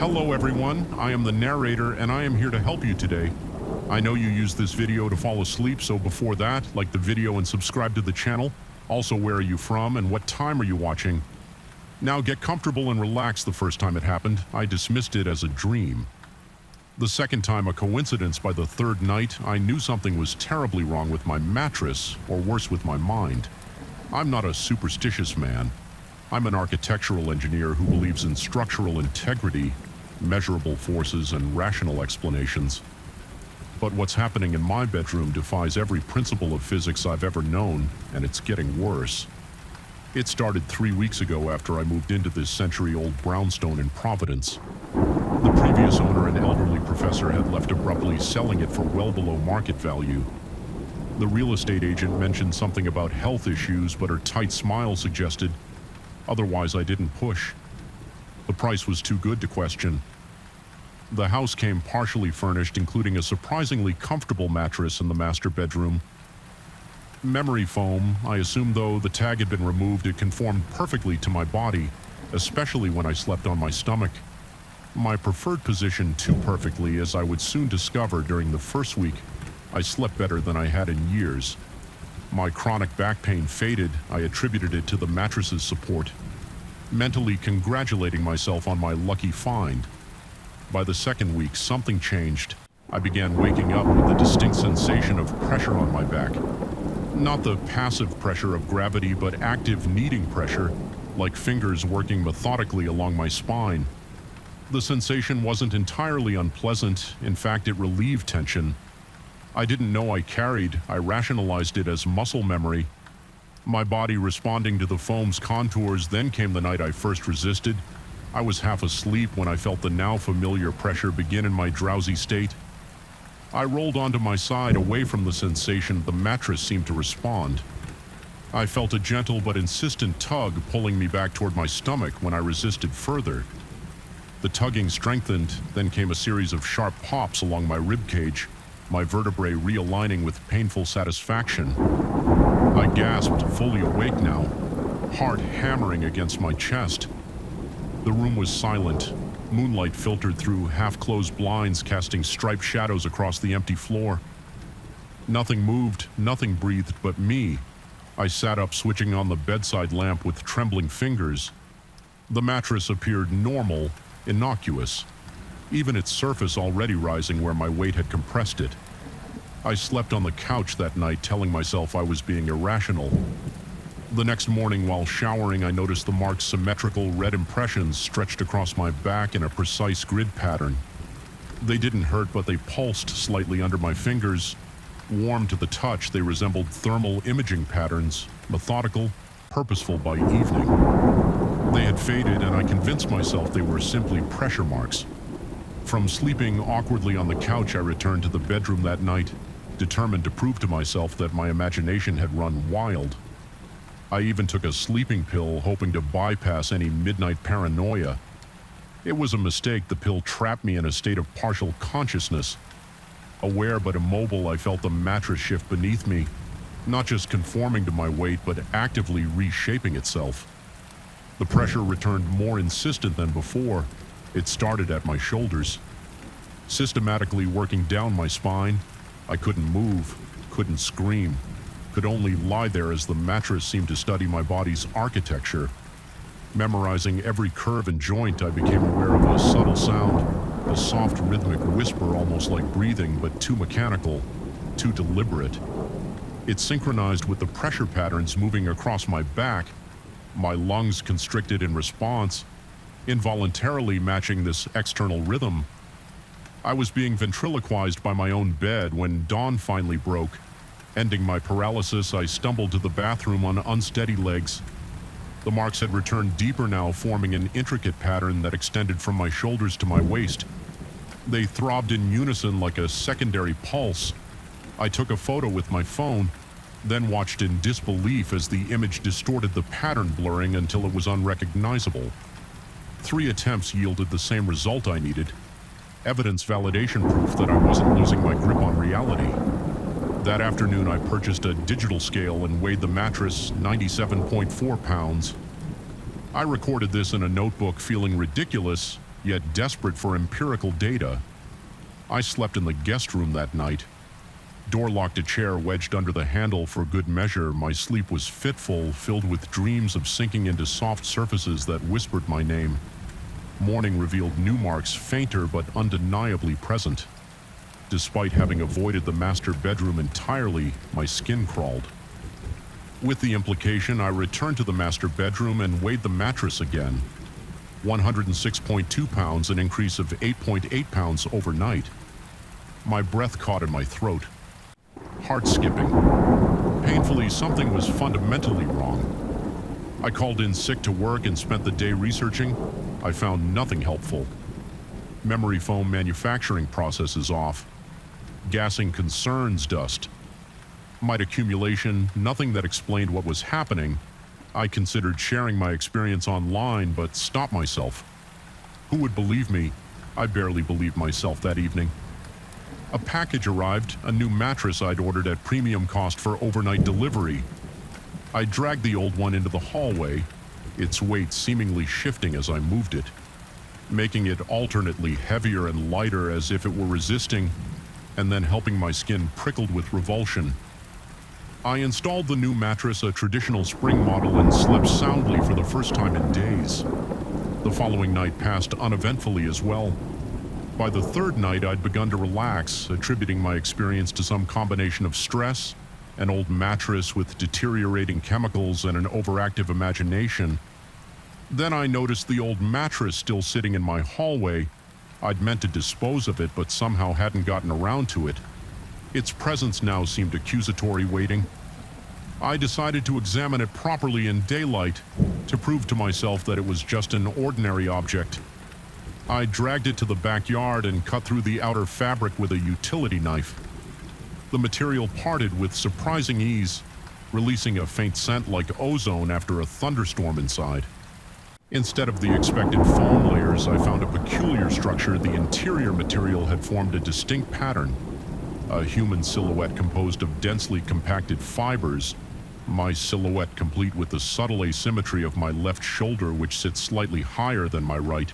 Hello everyone, I am the narrator and I am here to help you today. I know you use this video to fall asleep, so before that, like the video and subscribe to the channel. Also, where are you from and what time are you watching? Now get comfortable and relax. The first time it happened, I dismissed it as a dream. The second time a coincidence. By the third night, I knew something was terribly wrong with my mattress, or worse with my mind. I'm not a superstitious man. I'm an architectural engineer who believes in structural integrity, measurable forces, and rational explanations. But what's happening in my bedroom defies every principle of physics I've ever known, and it's getting worse. It started 3 weeks ago after I moved into this century-old brownstone in Providence. The previous owner, an elderly professor, had left abruptly, selling it for well below market value. The real estate agent mentioned something about health issues, but her tight smile suggested otherwise. I didn't push. The price was too good to question. The house came partially furnished, including a surprisingly comfortable mattress in the master bedroom. Memory foam, I assume, though the tag had been removed, it conformed perfectly to my body, especially when I slept on my stomach. My preferred position too perfectly, as I would soon discover during the first week. I slept better than I had in years. My chronic back pain faded. I attributed it to the mattress's support, mentally congratulating myself on my lucky find. By the second week, something changed. I began waking up with a distinct sensation of pressure on my back. Not the passive pressure of gravity, but active kneading pressure, like fingers working methodically along my spine. The sensation wasn't entirely unpleasant. In fact, it relieved tension. I didn't know I carried. I rationalized it as muscle memory. My body responding to the foam's contours. Then came the night I first resisted. I was half asleep when I felt the now familiar pressure begin in my drowsy state. I rolled onto my side, away from the sensation. The mattress seemed to respond. I felt a gentle but insistent tug pulling me back toward my stomach when I resisted further. The tugging strengthened, then came a series of sharp pops along my rib cage, my vertebrae realigning with painful satisfaction. I gasped, fully awake now, heart hammering against my chest. The room was silent. Moonlight filtered through half-closed blinds, casting striped shadows across the empty floor. Nothing moved, nothing breathed but me. I sat up, switching on the bedside lamp with trembling fingers. The mattress appeared normal, innocuous, even its surface already rising where my weight had compressed it. I slept on the couch that night, telling myself I was being irrational. The next morning, while showering, I noticed the mark's symmetrical red impressions stretched across my back in a precise grid pattern. They didn't hurt, but they pulsed slightly under my fingers. Warm to the touch, they resembled thermal imaging patterns, methodical, purposeful by evening. They had faded, and I convinced myself they were simply pressure marks. From sleeping awkwardly on the couch, I returned to the bedroom that night, determined to prove to myself that my imagination had run wild. I even took a sleeping pill, hoping to bypass any midnight paranoia. It was a mistake. The pill trapped me in a state of partial consciousness. Aware but immobile, I felt the mattress shift beneath me, not just conforming to my weight, but actively reshaping itself. The pressure returned more insistent than before. It started at my shoulders, systematically working down my spine. I couldn't move, couldn't scream, could only lie there as the mattress seemed to study my body's architecture. Memorizing every curve and joint, I became aware of a subtle sound, a soft rhythmic whisper, almost like breathing, but too mechanical, too deliberate. It synchronized with the pressure patterns moving across my back. My lungs constricted in response, involuntarily matching this external rhythm. I was being ventriloquized by my own bed when dawn finally broke. Ending my paralysis, I stumbled to the bathroom on unsteady legs. The marks had returned deeper now, forming an intricate pattern that extended from my shoulders to my waist. They throbbed in unison like a secondary pulse. I took a photo with my phone, then watched in disbelief as the image distorted the pattern, blurring until it was unrecognizable. 3 attempts yielded the same result I needed. Evidence validation proof that I wasn't losing my grip on reality. That afternoon, I purchased a digital scale and weighed the mattress, 97.4 pounds. I recorded this in a notebook, feeling ridiculous, yet desperate for empirical data. I slept in the guest room that night. Door-locked a chair wedged under the handle for good measure, my sleep was fitful, filled with dreams of sinking into soft surfaces that whispered my name. Morning revealed new marks, fainter but undeniably present. Despite having avoided the master bedroom entirely, my skin crawled. With the implication, I returned to the master bedroom and weighed the mattress again. 106.2 pounds, an increase of 8.8 pounds overnight. My breath caught in my throat. Heart skipping. Painfully, something was fundamentally wrong. I called in sick to work and spent the day researching. I found nothing helpful. Memory foam manufacturing process is off. Gassing concerns dust. Might accumulation, nothing that explained what was happening. I considered sharing my experience online, but stopped myself. Who would believe me? I barely believed myself that evening. A package arrived, a new mattress I'd ordered at premium cost for overnight delivery. I dragged the old one into the hallway, its weight seemingly shifting as I moved it, making it alternately heavier and lighter as if it were resisting, and then helping my skin prickled with revulsion. I installed the new mattress, a traditional spring model, and slept soundly for the first time in days. The following night passed uneventfully as well. By the third night, I'd begun to relax, attributing my experience to some combination of stress, an old mattress with deteriorating chemicals, and an overactive imagination. Then I noticed the old mattress still sitting in my hallway. I'd meant to dispose of it, but somehow hadn't gotten around to it. Its presence now seemed accusatory, waiting. I decided to examine it properly in daylight to prove to myself that it was just an ordinary object. I dragged it to the backyard and cut through the outer fabric with a utility knife. The material parted with surprising ease, releasing a faint scent like ozone after a thunderstorm inside. Instead of the expected foam layers, I found a peculiar structure. The interior material had formed a distinct pattern. A human silhouette composed of densely compacted fibers, my silhouette complete with the subtle asymmetry of my left shoulder, which sits slightly higher than my right.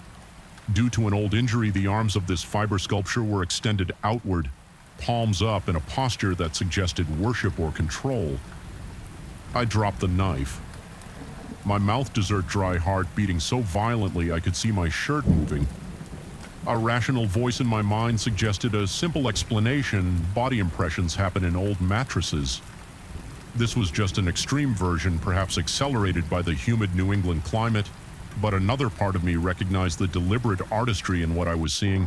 Due to an old injury, the arms of this fiber sculpture were extended outward, palms up, in a posture that suggested worship or control. I dropped the knife. My mouth desert dry heart beating so violently I could see my shirt moving. A rational voice in my mind suggested a simple explanation: body impressions happen in old mattresses. This was just an extreme version, perhaps accelerated by the humid New England climate, but another part of me recognized the deliberate artistry in what I was seeing.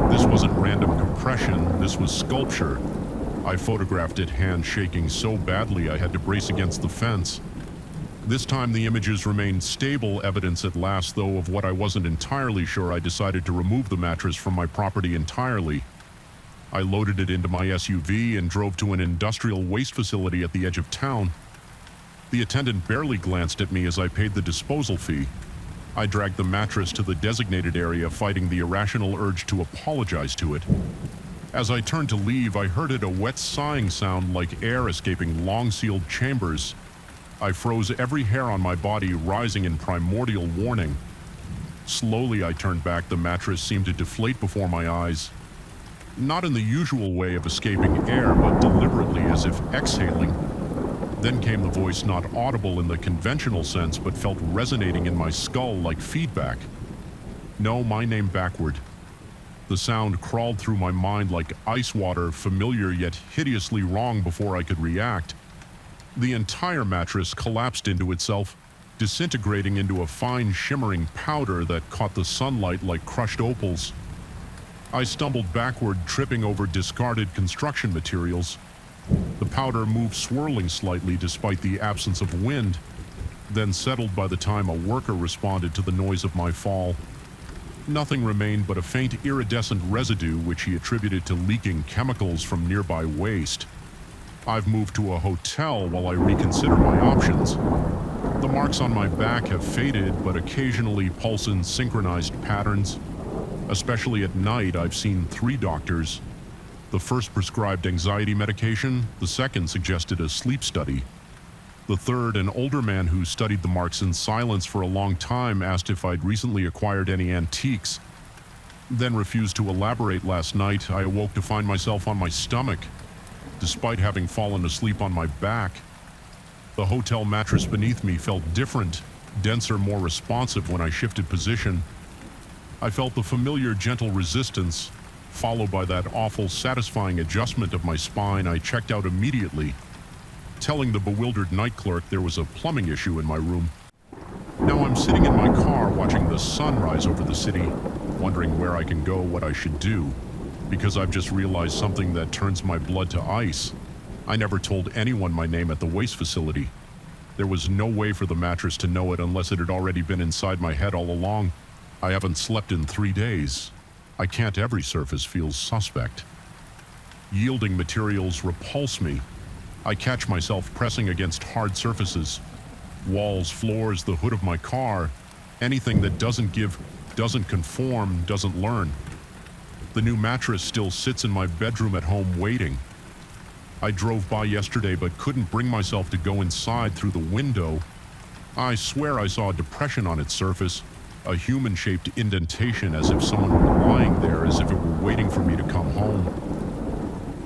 This wasn't random compression, this was sculpture. I photographed it, hand shaking so badly I had to brace against the fence. This time the images remained stable, evidence at last, though of what I wasn't entirely sure. I decided to remove the mattress from my property entirely. I loaded it into my SUV and drove to an industrial waste facility at the edge of town. The attendant barely glanced at me as I paid the disposal fee. I dragged the mattress to the designated area, fighting the irrational urge to apologize to it. As I turned to leave, I heard it, a wet sighing sound like air escaping long-sealed chambers. I froze, every hair on my body rising in primordial warning. Slowly I turned back. The mattress seemed to deflate before my eyes. Not in the usual way of escaping air, but deliberately, as if exhaling. Then came the voice, not audible in the conventional sense, but felt resonating in my skull like feedback. No, my name backward. The sound crawled through my mind like ice water, familiar yet hideously wrong before I could react. The entire mattress collapsed into itself, disintegrating into a fine shimmering powder that caught the sunlight like crushed opals. I stumbled backward, tripping over discarded construction materials. The powder moved swirling slightly despite the absence of wind, then settled by the time a worker responded to the noise of my fall. Nothing remained but a faint iridescent residue which he attributed to leaking chemicals from nearby waste. I've moved to a hotel while I reconsider my options. The marks on my back have faded, but occasionally pulse in synchronized patterns. Especially at night, I've seen 3 doctors. The first prescribed anxiety medication, the second suggested a sleep study. The third, an older man who studied the marks in silence for a long time, asked if I'd recently acquired any antiques, then refused to elaborate. Last night, I awoke to find myself on my stomach, despite having fallen asleep on my back. The hotel mattress beneath me felt different, denser, more responsive when I shifted position. I felt the familiar gentle resistance, followed by that awful, satisfying adjustment of my spine. I checked out immediately, telling the bewildered night clerk there was a plumbing issue in my room. Now I'm sitting in my car watching the sun rise over the city, wondering where I can go, what I should do, because I've just realized something that turns my blood to ice. I never told anyone my name at the waste facility. There was no way for the mattress to know it unless it had already been inside my head all along. I haven't slept in 3 days. I can't. Every surface feels suspect. Yielding materials repulse me. I catch myself pressing against hard surfaces. Walls, floors, the hood of my car. Anything that doesn't give, doesn't conform, doesn't learn. The new mattress still sits in my bedroom at home waiting. I drove by yesterday but couldn't bring myself to go inside through the window. I swear I saw a depression on its surface, a human-shaped indentation, as if someone were lying there, as if it were waiting for me to come home.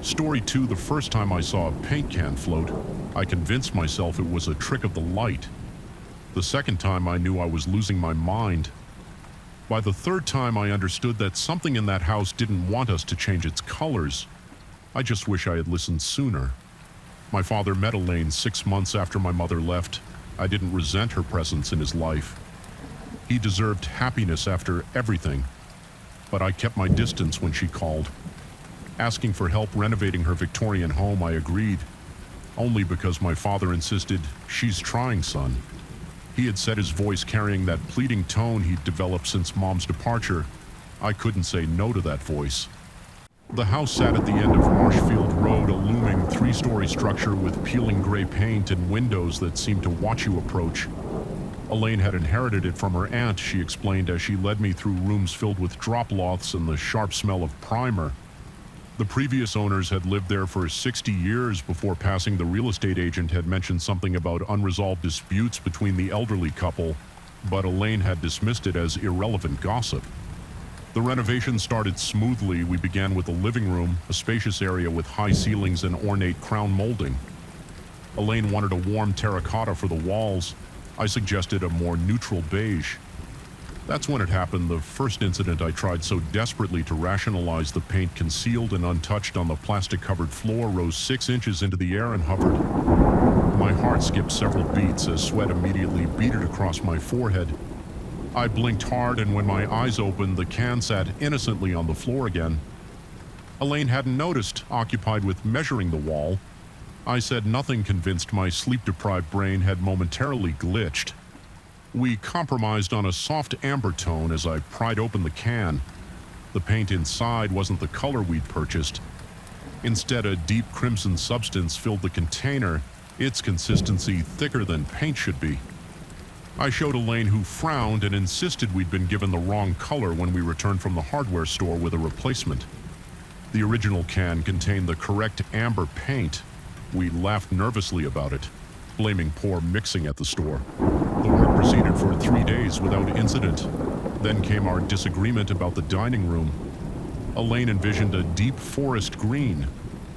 Story 2, the first time I saw a paint can float, I convinced myself it was a trick of the light. The second time I knew I was losing my mind. By the third time I understood that something in that house didn't want us to change its colors. I just wish I had listened sooner. My father met Elaine 6 months after my mother left. I didn't resent her presence in his life. He deserved happiness after everything, but I kept my distance when she called. Asking for help renovating her Victorian home, I agreed, only because my father insisted, "She's trying, son." He had said, his voice carrying that pleading tone he'd developed since Mom's departure. I couldn't say no to that voice. The house sat at the end of Marshfield Road, a looming 3-story structure with peeling gray paint and windows that seemed to watch you approach. Elaine had inherited it from her aunt, she explained as she led me through rooms filled with drop cloths and the sharp smell of primer. The previous owners had lived there for 60 years before passing. The real estate agent had mentioned something about unresolved disputes between the elderly couple, but Elaine had dismissed it as irrelevant gossip. The renovation started smoothly. We began with the living room, a spacious area with high ceilings and ornate crown molding. Elaine wanted a warm terracotta for the walls. I suggested a more neutral beige. That's when it happened, the first incident I tried so desperately to rationalize. The paint, concealed and untouched on the plastic-covered floor, rose 6 inches into the air and hovered. My heart skipped several beats as sweat immediately beaded across my forehead. I blinked hard, and when my eyes opened, the can sat innocently on the floor again. Elaine hadn't noticed, occupied with measuring the wall. I said nothing, convinced my sleep-deprived brain had momentarily glitched. We compromised on a soft amber tone as I pried open the can. The paint inside wasn't the color we'd purchased. Instead, a deep crimson substance filled the container, its consistency thicker than paint should be. I showed Elaine, who frowned and insisted we'd been given the wrong color when we returned from the hardware store with a replacement. The original can contained the correct amber paint. We laughed nervously about it, blaming poor mixing at the store. The work proceeded for 3 days without incident. Then came our disagreement about the dining room. Elaine envisioned a deep forest green.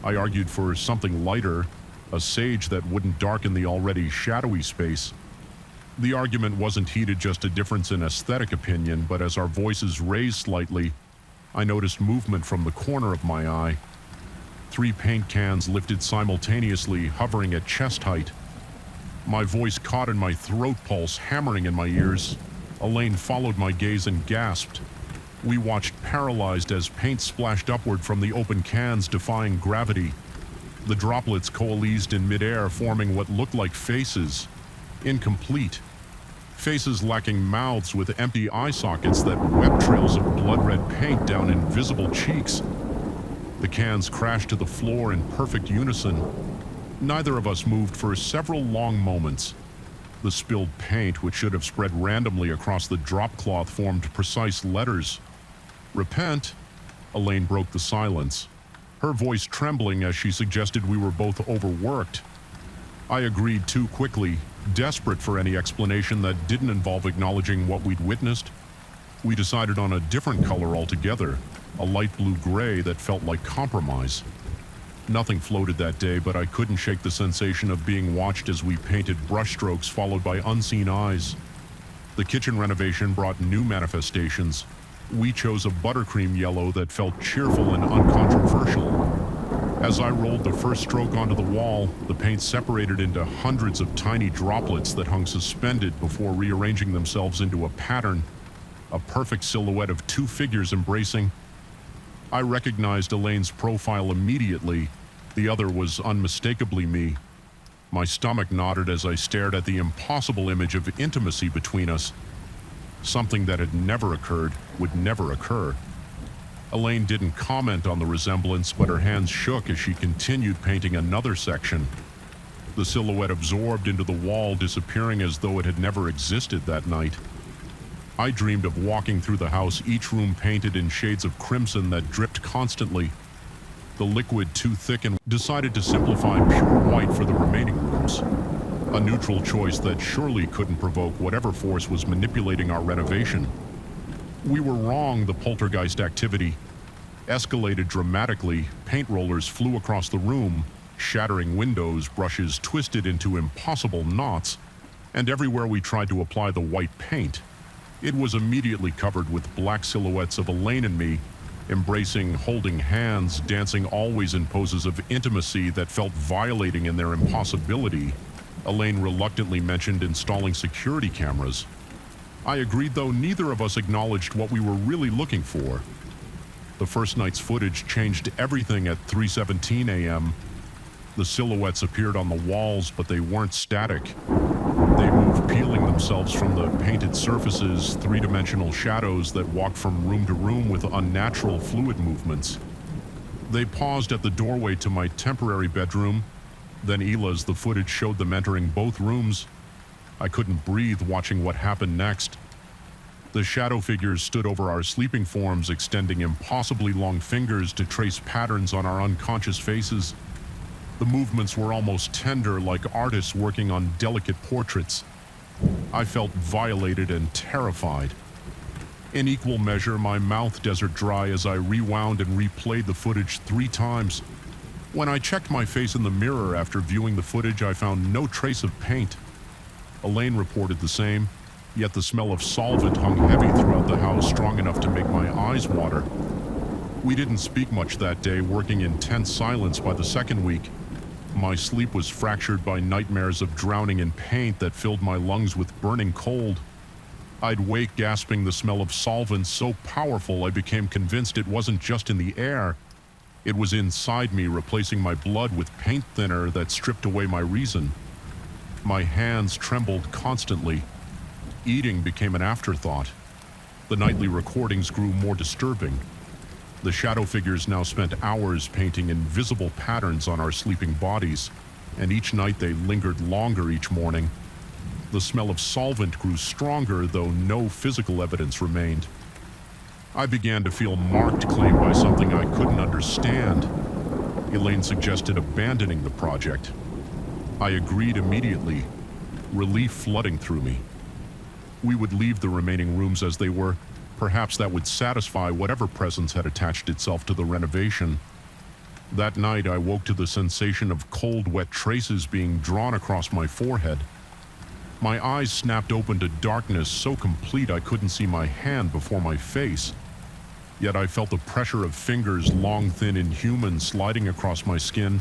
I argued for something lighter, a sage that wouldn't darken the already shadowy space. The argument wasn't heated, just a difference in aesthetic opinion, but as our voices raised slightly, I noticed movement from the corner of my eye. 3 paint cans lifted simultaneously, hovering at chest height. My voice caught in my throat pulse, hammering in my ears. Elaine followed my gaze and gasped. We watched paralyzed as paint splashed upward from the open cans, defying gravity. The droplets coalesced in midair, forming what looked like faces. Incomplete. Faces lacking mouths, with empty eye sockets that wept trails of blood-red paint down invisible cheeks. The cans crashed to the floor in perfect unison. Neither of us moved for several long moments. The spilled paint, which should have spread randomly across the drop cloth, formed precise letters. "Repent." Elaine broke the silence, her voice trembling as she suggested we were both overworked. I agreed too quickly, desperate for any explanation that didn't involve acknowledging what we'd witnessed. We decided on a different color altogether, a light blue-gray that felt like compromise. Nothing floated that day, but I couldn't shake the sensation of being watched as we painted brushstrokes followed by unseen eyes. The kitchen renovation brought new manifestations. We chose a buttercream yellow that felt cheerful and uncontroversial. As I rolled the first stroke onto the wall, the paint separated into hundreds of tiny droplets that hung suspended before rearranging themselves into a pattern, a perfect silhouette of two figures embracing. I recognized Elaine's profile immediately. The other was unmistakably me. My stomach knotted as I stared at the impossible image of intimacy between us. Something that had never occurred would never occur. Elaine didn't comment on the resemblance, but her hands shook as she continued painting another section. The silhouette absorbed into the wall, disappearing as though it had never existed that night. I dreamed of walking through the house, each room painted in shades of crimson that dripped constantly. The liquid too thick, and decided to simplify pure white for the remaining rooms. A neutral choice that surely couldn't provoke whatever force was manipulating our renovation. We were wrong. The poltergeist activity escalated dramatically. Paint rollers flew across the room, shattering windows, brushes twisted into impossible knots, and everywhere we tried to apply the white paint, it was immediately covered with black silhouettes of Elaine and me, embracing, holding hands, dancing, always in poses of intimacy that felt violating in their impossibility. Elaine reluctantly mentioned installing security cameras. I agreed, though neither of us acknowledged what we were really looking for. The first night's footage changed everything at 3:17 a.m. The silhouettes appeared on the walls, but they weren't static. They moved, peeling themselves from the painted surfaces, three-dimensional shadows that walked from room to room with unnatural fluid movements. They paused at the doorway to my temporary bedroom, then Ela's. The footage showed them entering both rooms. I couldn't breathe watching what happened next. The shadow figures stood over our sleeping forms, extending impossibly long fingers to trace patterns on our unconscious faces. The movements were almost tender, like artists working on delicate portraits. I felt violated and terrified. In equal measure, my mouth desert dry as I rewound and replayed the footage 3 times. When I checked my face in the mirror after viewing the footage, I found no trace of paint. Elaine reported the same, yet the smell of solvent hung heavy throughout the house, strong enough to make my eyes water. We didn't speak much that day, working in tense silence. By the second week, my sleep was fractured by nightmares of drowning in paint that filled my lungs with burning cold. I'd wake gasping the smell of solvent so powerful I became convinced it wasn't just in the air. It was inside me, replacing my blood with paint thinner that stripped away my reason. My hands trembled constantly. Eating became an afterthought. The nightly recordings grew more disturbing. The shadow figures now spent hours painting invisible patterns on our sleeping bodies, and each night they lingered longer each morning. The smell of solvent grew stronger, though no physical evidence remained. I began to feel marked, claimed by something I couldn't understand. Elaine suggested abandoning the project. I agreed immediately, relief flooding through me. We would leave the remaining rooms as they were. Perhaps that would satisfy whatever presence had attached itself to the renovation. That night, I woke to the sensation of cold, wet traces being drawn across my forehead. My eyes snapped open to darkness so complete I couldn't see my hand before my face. Yet I felt the pressure of fingers, long, thin, inhuman, sliding across my skin.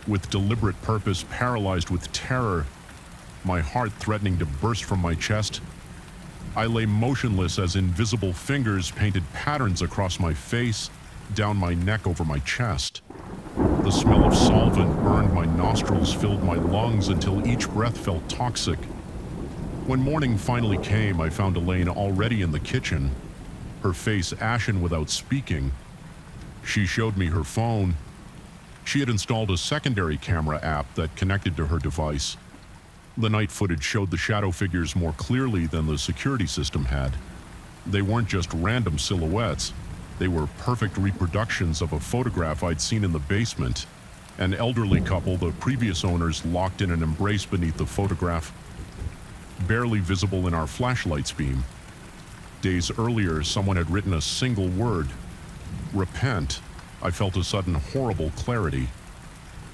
With deliberate purpose, paralyzed with terror, my heart threatening to burst from my chest. I lay motionless as invisible fingers painted patterns across my face, down my neck, over my chest. The smell of solvent burned my nostrils, filled my lungs until each breath felt toxic. When morning finally came, I found Elaine already in the kitchen, her face ashen without speaking. She showed me her phone. She had installed a secondary camera app that connected to her device. The night footage showed the shadow figures more clearly than the security system had. They weren't just random silhouettes. They were perfect reproductions of a photograph I'd seen in the basement. An elderly couple, the previous owners, locked in an embrace beneath the photograph, barely visible in our flashlight's beam. Days earlier, someone had written a single word: repent. I felt a sudden horrible clarity.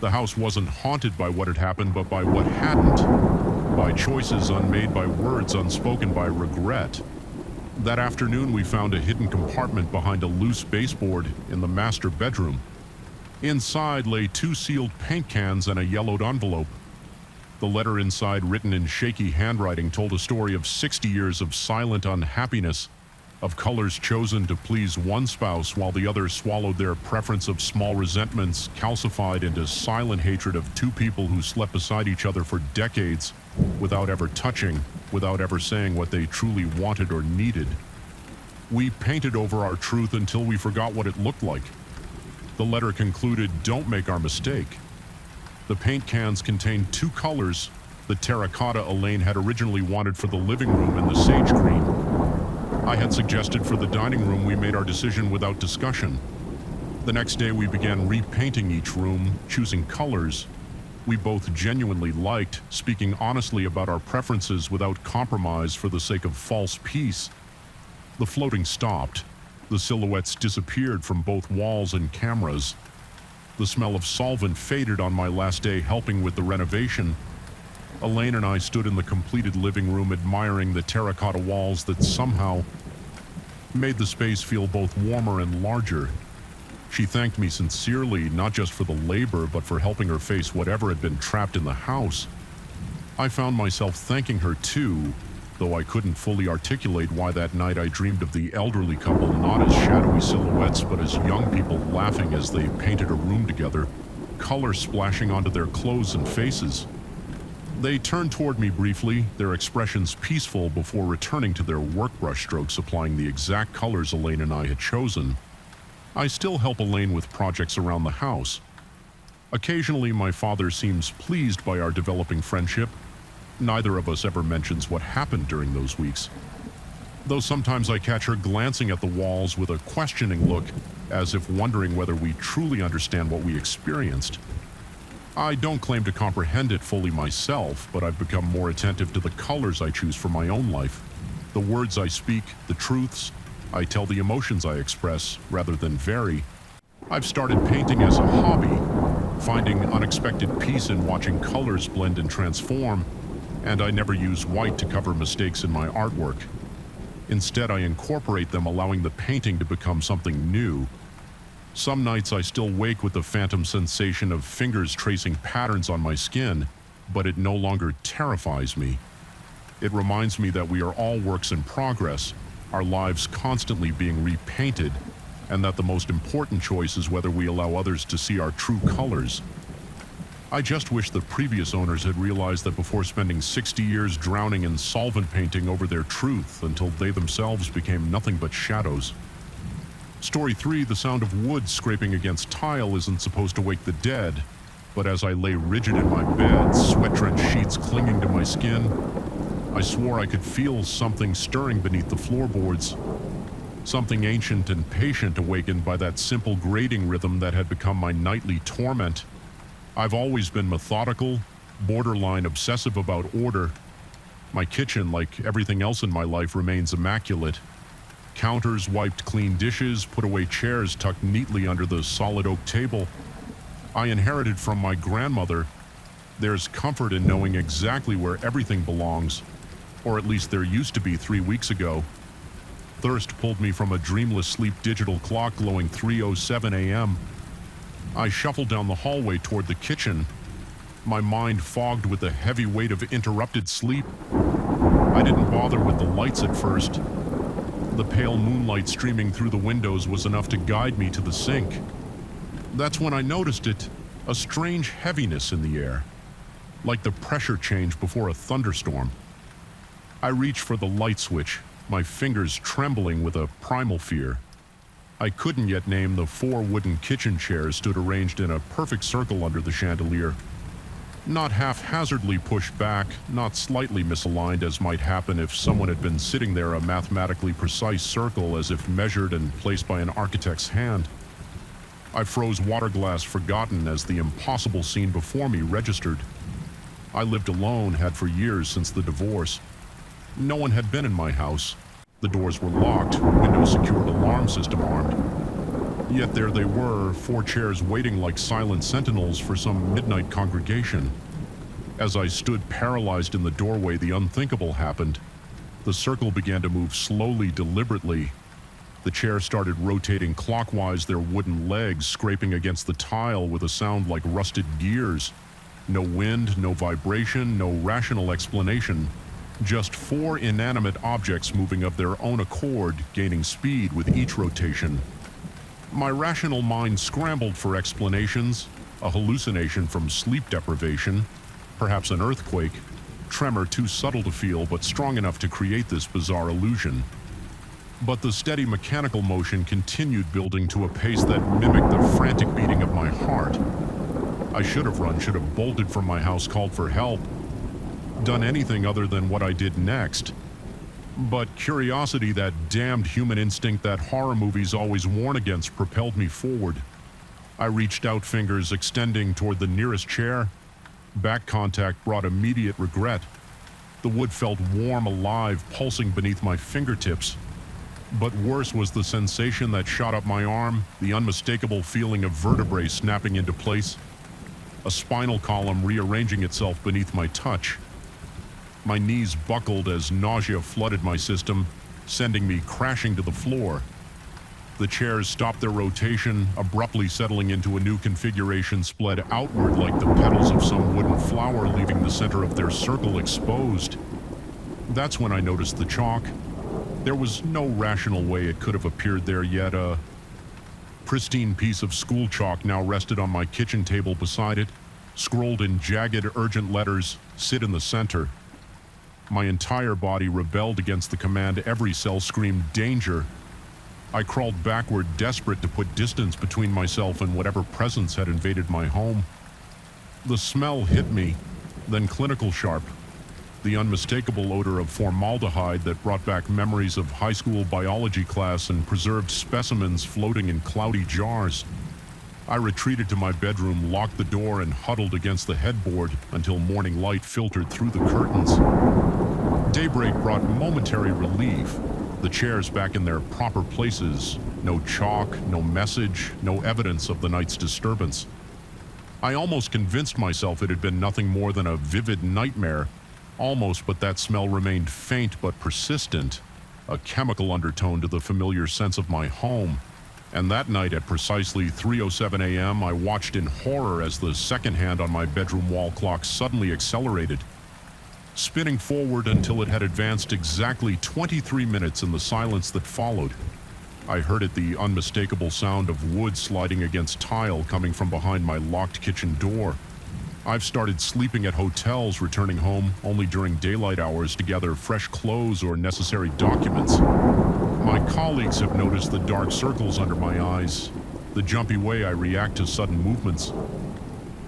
The house wasn't haunted by what had happened, but by what hadn't. By choices unmade, by words unspoken, by regret. That afternoon, we found a hidden compartment behind a loose baseboard in the master bedroom. Inside lay 2 sealed paint cans and a yellowed envelope. The letter inside, written in shaky handwriting, told a story of 60 years of silent unhappiness, of colors chosen to please one spouse while the other swallowed their preference, of small resentments calcified into silent hatred of 2 people who slept beside each other for decades without ever touching, without ever saying what they truly wanted or needed. We painted over our truth until we forgot what it looked like. The letter concluded, "Don't make our mistake." The paint cans contained 2 colors: the terracotta Elaine had originally wanted for the living room and the sage green I had suggested for the dining room. We made our decision without discussion. The next day we began repainting each room, choosing colors we both genuinely liked, speaking honestly about our preferences without compromise for the sake of false peace. The floating stopped. The silhouettes disappeared from both walls and cameras. The smell of solvent faded on my last day helping with the renovation. Elaine and I stood in the completed living room admiring the terracotta walls that somehow made the space feel both warmer and larger. She thanked me sincerely, not just for the labor, but for helping her face whatever had been trapped in the house. I found myself thanking her too, though I couldn't fully articulate why that night I dreamed of the elderly couple not as shadowy silhouettes, but as young people laughing as they painted a room together, color splashing onto their clothes and faces. They turned toward me briefly, their expressions peaceful, before returning to their work brushstrokes, applying the exact colors Elaine and I had chosen. I still help Elaine with projects around the house. Occasionally, my father seems pleased by our developing friendship. Neither of us ever mentions what happened during those weeks, though sometimes I catch her glancing at the walls with a questioning look, as if wondering whether we truly understand what we experienced. I don't claim to comprehend it fully myself, but I've become more attentive to the colors I choose for my own life, the words I speak, the truths I tell, the emotions I express, rather than vary. I've started painting as a hobby, finding unexpected peace in watching colors blend and transform, and I never use white to cover mistakes in my artwork. Instead, I incorporate them, allowing the painting to become something new. Some nights I still wake with the phantom sensation of fingers tracing patterns on my skin, but it no longer terrifies me. It reminds me that we are all works in progress, our lives constantly being repainted, and that the most important choice is whether we allow others to see our true colors. I just wish the previous owners had realized that before spending 60 years drowning in solvent painting over their truth until they themselves became nothing but shadows. Story 3, the sound of wood scraping against tile isn't supposed to wake the dead, but as I lay rigid in my bed, sweat-drenched sheets clinging to my skin, I swore I could feel something stirring beneath the floorboards. Something ancient and patient awakened by that simple grating rhythm that had become my nightly torment. I've always been methodical, borderline obsessive about order. My kitchen, like everything else in my life, remains immaculate. Counters wiped clean, dishes, put away chairs tucked neatly under the solid oak table I inherited from my grandmother. There's comfort in knowing exactly where everything belongs, or at least there used to be 3 weeks ago. Thirst pulled me from a dreamless sleep, digital clock glowing 3:07 a.m. I shuffled down the hallway toward the kitchen, my mind fogged with the heavy weight of interrupted sleep. I didn't bother with the lights at first. The pale moonlight streaming through the windows was enough to guide me to the sink. That's when I noticed it, a strange heaviness in the air, like the pressure change before a thunderstorm. I reached for the light switch, my fingers trembling with a primal fear. I couldn't yet name the 4 wooden kitchen chairs stood arranged in a perfect circle under the chandelier. Not haphazardly pushed back, not slightly misaligned as might happen if someone had been sitting there, a mathematically precise circle as if measured and placed by an architect's hand. I froze water glass forgotten as the impossible scene before me registered. I lived alone, had for years since the divorce. No one had been in my house. The doors were locked, windows secured, alarm system armed. Yet there they were, 4 chairs waiting like silent sentinels for some midnight congregation. As I stood paralyzed in the doorway, the unthinkable happened. The circle began to move slowly, deliberately. The chair started rotating clockwise, their wooden legs scraping against the tile with a sound like rusted gears. No wind, no vibration, no rational explanation. Just 4 inanimate objects moving of their own accord, gaining speed with each rotation. My rational mind scrambled for explanations, a hallucination from sleep deprivation, perhaps an earthquake, tremor too subtle to feel but strong enough to create this bizarre illusion. But the steady mechanical motion continued building to a pace that mimicked the frantic beating of my heart. I should have run, should have bolted from my house, called for help, done anything other than what I did next. But curiosity, that damned human instinct that horror movies always warn against, propelled me forward. I reached out, fingers extending toward the nearest chair. Back contact brought immediate regret. The wood felt warm, alive, pulsing beneath my fingertips. But worse was the sensation that shot up my arm, the unmistakable feeling of vertebrae snapping into place, a spinal column rearranging itself beneath my touch. My knees buckled as nausea flooded my system, sending me crashing to the floor. The chairs stopped their rotation, abruptly settling into a new configuration, spread outward like the petals of some wooden flower, leaving the center of their circle exposed. That's when I noticed the chalk. There was no rational way it could have appeared there, yet a pristine piece of school chalk now rested on my kitchen table beside it, scrolled in jagged, urgent letters, "Sit in the center." My entire body rebelled against the command. Every cell screamed danger. I crawled backward, desperate to put distance between myself and whatever presence had invaded my home. The smell hit me, then clinical sharp. The unmistakable odor of formaldehyde that brought back memories of high school biology class and preserved specimens floating in cloudy jars. I retreated to my bedroom, locked the door, and huddled against the headboard until morning light filtered through the curtains. Daybreak brought momentary relief. The chairs back in their proper places. No chalk, no message, no evidence of the night's disturbance. I almost convinced myself it had been nothing more than a vivid nightmare. Almost, but that smell remained faint but persistent, a chemical undertone to the familiar sense of my home. And that night at precisely 3:07 a.m., I watched in horror as the second hand on my bedroom wall clock suddenly accelerated, spinning forward until it had advanced exactly 23 minutes in the silence that followed. I heard it, the unmistakable sound of wood sliding against tile coming from behind my locked kitchen door. I've started sleeping at hotels, returning home only during daylight hours to gather fresh clothes or necessary documents. My colleagues have noticed the dark circles under my eyes, the jumpy way I react to sudden movements.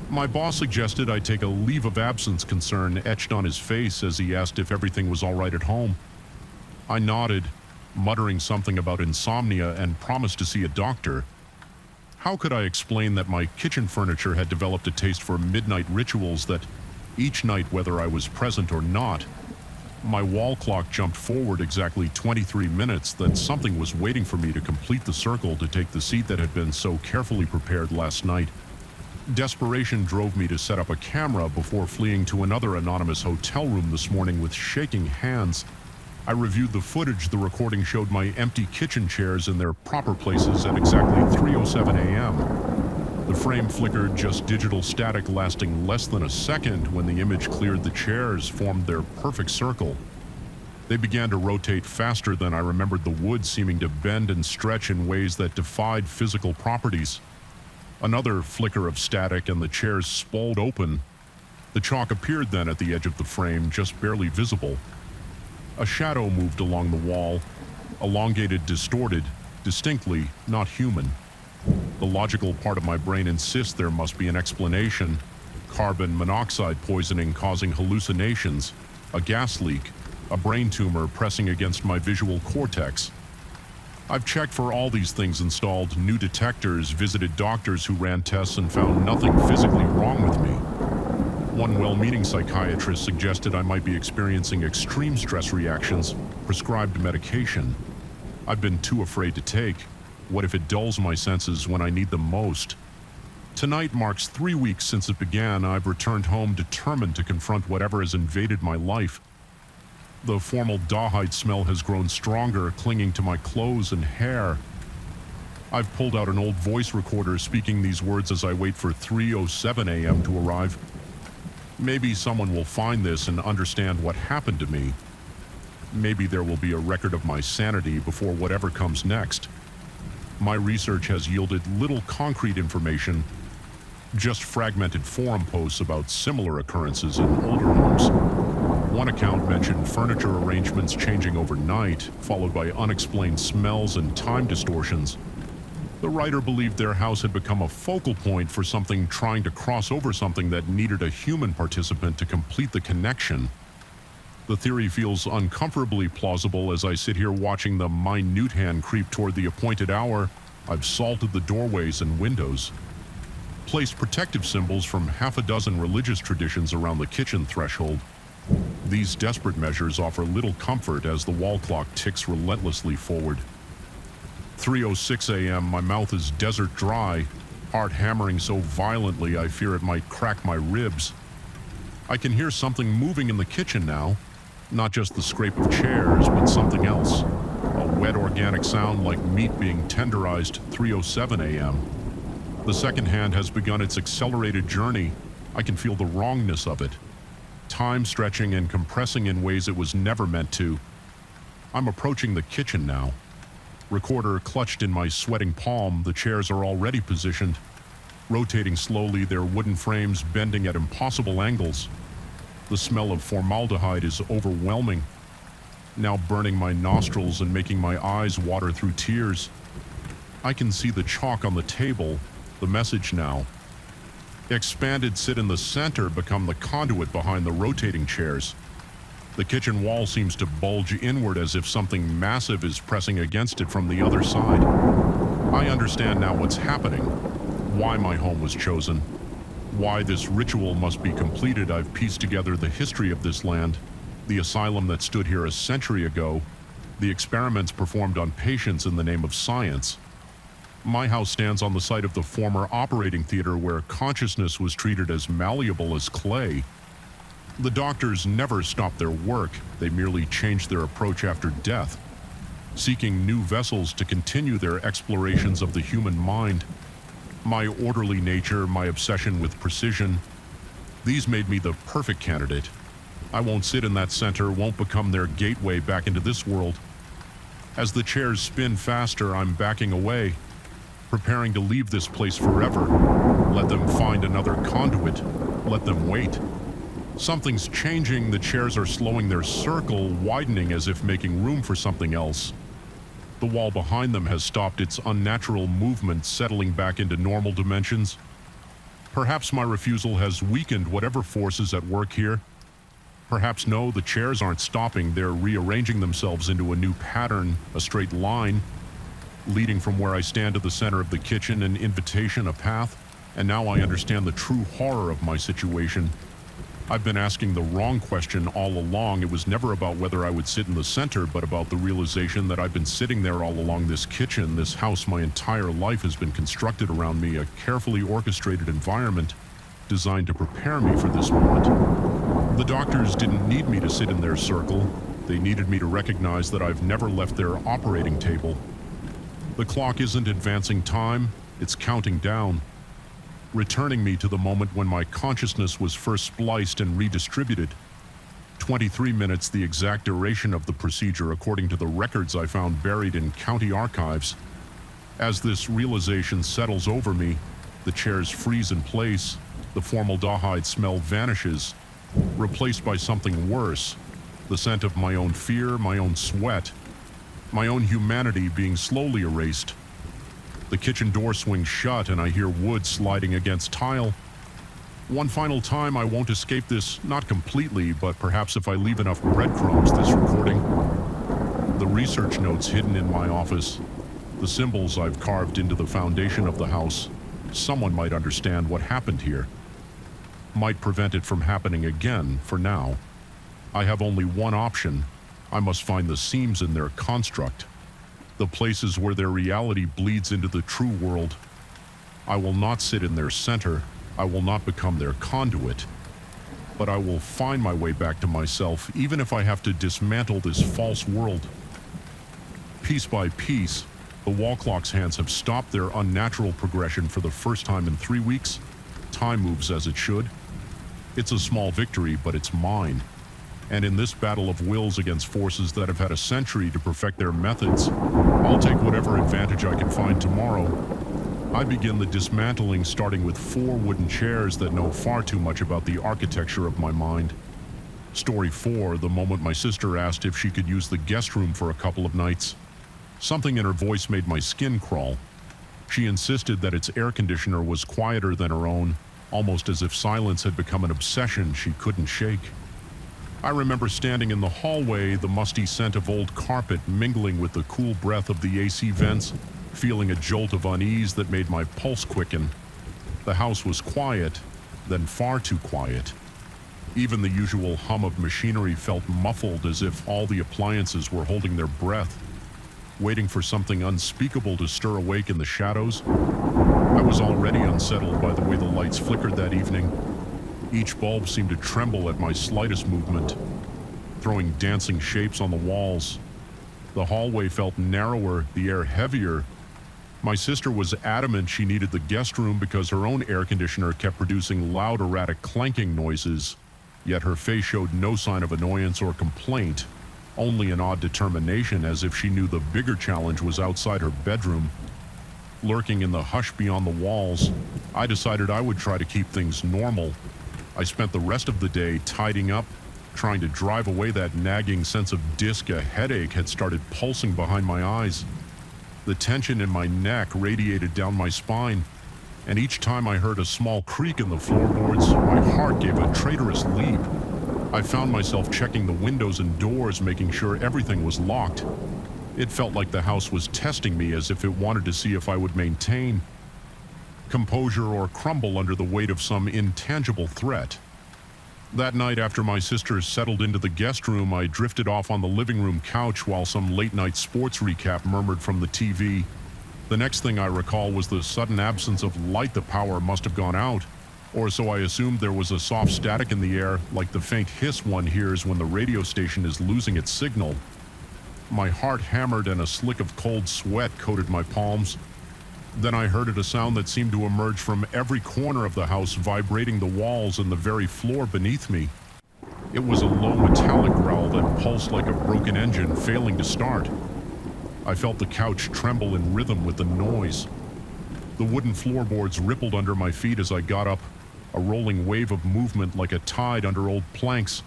My boss suggested I take a leave of absence, concern etched on his face as he asked if everything was all right at home. I nodded, muttering something about insomnia, and promised to see a doctor. How could I explain that my kitchen furniture had developed a taste for midnight rituals that, each night whether I was present or not, my wall clock jumped forward exactly 23 minutes, that something was waiting for me to complete the circle, to take the seat that had been so carefully prepared last night. Desperation drove me to set up a camera before fleeing to another anonymous hotel room this morning with shaking hands. I reviewed the footage. The recording showed my empty kitchen chairs in their proper places at exactly 3:07 a.m. The frame flickered, just digital static lasting less than a second. When the image cleared, the chairs formed their perfect circle. They began to rotate faster than I remembered the wood, seeming to bend and stretch in ways that defied physical properties. Another flicker of static and the chairs spalled open. The chalk appeared then at the edge of the frame, just barely visible. A shadow moved along the wall, elongated, distorted, distinctly not human. The logical part of my brain insists there must be an explanation. Carbon monoxide poisoning causing hallucinations, a gas leak, a brain tumor pressing against my visual cortex. I've checked for all these things, installed new detectors, visited doctors who ran tests and found nothing physically wrong with me. One well-meaning psychiatrist suggested I might be experiencing extreme stress reactions, prescribed medication I've been too afraid to take. What if it dulls my senses when I need them most? Tonight marks 3 weeks since it began. I've returned home determined to confront whatever has invaded my life. The formaldehyde smell has grown stronger, clinging to my clothes and hair. I've pulled out an old voice recorder, speaking these words as I wait for 3:07 a.m. to arrive. Maybe someone will find this and understand what happened to me. Maybe there will be a record of my sanity before whatever comes next. My research has yielded little concrete information, just fragmented forum posts about similar occurrences in older homes. One account mentioned furniture arrangements changing overnight, followed by unexplained smells and time distortions. The writer believed their house had become a focal point for something trying to cross over something that needed a human participant to complete the connection. The theory feels uncomfortably plausible as I sit here watching the minute hand creep toward the appointed hour. I've salted the doorways and windows, placed protective symbols from half a dozen religious traditions around the kitchen threshold. These desperate measures offer little comfort as the wall clock ticks relentlessly forward. 3:06 a.m., my mouth is desert dry, heart hammering so violently I fear it might crack my ribs. I can hear something moving in the kitchen now, not just the scrape of chairs, but something else. A wet organic sound like meat being tenderized. 3:07 a.m. The second hand has begun its accelerated journey. I can feel the wrongness of it. Time stretching and compressing in ways it was never meant to. I'm approaching the kitchen now. Recorder clutched in my sweating palm, the chairs are already positioned, rotating slowly, their wooden frames bending at impossible angles. The smell of formaldehyde is overwhelming, now burning my nostrils and making my eyes water through tears. I can see the chalk on the table, the message now. Expanded sit in the center, become the conduit behind the rotating chairs. The kitchen wall seems to bulge inward as if something massive is pressing against it from the other side. I understand now what's happening, why my home was chosen, why this ritual must be completed. I've pieced together the history of this land, the asylum that stood here a century ago, the experiments performed on patients in the name of science. My house stands on the site of the former operating theater where consciousness was treated as malleable as clay. The doctors never stopped their work, they merely changed their approach after death, seeking new vessels to continue their explorations of the human mind. My orderly nature, my obsession with precision, these made me the perfect candidate. I won't sit in that center, won't become their gateway back into this world. As the chairs spin faster, I'm backing away, preparing to leave this place forever. Let them find another conduit, let them wait. Something's changing, the chairs are slowing their circle, widening as if making room for something else. The wall behind them has stopped its unnatural movement, settling back into normal dimensions. Perhaps my refusal has weakened whatever force is at work here. Perhaps no, the chairs aren't stopping, they're rearranging themselves into a new pattern, a straight line, leading from where I stand to the center of the kitchen, an invitation, a path. And now I understand the true horror of my situation. I've been asking the wrong question all along. It was never about whether I would sit in the center, but about the realization that I've been sitting there all along. This kitchen, this house, my entire life has been constructed around me, a carefully orchestrated environment designed to prepare me for this moment. The doctors didn't need me to sit in their circle. They needed me to recognize that I've never left their operating table. The clock isn't advancing time, it's counting down, returning me to the moment when my consciousness was first spliced and redistributed. 23 minutes, the exact duration of the procedure according to the records I found buried in county archives. As this realization settles over me, the chairs freeze in place, the formaldehyde smell vanishes, replaced by something worse, the scent of my own fear, my own sweat, my own humanity being slowly erased. The kitchen door swings shut and I hear wood sliding against tile. One final time, I won't escape this, not completely, but perhaps if I leave enough breadcrumbs, this recording. The research notes hidden in my office, The symbols I've carved into the foundation of the house, someone might understand what happened here. Might prevent it from happening again for now. I have only one option. I must find the seams in their construct, the places where their reality bleeds into the true world. I will not sit in their center. I will not become their conduit. But I will find my way back to myself, even if I have to dismantle this false world. Piece by piece, the wall clock's hands have stopped their unnatural progression for the first time in 3 weeks. Time moves as it should. It's a small victory, but it's mine. And in this battle of wills against forces that have had a century to perfect their methods, I'll take whatever advantage I can find tomorrow. I begin the dismantling starting with 4 wooden chairs that know far too much about the architecture of my mind. Story 4, the moment my sister asked if she could use the guest room for a couple of nights. Something in her voice made my skin crawl. She insisted that its air conditioner was quieter than her own, almost as if silence had become an obsession she couldn't shake. I remember standing in the hallway, the musty scent of old carpet mingling with the cool breath of the AC vents, feeling a jolt of unease that made my pulse quicken. The house was quiet, then far too quiet. Even the usual hum of machinery felt muffled, as if all the appliances were holding their breath, waiting for something unspeakable to stir awake in the shadows. I was already unsettled by the way the lights flickered that evening. Each bulb seemed to tremble at my slightest movement, throwing dancing shapes on the walls. The hallway felt narrower, the air heavier. My sister was adamant she needed the guest room because her own air conditioner kept producing loud, erratic clanking noises, yet her face showed no sign of annoyance or complaint, only an odd determination, as if she knew the bigger challenge was outside her bedroom. Lurking in the hush beyond the walls, I decided I would try to keep things normal. I spent the rest of the day tidying up, trying to drive away that nagging sense of disc. A headache had started pulsing behind my eyes. The tension in my neck radiated down my spine, and each time I heard a small creak in the floorboards, my heart gave a traitorous leap. I found myself checking the windows and doors, making sure everything was locked. It felt like the house was testing me, as if it wanted to see if I would maintain composure or crumble under the weight of some intangible threat. That night, after my sisters settled into the guest room, I drifted off on the living room couch while some late-night sports recap murmured from the TV. The next thing I recall was the sudden absence of light. The power must have gone out, or so I assumed. There was a soft static in the air, like the faint hiss one hears when the radio station is losing its signal. My heart hammered and a slick of cold sweat coated my palms. Then I heard a sound that seemed to emerge from every corner of the house, vibrating the walls and the very floor beneath me. It was a low metallic growl that pulsed like a broken engine failing to start. I felt the couch tremble in rhythm with the noise. The wooden floorboards rippled under my feet as I got up, a rolling wave of movement like a tide under old planks.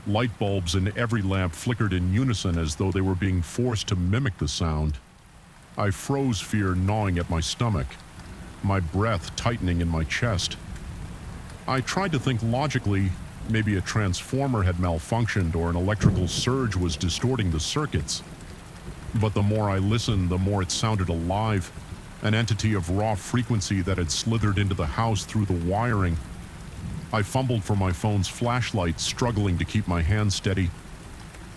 Light bulbs in every lamp flickered in unison, as though they were being forced to mimic the sound. I froze, fear gnawing at my stomach, my breath tightening in my chest. I tried to think logically. Maybe a transformer had malfunctioned or an electrical surge was distorting the circuits. But the more I listened, the more it sounded alive, an entity of raw frequency that had slithered into the house through the wiring. I fumbled for my phone's flashlight, struggling to keep my hand steady.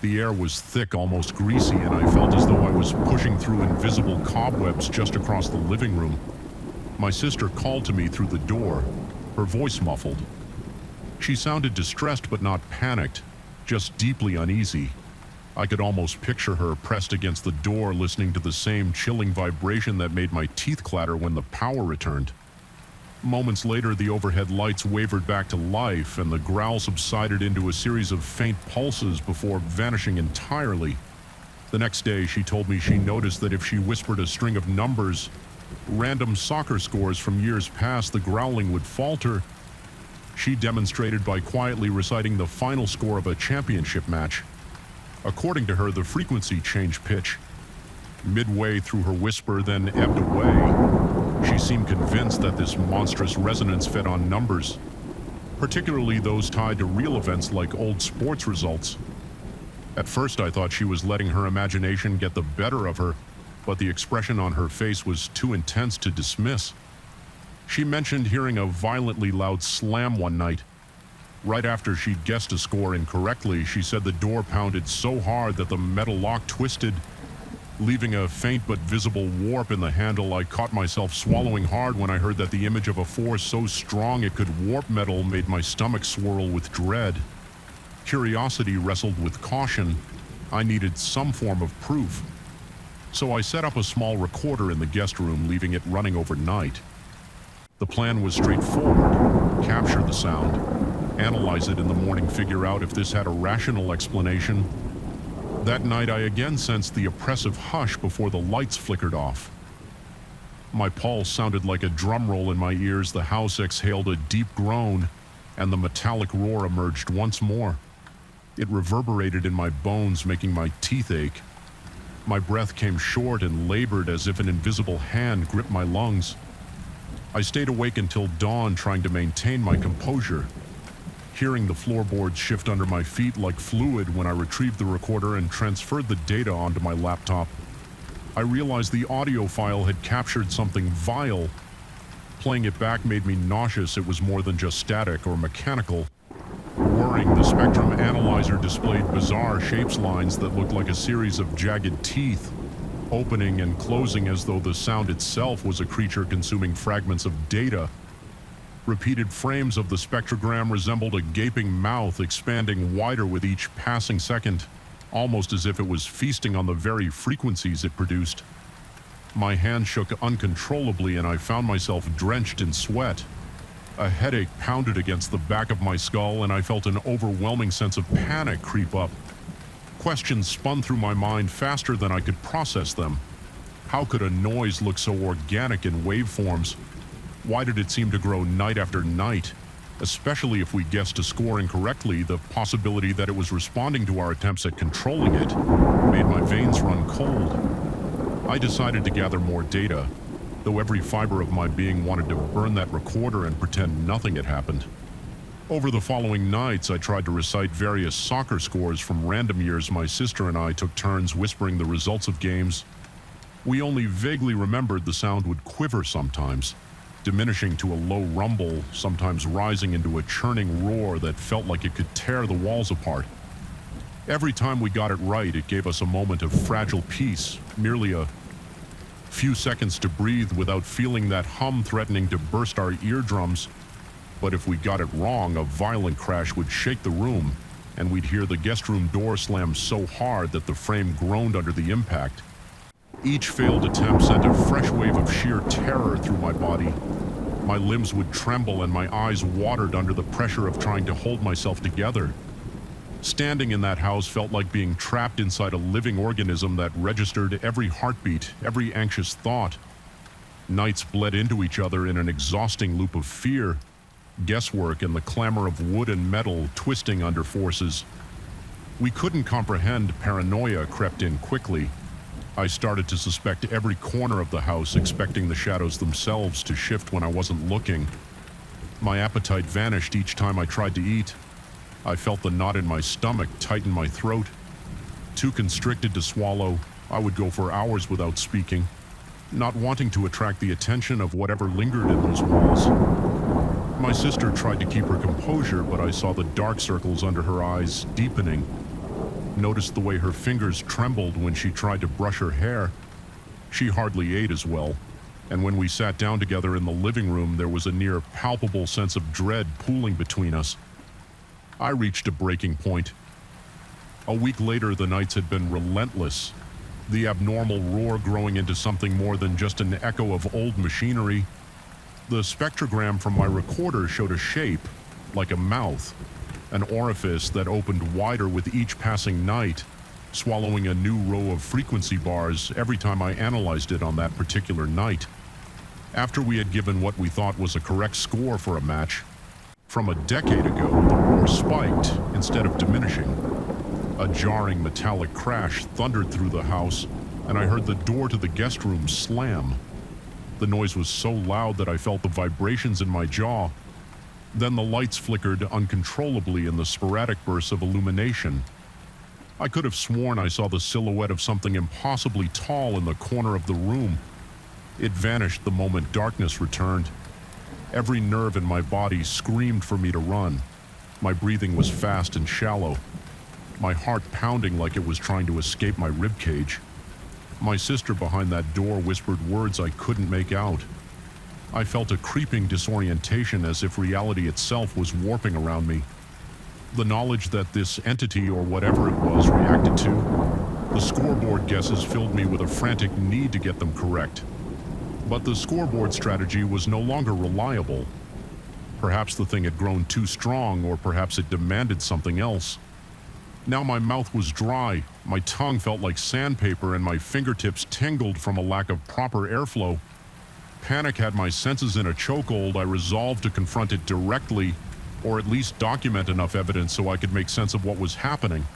The air was thick, almost greasy, and I felt as though I was pushing through invisible cobwebs just across the living room. My sister called to me through the door, her voice muffled. She sounded distressed but not panicked, just deeply uneasy. I could almost picture her pressed against the door, listening to the same chilling vibration that made my teeth clatter when the power returned. Moments later, the overhead lights wavered back to life, and the growl subsided into a series of faint pulses before vanishing entirely. The next day, she told me she noticed that if she whispered a string of numbers, random soccer scores from years past, the growling would falter. She demonstrated by quietly reciting the final score of a championship match. According to her, the frequency changed pitch. Midway through her whisper, then ebbed away. She seemed convinced that this monstrous resonance fed on numbers, particularly those tied to real events like old sports results. At first, I thought she was letting her imagination get the better of her, but the expression on her face was too intense to dismiss. She mentioned hearing a violently loud slam one night. Right after she'd guessed a score incorrectly, she said the door pounded so hard that the metal lock twisted, leaving a faint but visible warp in the handle. I caught myself swallowing hard when I heard that the image of a force so strong it could warp metal made my stomach swirl with dread. Curiosity wrestled with caution. I needed some form of proof. So I set up a small recorder in the guest room, leaving it running overnight. The plan was straightforward: capture the sound, analyze it in the morning, figure out if this had a rational explanation. That night I again sensed the oppressive hush before the lights flickered off. My pulse sounded like a drum roll in my ears. The house exhaled a deep groan, and the metallic roar emerged once more. It reverberated in my bones, making my teeth ache. My breath came short and labored, as if an invisible hand gripped my lungs. I stayed awake until dawn, trying to maintain my composure. Hearing the floorboards shift under my feet like fluid when I retrieved the recorder and transferred the data onto my laptop, I realized the audio file had captured something vile. Playing it back made me nauseous. It was more than just static or mechanical. Whirring, the spectrum analyzer displayed bizarre shapes lines that looked like a series of jagged teeth, opening and closing as though the sound itself was a creature consuming fragments of data. Repeated frames of the spectrogram resembled a gaping mouth, expanding wider with each passing second, almost as if it was feasting on the very frequencies it produced. My hand shook uncontrollably, and I found myself drenched in sweat. A headache pounded against the back of my skull, and I felt an overwhelming sense of panic creep up. Questions spun through my mind faster than I could process them. How could a noise look so organic in waveforms? Why did it seem to grow night after night? Especially if we guessed a score incorrectly, the possibility that it was responding to our attempts at controlling it made my veins run cold. I decided to gather more data, though every fiber of my being wanted to burn that recorder and pretend nothing had happened. Over the following nights, I tried to recite various soccer scores from random years. My sister and I took turns whispering the results of games. We only vaguely remembered the sound would quiver sometimes, diminishing to a low rumble, sometimes rising into a churning roar that felt like it could tear the walls apart. Every time we got it right, it gave us a moment of fragile peace, merely a few seconds to breathe without feeling that hum threatening to burst our eardrums. But if we got it wrong, a violent crash would shake the room, and we'd hear the guest room door slam so hard that the frame groaned under the impact. Each failed attempt sent a fresh wave of sheer terror through my body. My limbs would tremble and my eyes watered under the pressure of trying to hold myself together. Standing in that house felt like being trapped inside a living organism that registered every heartbeat, every anxious thought. Nights bled into each other in an exhausting loop of fear, guesswork, and the clamor of wood and metal twisting under forces. We couldn't comprehend. Paranoia crept in quickly. I started to suspect every corner of the house, expecting the shadows themselves to shift when I wasn't looking. My appetite vanished each time I tried to eat. I felt the knot in my stomach tighten my throat. Too constricted to swallow, I would go for hours without speaking, not wanting to attract the attention of whatever lingered in those walls. My sister tried to keep her composure, but I saw the dark circles under her eyes deepening. Noticed the way her fingers trembled when she tried to brush her hair. She hardly ate as well, and when we sat down together in the living room, there was a near palpable sense of dread pooling between us. I reached a breaking point. A week later, the nights had been relentless, the abnormal roar growing into something more than just an echo of old machinery. The spectrogram from my recorder showed a shape, like a mouth, an orifice that opened wider with each passing night, swallowing a new row of frequency bars every time I analyzed it on that particular night. After we had given what we thought was a correct score for a match, from a decade ago, the roar spiked instead of diminishing. A jarring metallic crash thundered through the house, and I heard the door to the guest room slam. The noise was so loud that I felt the vibrations in my jaw. Then the lights flickered uncontrollably in the sporadic bursts of illumination. I could have sworn I saw the silhouette of something impossibly tall in the corner of the room. It vanished the moment darkness returned. Every nerve in my body screamed for me to run. My breathing was fast and shallow, my heart pounding like it was trying to escape my ribcage. My sister behind that door whispered words I couldn't make out. I felt a creeping disorientation, as if reality itself was warping around me. The knowledge that this entity, or whatever it was, reacted to the scoreboard guesses filled me with a frantic need to get them correct. But the scoreboard strategy was no longer reliable. Perhaps the thing had grown too strong, or perhaps it demanded something else. Now my mouth was dry, my tongue felt like sandpaper, and my fingertips tingled from a lack of proper airflow. Panic had my senses in a chokehold. I resolved to confront it directly, or at least document enough evidence so I could make sense of what was happening.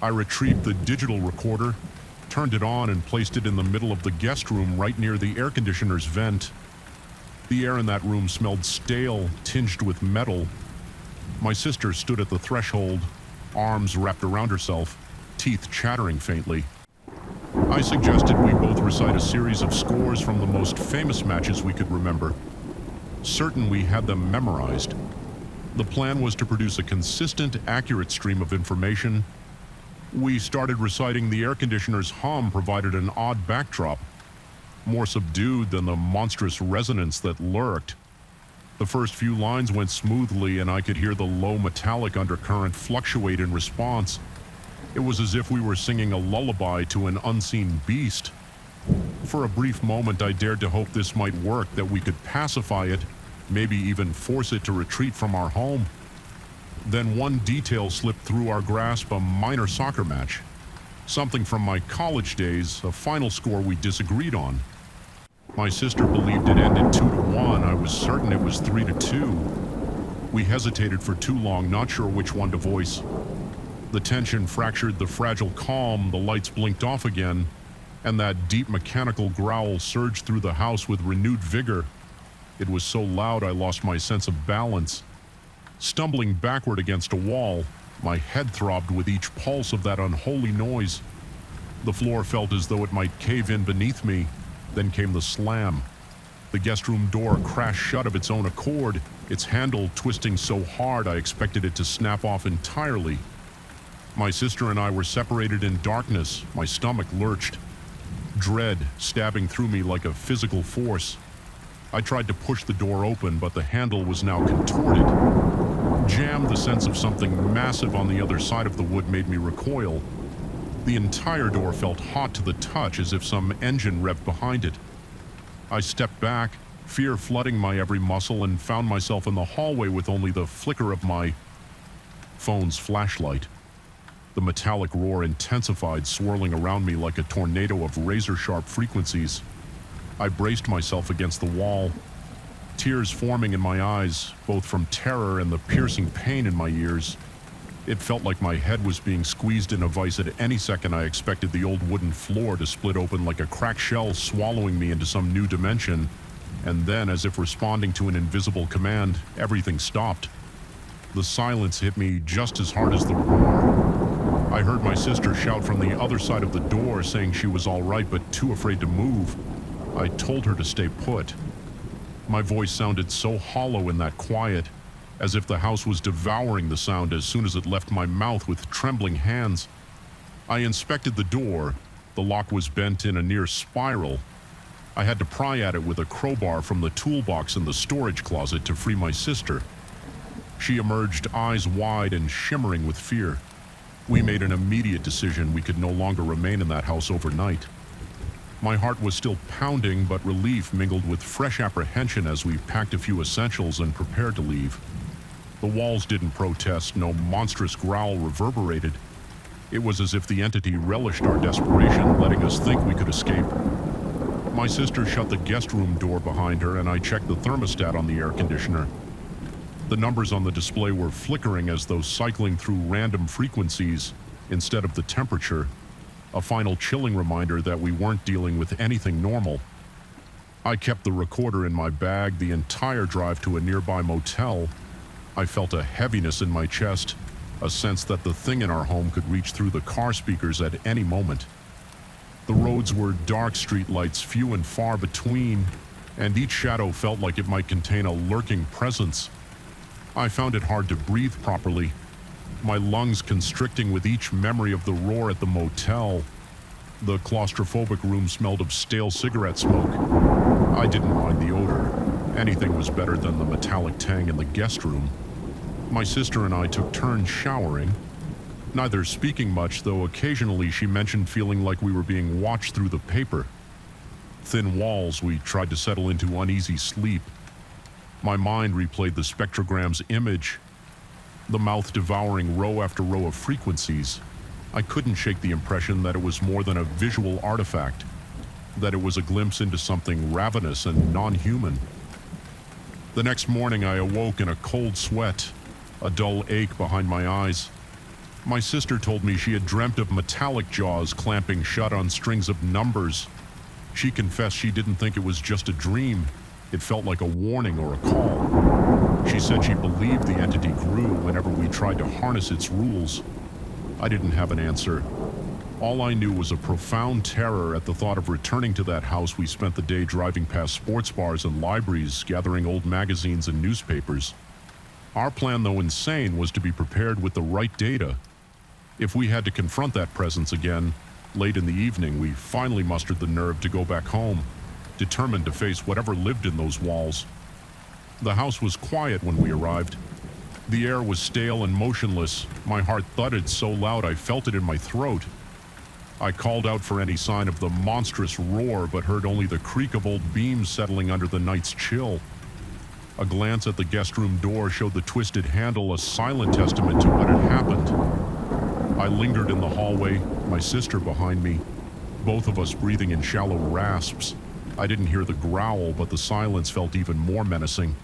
I retrieved the digital recorder, turned it on, and placed it in the middle of the guest room right near the air conditioner's vent. The air in that room smelled stale, tinged with metal. My sister stood at the threshold, arms wrapped around herself, teeth chattering faintly. I suggested we both recite a series of scores from the most famous matches we could remember, certain we had them memorized. The plan was to produce a consistent, accurate stream of information. We started reciting. The air conditioner's hum provided an odd backdrop, more subdued than the monstrous resonance that lurked. The first few lines went smoothly, and I could hear the low metallic undercurrent fluctuate in response. It was as if we were singing a lullaby to an unseen beast. For a brief moment, I dared to hope this might work, that we could pacify it, maybe even force it to retreat from our home. Then one detail slipped through our grasp: a minor soccer match. Something from my college days, a final score we disagreed on. My sister believed it ended 2-1. I was certain it was 3-2. We hesitated for too long, not sure which one to voice. The tension fractured the fragile calm, the lights blinked off again, and that deep mechanical growl surged through the house with renewed vigor. It was so loud I lost my sense of balance. Stumbling backward against a wall, my head throbbed with each pulse of that unholy noise. The floor felt as though it might cave in beneath me. Then came the slam. The guest room door crashed shut of its own accord, its handle twisting so hard I expected it to snap off entirely. My sister and I were separated in darkness. My stomach lurched, dread stabbing through me like a physical force. I tried to push the door open, but the handle was now contorted. Jammed, the sense of something massive on the other side of the wood made me recoil. The entire door felt hot to the touch, as if some engine revved behind it. I stepped back, fear flooding my every muscle, and found myself in the hallway with only the flicker of my phone's flashlight. The metallic roar intensified, swirling around me like a tornado of razor-sharp frequencies. I braced myself against the wall, tears forming in my eyes, both from terror and the piercing pain in my ears. It felt like my head was being squeezed in a vice. At any second, I expected the old wooden floor to split open like a cracked shell, swallowing me into some new dimension. And then, as if responding to an invisible command, everything stopped. The silence hit me just as hard as the roar. I heard my sister shout from the other side of the door, saying she was all right but too afraid to move. I told her to stay put. My voice sounded so hollow in that quiet, as if the house was devouring the sound as soon as it left my mouth with trembling hands. I inspected the door. The lock was bent in a near spiral. I had to pry at it with a crowbar from the toolbox in the storage closet to free my sister. She emerged, eyes wide and shimmering with fear. We made an immediate decision. We could no longer remain in that house overnight. My heart was still pounding, but relief mingled with fresh apprehension as we packed a few essentials and prepared to leave. The walls didn't protest, no monstrous growl reverberated. It was as if the entity relished our desperation, letting us think we could escape. My sister shut the guest room door behind her, and I checked the thermostat on the air conditioner. The numbers on the display were flickering as though cycling through random frequencies instead of the temperature, a final chilling reminder that we weren't dealing with anything normal. I kept the recorder in my bag the entire drive to a nearby motel. I felt a heaviness in my chest, a sense that the thing in our home could reach through the car speakers at any moment. The roads were dark streetlights, few and far between, and each shadow felt like it might contain a lurking presence. I found it hard to breathe properly, my lungs constricting with each memory of the roar at the motel. The claustrophobic room smelled of stale cigarette smoke. I didn't mind the odor. Anything was better than the metallic tang in the guest room. My sister and I took turns showering, neither speaking much, though occasionally she mentioned feeling like we were being watched through the paper. Thin walls, we tried to settle into uneasy sleep. My mind replayed the spectrogram's image, the mouth devouring row after row of frequencies. I couldn't shake the impression that it was more than a visual artifact, that it was a glimpse into something ravenous and non-human. The next morning I awoke in a cold sweat, a dull ache behind my eyes. My sister told me she had dreamt of metallic jaws clamping shut on strings of numbers. She confessed she didn't think it was just a dream. It felt like a warning or a call. She said she believed the entity grew whenever we tried to harness its rules. I didn't have an answer. All I knew was a profound terror at the thought of returning to that house we spent the day driving past sports bars and libraries, gathering old magazines and newspapers. Our plan, though insane, was to be prepared with the right data. If we had to confront that presence again, late in the evening, we finally mustered the nerve to go back home, determined to face whatever lived in those walls. The house was quiet when we arrived. The air was stale and motionless. My heart thudded so loud I felt it in my throat. I called out for any sign of the monstrous roar, but heard only the creak of old beams settling under the night's chill. A glance at the guest room door showed the twisted handle, a silent testament to what had happened. I lingered in the hallway, my sister behind me, both of us breathing in shallow rasps. I didn't hear the growl, but the silence felt even more menacing.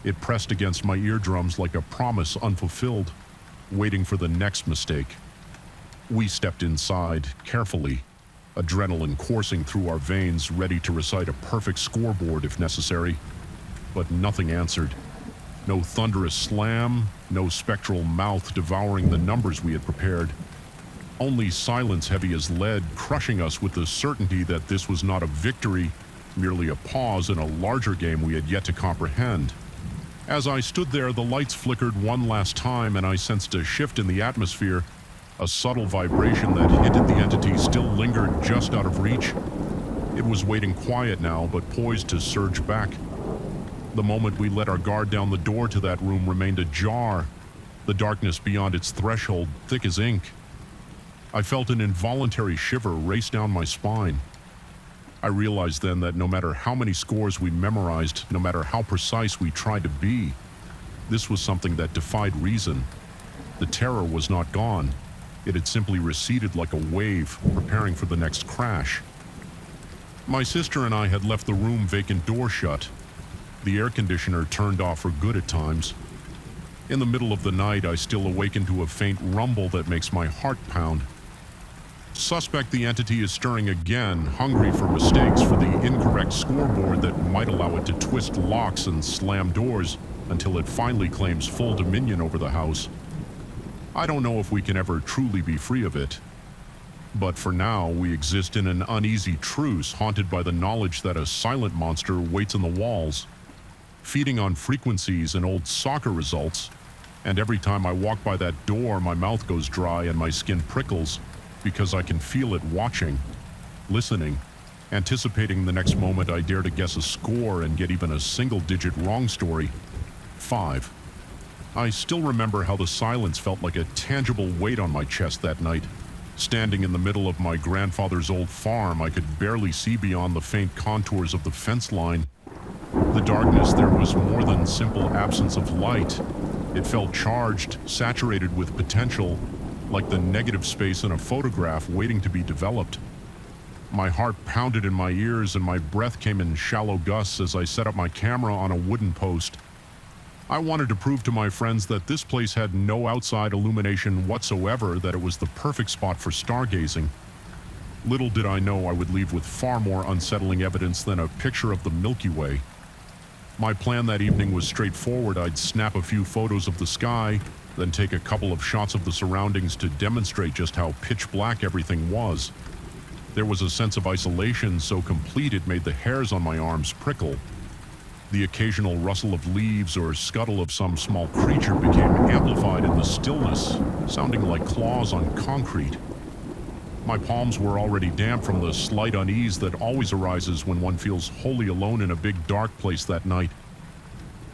It pressed against my eardrums like a promise unfulfilled, waiting for the next mistake. We stepped inside, carefully, adrenaline coursing through our veins, ready to recite a perfect scoreboard if necessary. But nothing answered. No thunderous slam, no spectral mouth devouring the numbers we had prepared. Only silence heavy as lead, crushing us with the certainty that this was not a victory, merely a pause in a larger game we had yet to comprehend. As I stood there, the lights flickered one last time, and I sensed a shift in the atmosphere, a subtle vibration that hinted the entity still lingered just out of reach. It was waiting quiet now, but poised to surge back. The moment we let our guard down, the door to that room remained ajar, the darkness beyond its threshold thick as ink. I felt an involuntary shiver race down my spine. I realized then that no matter how many scores we memorized, no matter how precise we tried to be, this was something that defied reason. The terror was not gone. It had simply receded like a wave, preparing for the next crash. My sister and I had left the room, vacant door shut. The air conditioner turned off for good at times. In the middle of the night, I still awaken to a faint rumble that makes my heart pound. Suspect the entity is stirring again, hungry for mistakes, for the incorrect scoreboard that might allow it to twist locks and slam doors until it finally claims full dominion over the house. I don't know if we can ever truly be free of it. But for now, we exist in an uneasy truce, haunted by the knowledge that a silent monster waits in the walls, feeding on frequencies and old soccer results. And every time I walk by that door, my mouth goes dry and my skin prickles, because I can feel it watching, listening, anticipating the next moment I dare to guess a score and get even a single-digit wrong story. 5. I still remember how the silence felt like a tangible weight on my chest that night. Standing in the middle of my grandfather's old farm, I could barely see beyond the faint contours of the fence line. The darkness there was more than simple absence of light. It felt charged, saturated with potential, like the negative space in a photograph waiting to be developed. My heart pounded in my ears and my breath came in shallow gusts as I set up my camera on a wooden post. I wanted to prove to my friends that this place had no outside illumination whatsoever, that it was the perfect spot for stargazing. Little did I know I would leave with far more unsettling evidence than a picture of the Milky Way. My plan that evening was straightforward. I'd snap a few photos of the sky, then take a couple of shots of the surroundings to demonstrate just how pitch black everything was. There was a sense of isolation so complete it made the hairs on my arms prickle. The occasional rustle of leaves or scuttle of some small creature became amplified in the stillness, sounding like claws on concrete. My palms were already damp from the slight unease that always arises when one feels wholly alone in a big dark place that night.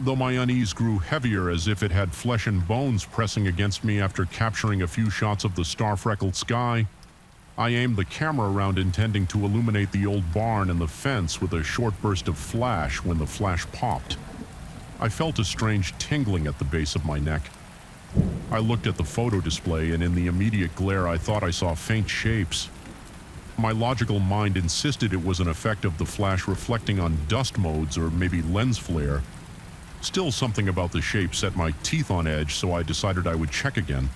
Though my unease grew heavier as if it had flesh and bones pressing against me after capturing a few shots of the star-freckled sky, I aimed the camera around intending to illuminate the old barn and the fence with a short burst of flash when the flash popped. I felt a strange tingling at the base of my neck. I looked at the photo display, and in the immediate glare I thought I saw faint shapes. My logical mind insisted it was an effect of the flash reflecting on dust modes or maybe lens flare. Still, something about the shape set my teeth on edge, so I decided I would check again.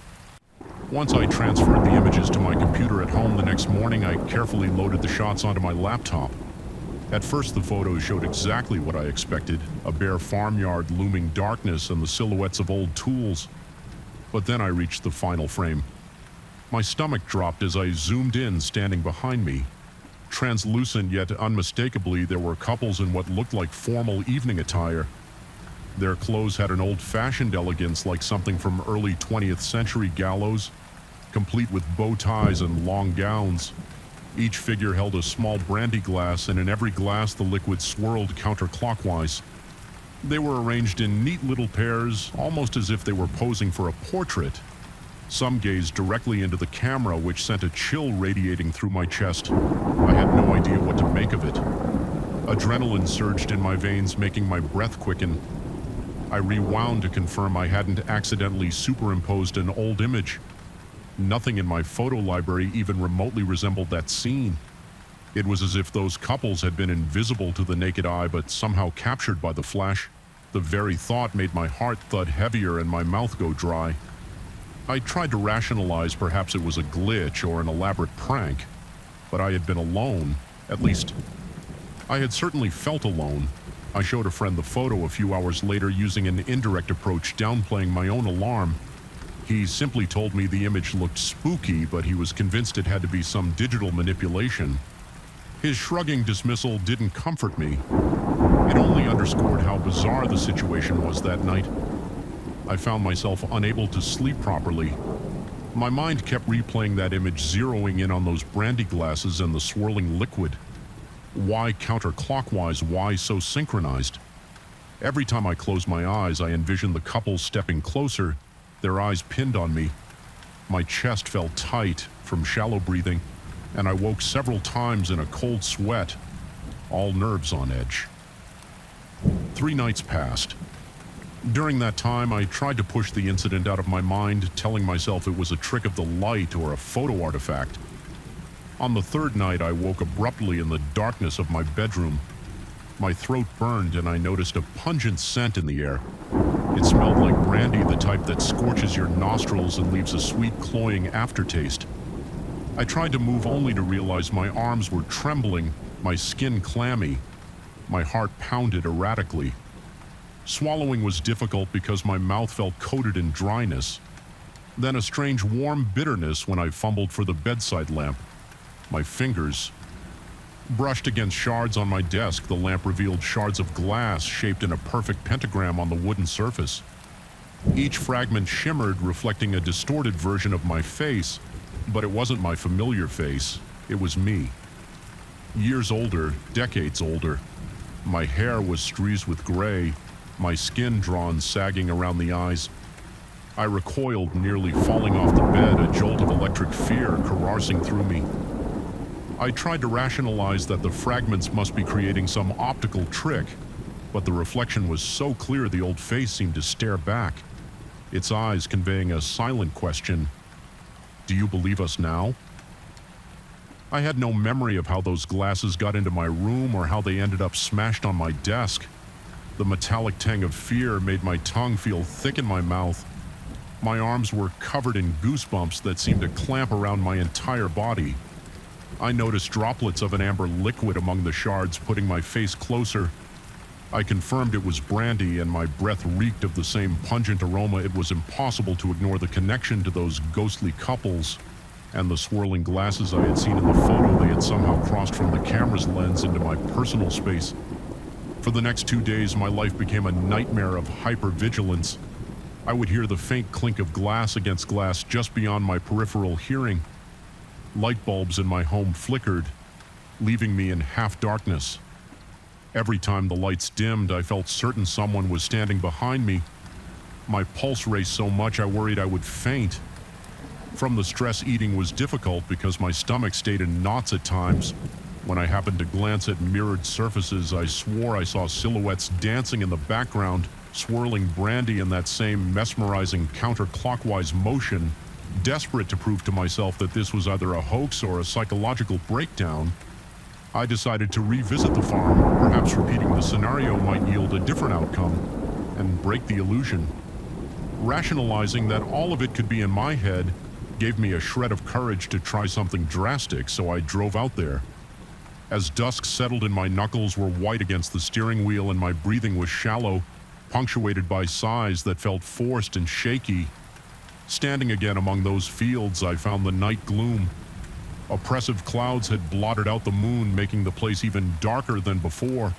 Once I transferred the images to my computer at home the next morning, I carefully loaded the shots onto my laptop. At first, the photos showed exactly what I expected, a bare farmyard, looming darkness, and the silhouettes of old tools. But then I reached the final frame. My stomach dropped as I zoomed in, standing behind me. Translucent yet unmistakably, there were couples in what looked like formal evening attire. Their clothes had an old-fashioned elegance like something from early 20th century gallows, complete with bow ties and long gowns. Each figure held a small brandy glass, and in every glass the liquid swirled counterclockwise. They were arranged in neat little pairs, almost as if they were posing for a portrait. Some gazed directly into the camera, which sent a chill radiating through my chest. I had no idea what to make of it. Adrenaline surged in my veins, making my breath quicken. I rewound to confirm I hadn't accidentally superimposed an old image. Nothing in my photo library even remotely resembled that scene. It was as if those couples had been invisible to the naked eye but somehow captured by the flash. The very thought made my heart thud heavier and my mouth go dry. I tried to rationalize perhaps it was a glitch or an elaborate prank, but I had been alone. At least, I had certainly felt alone. I showed a friend the photo a few hours later using an indirect approach, downplaying my own alarm. He simply told me the image looked spooky, but he was convinced it had to be some digital manipulation. His shrugging dismissal didn't comfort me. It only underscored how bizarre the situation was that night. I found myself unable to sleep properly. My mind kept replaying that image, zeroing in on those brandy glasses and the swirling liquid. Why counterclockwise? Why so synchronized? Every time I closed my eyes, I envisioned the couple stepping closer, their eyes pinned on me. My chest felt tight from shallow breathing, and I woke several times in a cold sweat, all nerves on edge. 3 nights passed. During that time, I tried to push the incident out of my mind, telling myself it was a trick of the light or a photo artifact. On the 3rd night, I woke abruptly in the darkness of my bedroom. My throat burned, and I noticed a pungent scent in the air. It smelled like brandy, the type that scorches your nostrils and leaves a sweet, cloying aftertaste. I tried to move only to realize my arms were trembling, my skin clammy. My heart pounded erratically. Swallowing was difficult because my mouth felt coated in dryness. Then a strange warm bitterness when I fumbled for the bedside lamp. My fingers brushed against shards on my desk. The lamp revealed shards of glass shaped in a perfect pentagram on the wooden surface. Each fragment shimmered, reflecting a distorted version of my face, but it wasn't my familiar face. It was me. Years older, decades older. My hair was streaked with gray, my skin drawn, sagging around the eyes. I recoiled, nearly falling off the bed, a jolt of electric fear coursing through me. I tried to rationalize that the fragments must be creating some optical trick, but the reflection was so clear the old face seemed to stare back, its eyes conveying a silent question. Do you believe us now? I had no memory of how those glasses got into my room or how they ended up smashed on my desk. The metallic tang of fear made my tongue feel thick in my mouth. My arms were covered in goosebumps that seemed to clamp around my entire body. I noticed droplets of an amber liquid among the shards, putting my face closer. I confirmed it was brandy, and my breath reeked of the same pungent aroma. It was impossible to ignore the connection to those ghostly couples and the swirling glasses I had seen in the photo. They had somehow crossed from the camera's lens into my personal space. For the next 2 days, my life became a nightmare of hypervigilance. I would hear the faint clink of glass against glass just beyond my peripheral hearing. Light bulbs in my home flickered, leaving me in half darkness. Every time the lights dimmed, I felt certain someone was standing behind me. My pulse raced so much I worried I would faint. From the stress, eating was difficult because my stomach stayed in knots at times. When I happened to glance at mirrored surfaces, I swore I saw silhouettes dancing in the background, swirling brandy in that same mesmerizing counterclockwise motion. Desperate to prove to myself that this was either a hoax or a psychological breakdown, I decided to revisit the farm. Perhaps repeating the scenario might yield a different outcome and break the illusion. Rationalizing that all of it could be in my head gave me a shred of courage to try something drastic, so I drove out there. As dusk settled in, my knuckles were white against the steering wheel and my breathing was shallow, punctuated by sighs that felt forced and shaky. Standing again among those fields, I found the night gloom. Oppressive clouds had blotted out the moon, making the place even darker than before.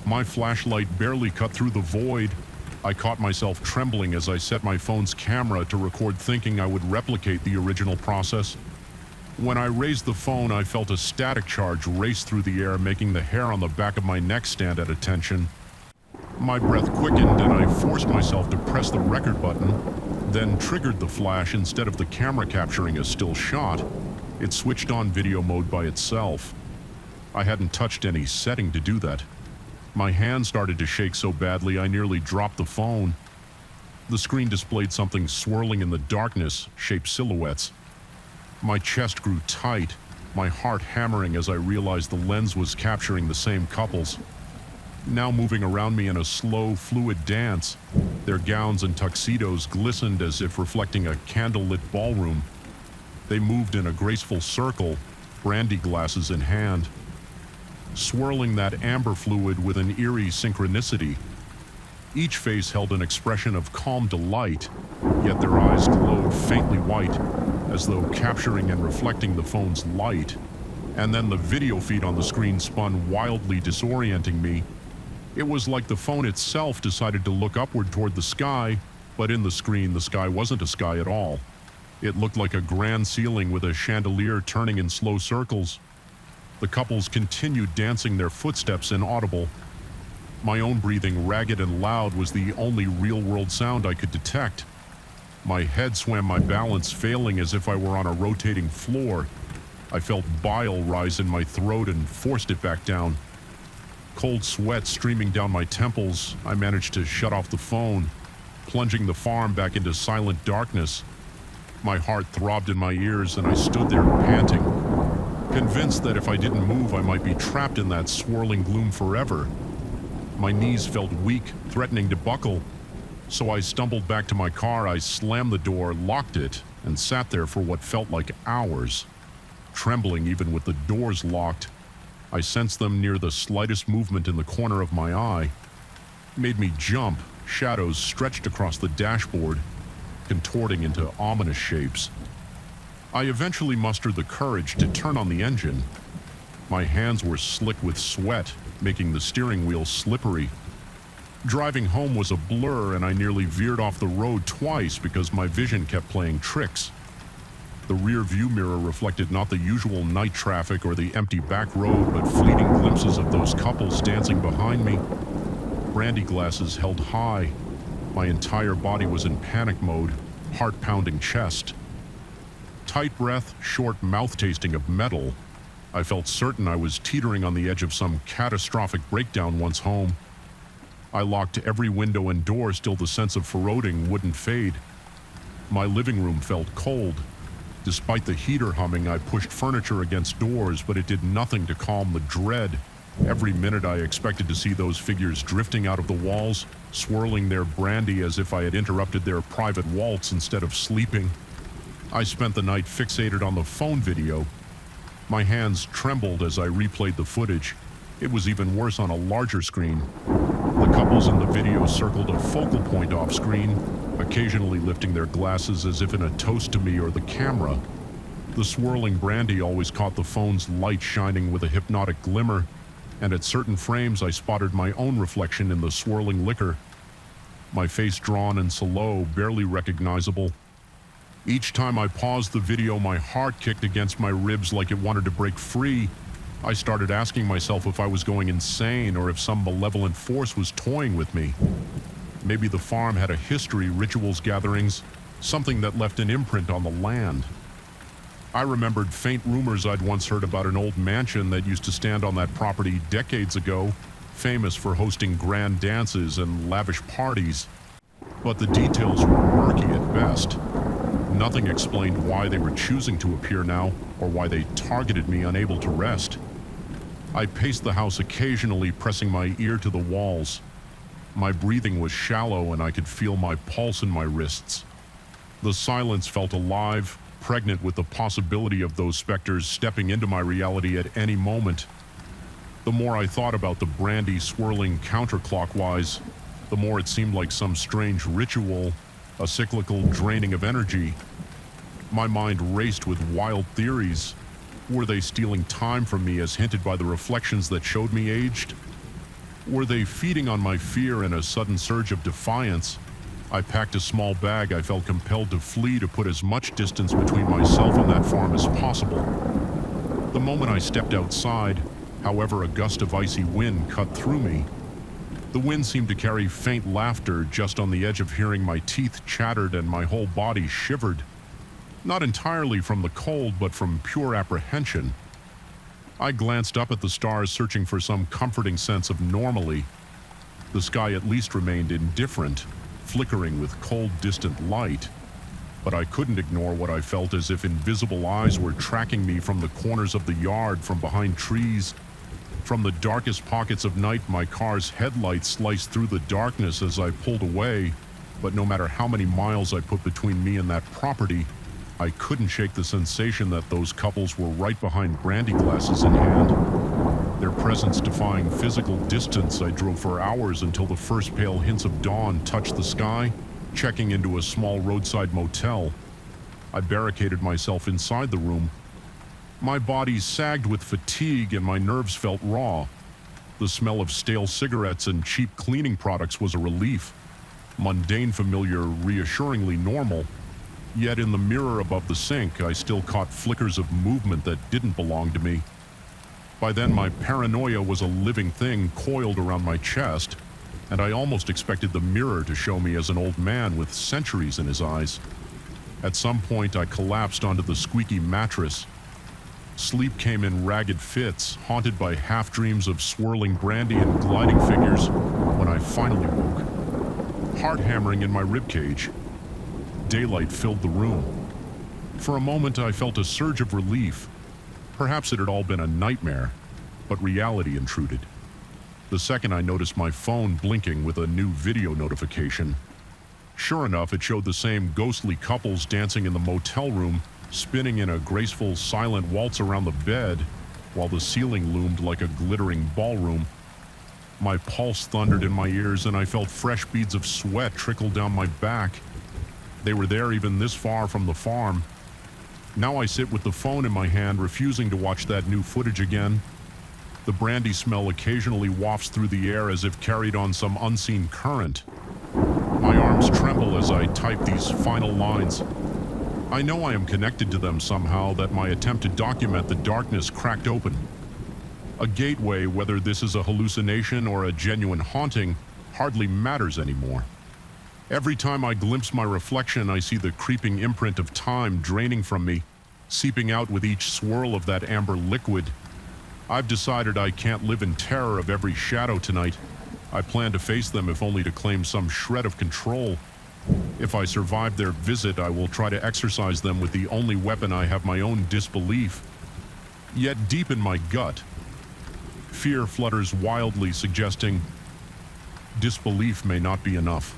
My flashlight barely cut through the void. I caught myself trembling as I set my phone's camera to record, thinking I would replicate the original process. When I raised the phone, I felt a static charge race through the air, making the hair on the back of my neck stand at attention. My breath quickened and I forced myself to press the record button, then triggered the flash. Instead of the camera capturing a still shot, it switched on video mode by itself. I hadn't touched any setting to do that. My hand started to shake so badly I nearly dropped the phone. The screen displayed something swirling in the darkness, shaped silhouettes. My chest grew tight, my heart hammering as I realized the lens was capturing the same couples, now moving around me in a slow, fluid dance. Their gowns and tuxedos glistened as if reflecting a candlelit ballroom. They moved in a graceful circle, brandy glasses in hand, swirling that amber fluid with an eerie synchronicity. Each face held an expression of calm delight, yet their eyes glowed faintly white, as though capturing and reflecting the phone's light. And then the video feed on the screen spun wildly, disorienting me. It was like the phone itself decided to look upward toward the sky, but in the screen, the sky wasn't a sky at all. It looked like a grand ceiling with a chandelier turning in slow circles. The couples continued dancing, their footsteps inaudible. My own breathing, ragged and loud, was the only real-world sound I could detect. My head swam, my balance failing as if I were on a rotating floor. I felt bile rise in my throat and forced it back down. Cold sweat streaming down my temples, I managed to shut off the phone, plunging the farm back into silent darkness. My heart throbbed in my ears and I stood there panting, convinced that if I didn't move I might be trapped in that swirling gloom forever. My knees felt weak, threatening to buckle, so I stumbled back to my car. I slammed the door, locked it, and sat there for what felt like hours, trembling even with the doors locked. I sensed them near the slightest movement in the corner of my eye. It made me jump. Shadows stretched across the dashboard, contorting into ominous shapes. I eventually mustered the courage to turn on the engine. My hands were slick with sweat, making the steering wheel slippery. Driving home was a blur and I nearly veered off the road twice because my vision kept playing tricks. The rear view mirror reflected not the usual night traffic or the empty back road, but fleeting glimpses of those couples dancing behind me. Brandy glasses held high. My entire body was in panic mode, heart-pounding chest. Tight breath, short mouth tasting of metal. I felt certain I was teetering on the edge of some catastrophic breakdown once home. I locked every window and door, still the sense of foreboding wouldn't fade. My living room felt cold. Despite the heater humming, I pushed furniture against doors, but it did nothing to calm the dread. Every minute I expected to see those figures drifting out of the walls, swirling their brandy as if I had interrupted their private waltz instead of sleeping. I spent the night fixated on the phone video. My hands trembled as I replayed the footage. It was even worse on a larger screen. couples in the video circled a focal point off screen, occasionally lifting their glasses as if in a toast to me or the camera. The swirling brandy always caught the phone's light shining with a hypnotic glimmer, and at certain frames I spotted my own reflection in the swirling liquor. My face drawn and slow, barely recognizable. Each time I paused the video, my heart kicked against my ribs like it wanted to break free. I started asking myself if I was going insane or if some malevolent force was toying with me. Maybe the farm had a history, rituals, gatherings, something that left an imprint on the land. I remembered faint rumors I'd once heard about an old mansion that used to stand on that property decades ago, famous for hosting grand dances and lavish parties. But the details were murky at best. Nothing explained why they were choosing to appear now or why they targeted me unable to rest. I paced the house occasionally, pressing my ear to the walls. My breathing was shallow and I could feel my pulse in my wrists. The silence felt alive, pregnant with the possibility of those specters stepping into my reality at any moment. The more I thought about the brandy swirling counterclockwise, the more it seemed like some strange ritual, a cyclical draining of energy. My mind raced with wild theories. Were they stealing time from me as hinted by the reflections that showed me aged? Were they feeding on my fear in a sudden surge of defiance? I packed a small bag. I felt compelled to flee to put as much distance between myself and that farm as possible. The moment I stepped outside, however, a gust of icy wind cut through me. The wind seemed to carry faint laughter just on the edge of hearing my teeth chattered and my whole body shivered. Not entirely from the cold, but from pure apprehension. I glanced up at the stars, searching for some comforting sense of normalcy. The sky at least remained indifferent, flickering with cold, distant light. But I couldn't ignore what I felt as if invisible eyes were tracking me from the corners of the yard, from behind trees. From the darkest pockets of night, my car's headlights sliced through the darkness as I pulled away. But no matter how many miles I put between me and that property, I couldn't shake the sensation that those couples were right behind brandy glasses in hand. Their presence defying physical distance, I drove for hours until the first pale hints of dawn touched the sky, checking into a small roadside motel. I barricaded myself inside the room. My body sagged with fatigue and my nerves felt raw. The smell of stale cigarettes and cheap cleaning products was a relief. Mundane, familiar, reassuringly normal. Yet in the mirror above the sink, I still caught flickers of movement that didn't belong to me. By then, my paranoia was a living thing coiled around my chest, and I almost expected the mirror to show me as an old man with centuries in his eyes. At some point, I collapsed onto the squeaky mattress. Sleep came in ragged fits, haunted by half-dreams of swirling brandy and gliding figures, when I finally woke. Heart hammering in my ribcage. Daylight filled the room. For a moment, I felt a surge of relief. Perhaps it had all been a nightmare, but reality intruded. The second I noticed my phone blinking with a new video notification. Sure enough, it showed the same ghostly couples dancing in the motel room, spinning in a graceful, silent waltz around the bed, while the ceiling loomed like a glittering ballroom. My pulse thundered in my ears, and I felt fresh beads of sweat trickle down my back. They were there even this far from the farm. Now I sit with the phone in my hand, refusing to watch that new footage again. The brandy smell occasionally wafts through the air as if carried on some unseen current. My arms tremble as I type these final lines. I know I am connected to them somehow, that my attempt to document the darkness cracked open. A gateway, whether this is a hallucination or a genuine haunting, hardly matters anymore. Every time I glimpse my reflection, I see the creeping imprint of time draining from me, seeping out with each swirl of that amber liquid. I've decided I can't live in terror of every shadow tonight. I plan to face them, if only to claim some shred of control. If I survive their visit, I will try to exercise them with the only weapon I have, my own disbelief. Yet deep in my gut, fear flutters wildly, suggesting disbelief may not be enough.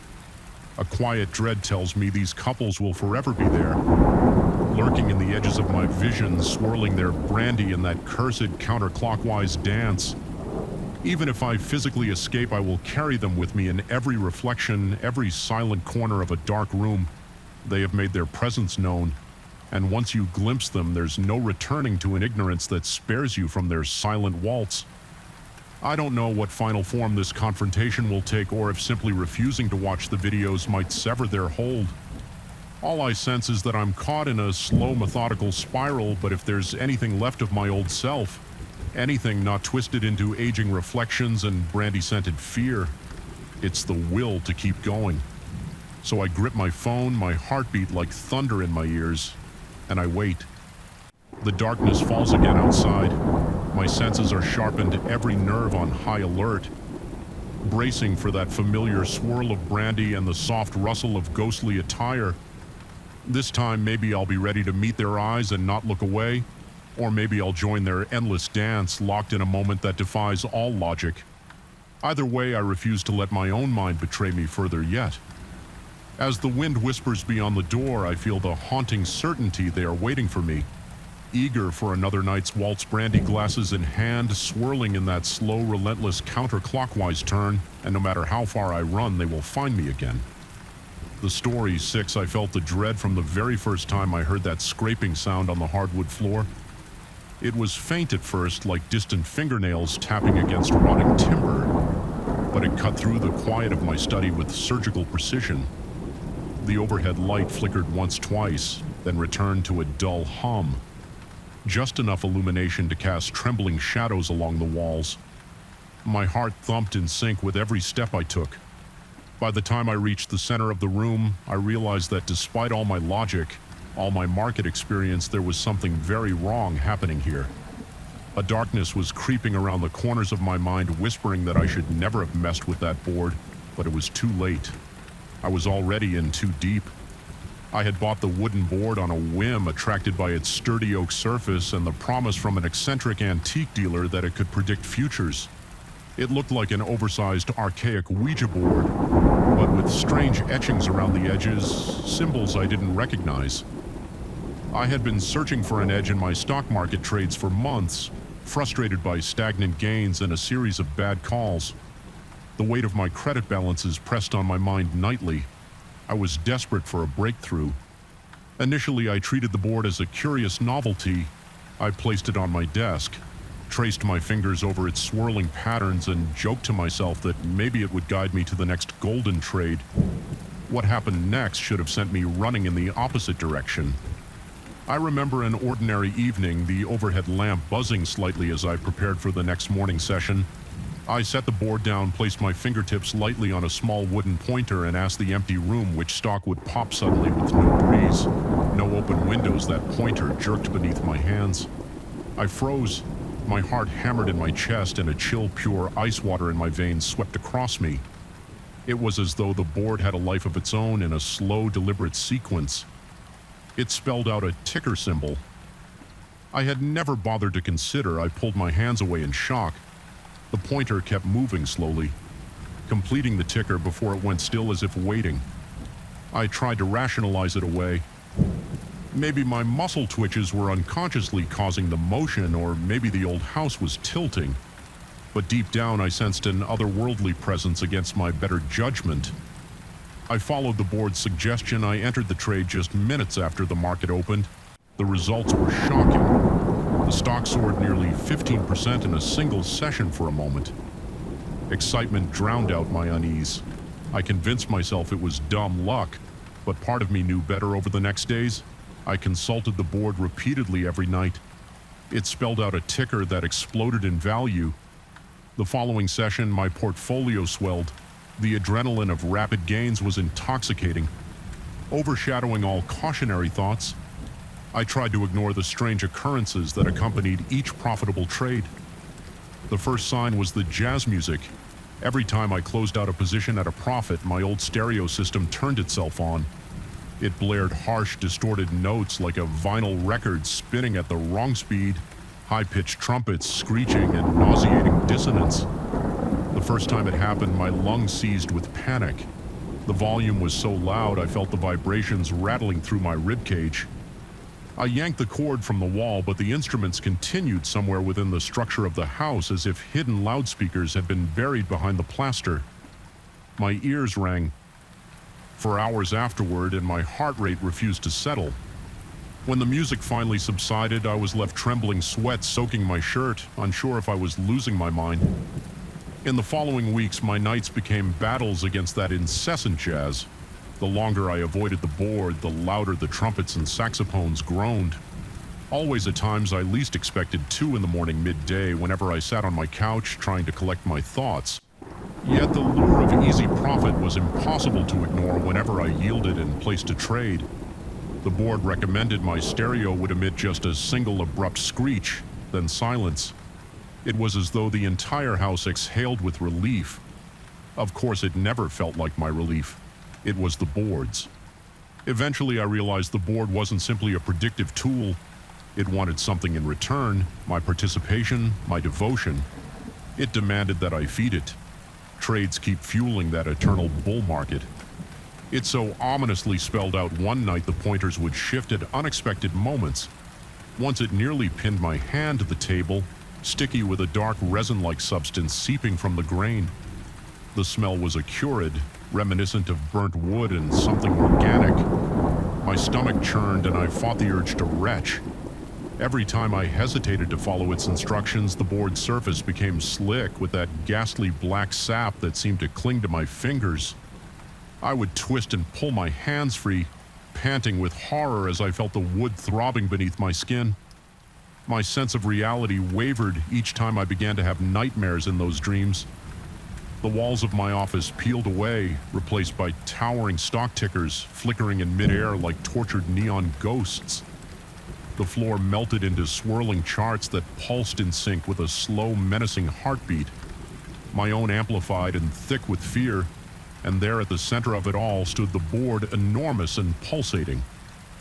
A quiet dread tells me these couples will forever be there, lurking in the edges of my vision, swirling their brandy in that cursed counterclockwise dance. Even if I physically escape, I will carry them with me in every reflection, every silent corner of a dark room. They have made their presence known, and once you glimpse them, there's no returning to an ignorance that spares you from their silent waltz. I don't know what final form this confrontation will take, or if simply refusing to watch the videos might sever their hold. All I sense is that I'm caught in a slow, methodical spiral, but if there's anything left of my old self, anything not twisted into aging reflections and brandy-scented fear, it's the will to keep going. So I grip my phone, my heartbeat like thunder in my ears, and I wait. The darkness falls again outside. My senses are sharpened, every nerve on high alert, bracing for that familiar swirl of brandy and the soft rustle of ghostly attire. This time, maybe I'll be ready to meet their eyes and not look away, or maybe I'll join their endless dance, locked in a moment that defies all logic. Either way, I refuse to let my own mind betray me further yet. As the wind whispers beyond the door, I feel the haunting certainty they are waiting for me, eager for another night's waltz, brandy glasses in hand, swirling in that slow, relentless counterclockwise turn, and no matter how far I run, they will find me again. The story 6, I felt the dread from the very first time I heard that scraping sound on the hardwood floor. It was faint at first, like distant fingernails tapping against rotting timber, but it cut through the quiet of my study with surgical precision. The overhead light flickered once, twice, then returned to a dull hum. Just enough illumination to cast trembling shadows along the walls. My heart thumped in sync with every step I took. By the time I reached the center of the room, I realized that despite all my logic, all my market experience, there was something very wrong happening here. A darkness was creeping around the corners of my mind, whispering that I should never have messed with that board, but it was too late. I was already in too deep. I had bought the wooden board on a whim, attracted by its sturdy oak surface and the promise from an eccentric antique dealer that it could predict futures. It looked like an oversized, archaic Ouija board, but with strange etchings around the edges, symbols I didn't recognize. I had been searching for an edge in my stock market trades for months, frustrated by stagnant gains and a series of bad calls. The weight of my credit balances pressed on my mind nightly. I was desperate for a breakthrough. Initially, I treated the board as a curious novelty. I placed it on my desk, traced my fingers over its swirling patterns, and joked to myself that maybe it would guide me to the next golden trade. What happened next should have sent me running in the opposite direction. I remember an ordinary evening, the overhead lamp buzzing slightly as I prepared for the next morning session. I set the board down, placed my fingertips lightly on a small wooden pointer, and asked the empty room which stock would pop suddenly with no breeze. No open windows, that pointer jerked beneath my hands. I froze. My heart hammered in my chest, and a chill, pure ice water in my veins swept across me. It was as though the board had a life of its own in a slow, deliberate sequence. It spelled out a ticker symbol. I had never bothered to consider. I pulled my hands away in shock. The pointer kept moving slowly, completing the ticker before it went still as if waiting. I tried to rationalize it away. Maybe my muscle twitches were unconsciously causing the motion, or maybe the old house was tilting. But deep down, I sensed an otherworldly presence against my better judgment. I followed the board's suggestion. I entered the trade just minutes after the market opened. The results were shocking. The stock soared nearly 15% in a single session for a moment. Excitement drowned out my unease. I convinced myself it was dumb luck, but part of me knew better over the next days. I consulted the board repeatedly every night. It spelled out a ticker that exploded in value. The following session, my portfolio swelled. The adrenaline of rapid gains was intoxicating, overshadowing all cautionary thoughts. I tried to ignore the strange occurrences that accompanied each profitable trade. The first sign was the jazz music. Every time I closed out a position at a profit, my old stereo system turned itself on. It blared harsh, distorted notes like a vinyl record spinning at the wrong speed, high-pitched trumpets screeching and nauseating dissonance. The first time it happened, my lungs seized with panic. The volume was so loud I felt the vibrations rattling through my ribcage. I yanked the cord from the wall, but the instruments continued somewhere within the structure of the house, as if hidden loudspeakers had been buried behind the plaster. My ears rang for hours afterward, and my heart rate refused to settle. When the music finally subsided, I was left trembling, sweat soaking my shirt, unsure if I was losing my mind. In the following weeks, my nights became battles against that incessant jazz. The longer I avoided the board, the louder the trumpets and saxophones groaned. Always at times I least expected 2 in the morning midday whenever I sat on my couch trying to collect my thoughts. Yet the lure of easy profit was impossible to ignore whenever I yielded and placed a trade. The board recommended my stereo would emit just a single abrupt screech, then silence. It was as though the entire house exhaled with relief. Of course, it never felt like my relief. It was the board's. Eventually, I realized the board wasn't simply a predictive tool. It wanted something in return, my participation, my devotion. It demanded that I feed it. Trades keep fueling that eternal bull market. It so ominously spelled out one night the pointers would shift at unexpected moments. Once it nearly pinned my hand to the table, sticky with a dark resin-like substance seeping from the grain. The smell was acrid, reminiscent of burnt wood and something organic. My stomach churned and I fought the urge to retch. Every time I hesitated to follow its instructions, the board's surface became slick with that ghastly black sap that seemed to cling to my fingers. I would twist and pull my hands free, panting with horror as I felt the wood throbbing beneath my skin. My sense of reality wavered each time I began to have nightmares in those dreams. The walls of my office peeled away, replaced by towering stock tickers flickering in midair like tortured neon ghosts. The floor melted into swirling charts that pulsed in sync with a slow, menacing heartbeat. My own amplified and thick with fear, and there at the center of it all stood the board, enormous and pulsating,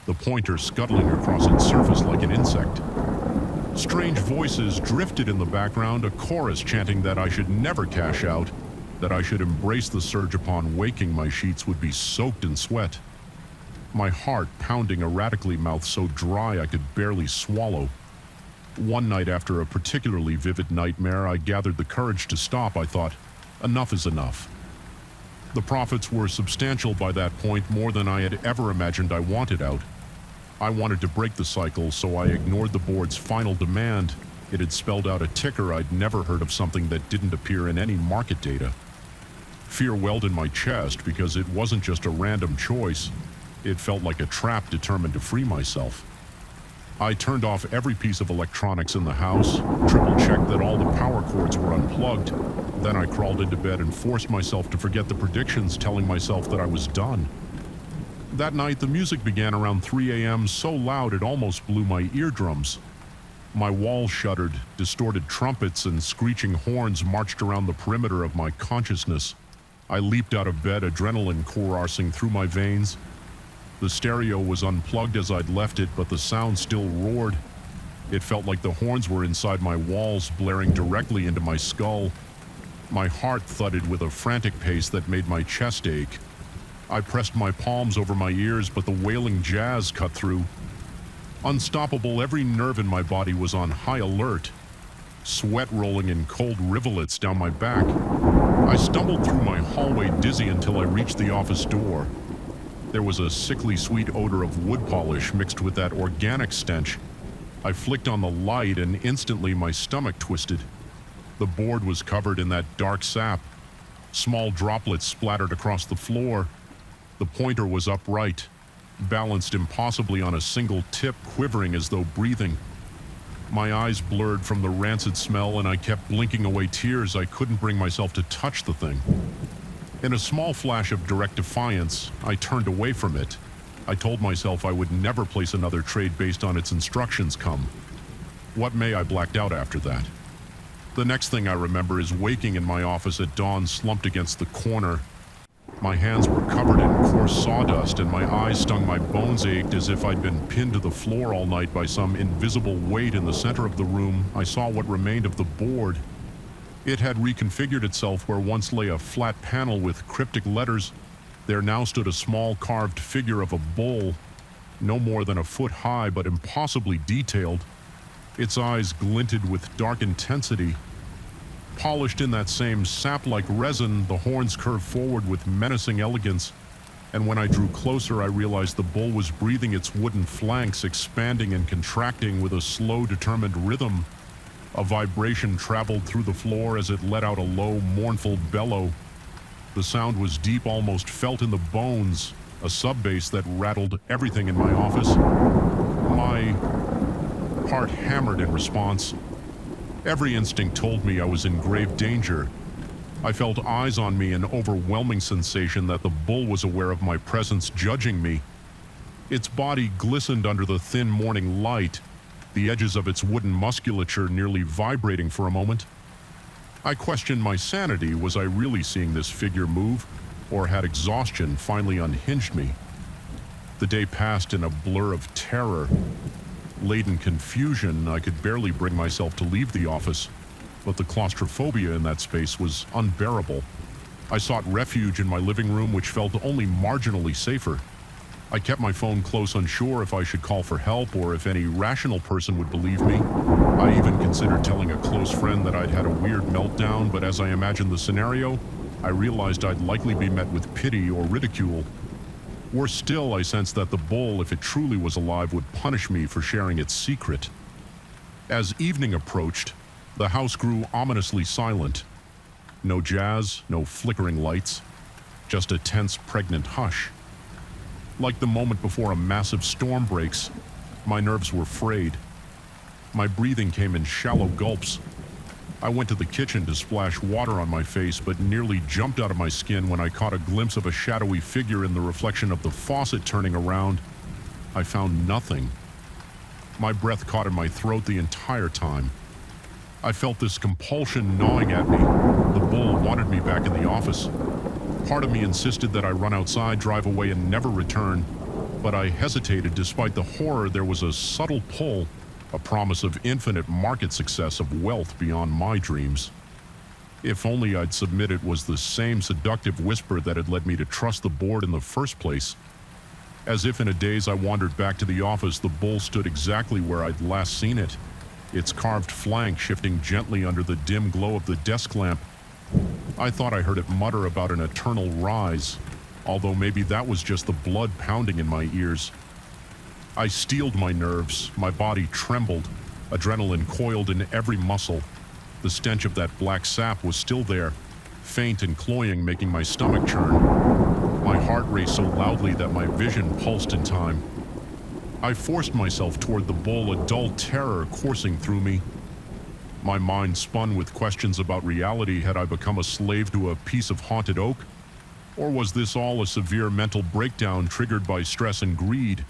the pointer scuttling across its surface like an insect. Strange voices drifted in the background, a chorus chanting that I should never cash out, that I should embrace the surge upon waking my sheets would be soaked in sweat. My heart pounding erratically, mouth so dry I could barely swallow. One night after a particularly vivid nightmare, I gathered the courage to stop. I thought, enough is enough. The profits were substantial by that point, more than I had ever imagined I wanted out. I wanted to break the cycle, so I ignored the board's final demand. It had spelled out a ticker I'd never heard of, something that didn't appear in any market data. Fear welled in my chest because it wasn't just a random choice. It felt like a trap determined to free myself. I turned off every piece of electronics in the house, triple-checked that all the power cords were unplugged. Then I crawled into bed and forced myself to forget the predictions, telling myself that I was done. That night, the music began around 3 a.m., so loud it almost blew my eardrums. My walls shuddered, distorted trumpets and screeching horns marched around the perimeter of my consciousness. I leaped out of bed, adrenaline coursing through my veins. The stereo was unplugged as I'd left it, but the sound still roared. It felt like the horns were inside my walls, blaring directly into my skull. My heart thudded with a frantic pace that made my chest ache. I pressed my palms over my ears, but the wailing jazz cut through. Unstoppable, every nerve in my body was on high alert. Sweat rolling in cold rivulets down my back. I stumbled through my hallway dizzy until I reached the office door. There was a sickly sweet odor of wood polish mixed with that organic stench. I flicked on the light and instantly my stomach twisted. The board was covered in that dark sap. Small droplets splattered across the floor. The pointer was upright, balanced impossibly on a single tip, quivering as though breathing. My eyes blurred from the rancid smell and I kept blinking away tears. I couldn't bring myself to touch the thing. In a small flash of direct defiance, I turned away from it. I told myself I would never place another trade based on its instructions. What may I blacked out after that. The next thing I remember is waking in my office at dawn, slumped against the corner. My hands were covered in coarse sawdust and my eyes stung. My bones ached as if I'd been pinned to the floor all night by some invisible weight. In the center of the room, I saw what remained of the board. It had reconfigured itself. Where once lay a flat panel with cryptic letters, there now stood a small carved figure of a bull. no more than a foot high but impossibly detailed. Its eyes glinted with dark intensity. Polished in that same sap-like resin, the horns curved forward with menacing elegance, and when I drew closer, I realized the bull was breathing its wooden flanks, expanding and contracting with a slow, determined rhythm. A vibration traveled through the floor as it let out a low, mournful bellow. The sound was deep, almost felt in the bones, a sub-bass that rattled everything in my office. My heart hammered in response. Every instinct told me I was in grave danger. I felt eyes on me, an overwhelming sensation that the bull was aware of my presence, judging me. Its body glistened under the thin morning light, the edges of its wooden musculature nearly vibrating for a moment. I questioned my sanity. Was I really seeing this figure move, or had exhaustion finally unhinged me? The day passed in a blur of terror. Laden confusion, I could barely bring myself to leave the office, but the claustrophobia in that space was unbearable. I sought refuge in my living room, which felt only marginally safer. I kept my phone close, unsure if I should call for help or if any rational person would believe me. I even considered telling a close friend that I'd had a weird meltdown, but as I imagined the scenario, I realized I'd likely be met with pity or ridicule. Worse still, I sensed that the bull, if it truly was alive, would punish me for sharing its secret. As evening approached, the house grew ominously silent. No jazz, no flickering lights, just a tense, pregnant hush. Like the moment before a massive storm breaks, my nerves were frayed. My breathing came in shallow gulps. I went to the kitchen to splash water on my face, but nearly jumped out of my skin when I caught a glimpse of a shadowy figure in the reflection of the faucet turning around. I found nothing. My breath caught in my throat the entire time. I felt this compulsion gnawing at me. The bull wanted me back in the office. Part of me insisted that I run outside, drive away, and never return, but I hesitated. Despite the horror, there was a subtle pull, a promise of infinite market success, of wealth beyond my dreams. If only I'd submit, it was the same seductive whisper that had led me to trust the board in the first place. As if in a daze, I wandered back to the office. The bull stood exactly where I'd last seen it, its carved flank shifting gently under the dim glow of the desk lamp. I thought I heard it mutter about an eternal rise, although maybe that was just the blood pounding in my ears. I steeled my nerves, my body trembled, adrenaline coiled in every muscle. The stench of that black sap was still there, faint and cloying, making my stomach churn. My heart raced so loudly that my vision pulsed in time. I forced myself toward the bull, a dull terror coursing through me. My mind spun with questions about reality. Had I become a slave to a piece of haunted oak? Or was this all a severe mental breakdown triggered by stress and greed?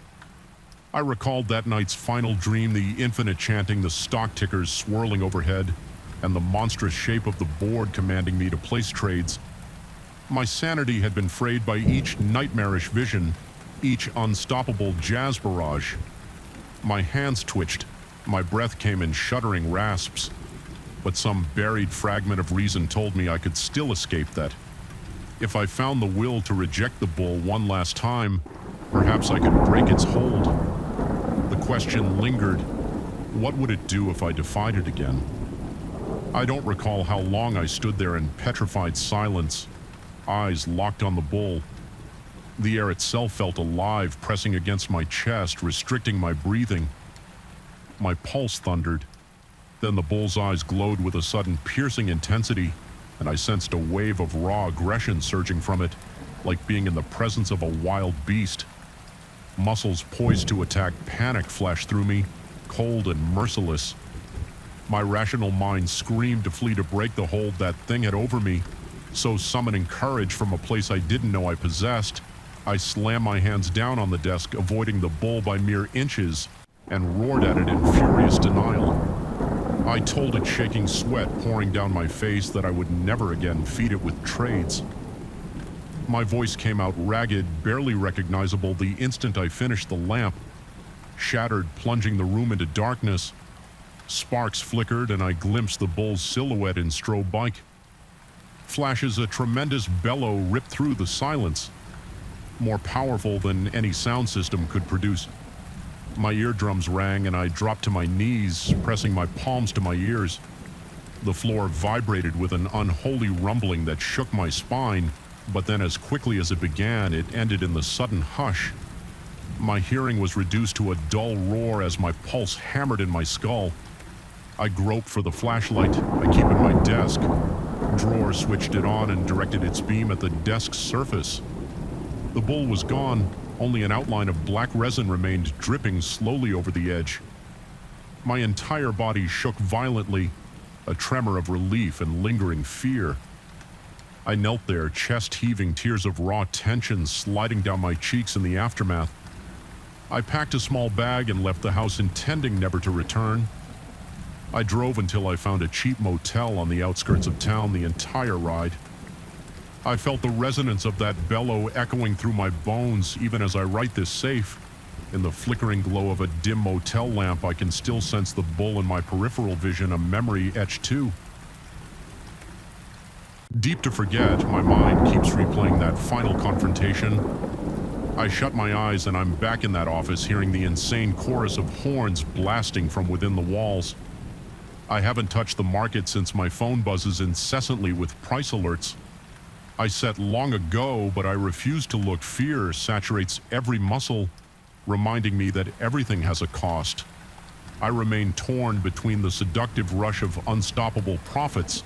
I recalled that night's final dream, the infinite chanting, the stock tickers swirling overhead, and the monstrous shape of the board commanding me to place trades. My sanity had been frayed by each nightmarish vision, each unstoppable jazz barrage. My hands twitched, my breath came in shuddering rasps, but some buried fragment of reason told me I could still escape that. If I found the will to reject the bull one last time, perhaps I could break its hold. The question lingered, what would it do if I defied it again? I don't recall how long I stood there in petrified silence, eyes locked on the bull. The air itself felt alive, pressing against my chest, restricting my breathing. My pulse thundered. Then the bull's eyes glowed with a sudden piercing intensity, and I sensed a wave of raw aggression surging from it, like being in the presence of a wild beast. Muscles poised to attack, panic flashed through me, cold and merciless. My rational mind screamed to flee, to break the hold that thing had over me. So summoning courage from a place I didn't know I possessed, I slammed my hands down on the desk, avoiding the bull by mere inches, and roared at it in furious denial. I told it, shaking sweat pouring down my face, that I would never again feed it with trades. My voice came out ragged, barely recognizable, the instant I finished the lamp. Shattered, plunging the room into darkness. Sparks flickered, and I glimpsed the bull's silhouette in strobe bike. Flashes, a tremendous bellow ripped through the silence. More powerful than any sound system could produce, My eardrums rang and I dropped to my knees, pressing my palms to my ears. The floor vibrated with an unholy rumbling that shook my spine, but then as quickly as it began, it ended in the sudden hush. My hearing was reduced to a dull roar as my pulse hammered in my skull. I groped for the flashlight I keep at my desk. Drawer switched it on and directed its beam at the desk's surface. The bull was gone. Only an outline of black resin remained dripping slowly over the edge. My entire body shook violently, a tremor of relief and lingering fear. I knelt there, chest heaving, tears of raw tension sliding down my cheeks in the aftermath. I packed a small bag and left the house intending never to return. I drove until I found a cheap motel on the outskirts of town the entire ride. I felt the resonance of that bellow echoing through my bones even as I write this safe. In the flickering glow of a dim motel lamp, I can still sense the bull in my peripheral vision, a memory etched too. Deep to forget, my mind keeps replaying that final confrontation. I shut my eyes and I'm back in that office, hearing the insane chorus of horns blasting from within the walls. I haven't touched the market since my phone buzzes incessantly with price alerts. I set long ago, but I refuse to look. Fear saturates every muscle, reminding me that everything has a cost. I remain torn between the seductive rush of unstoppable profits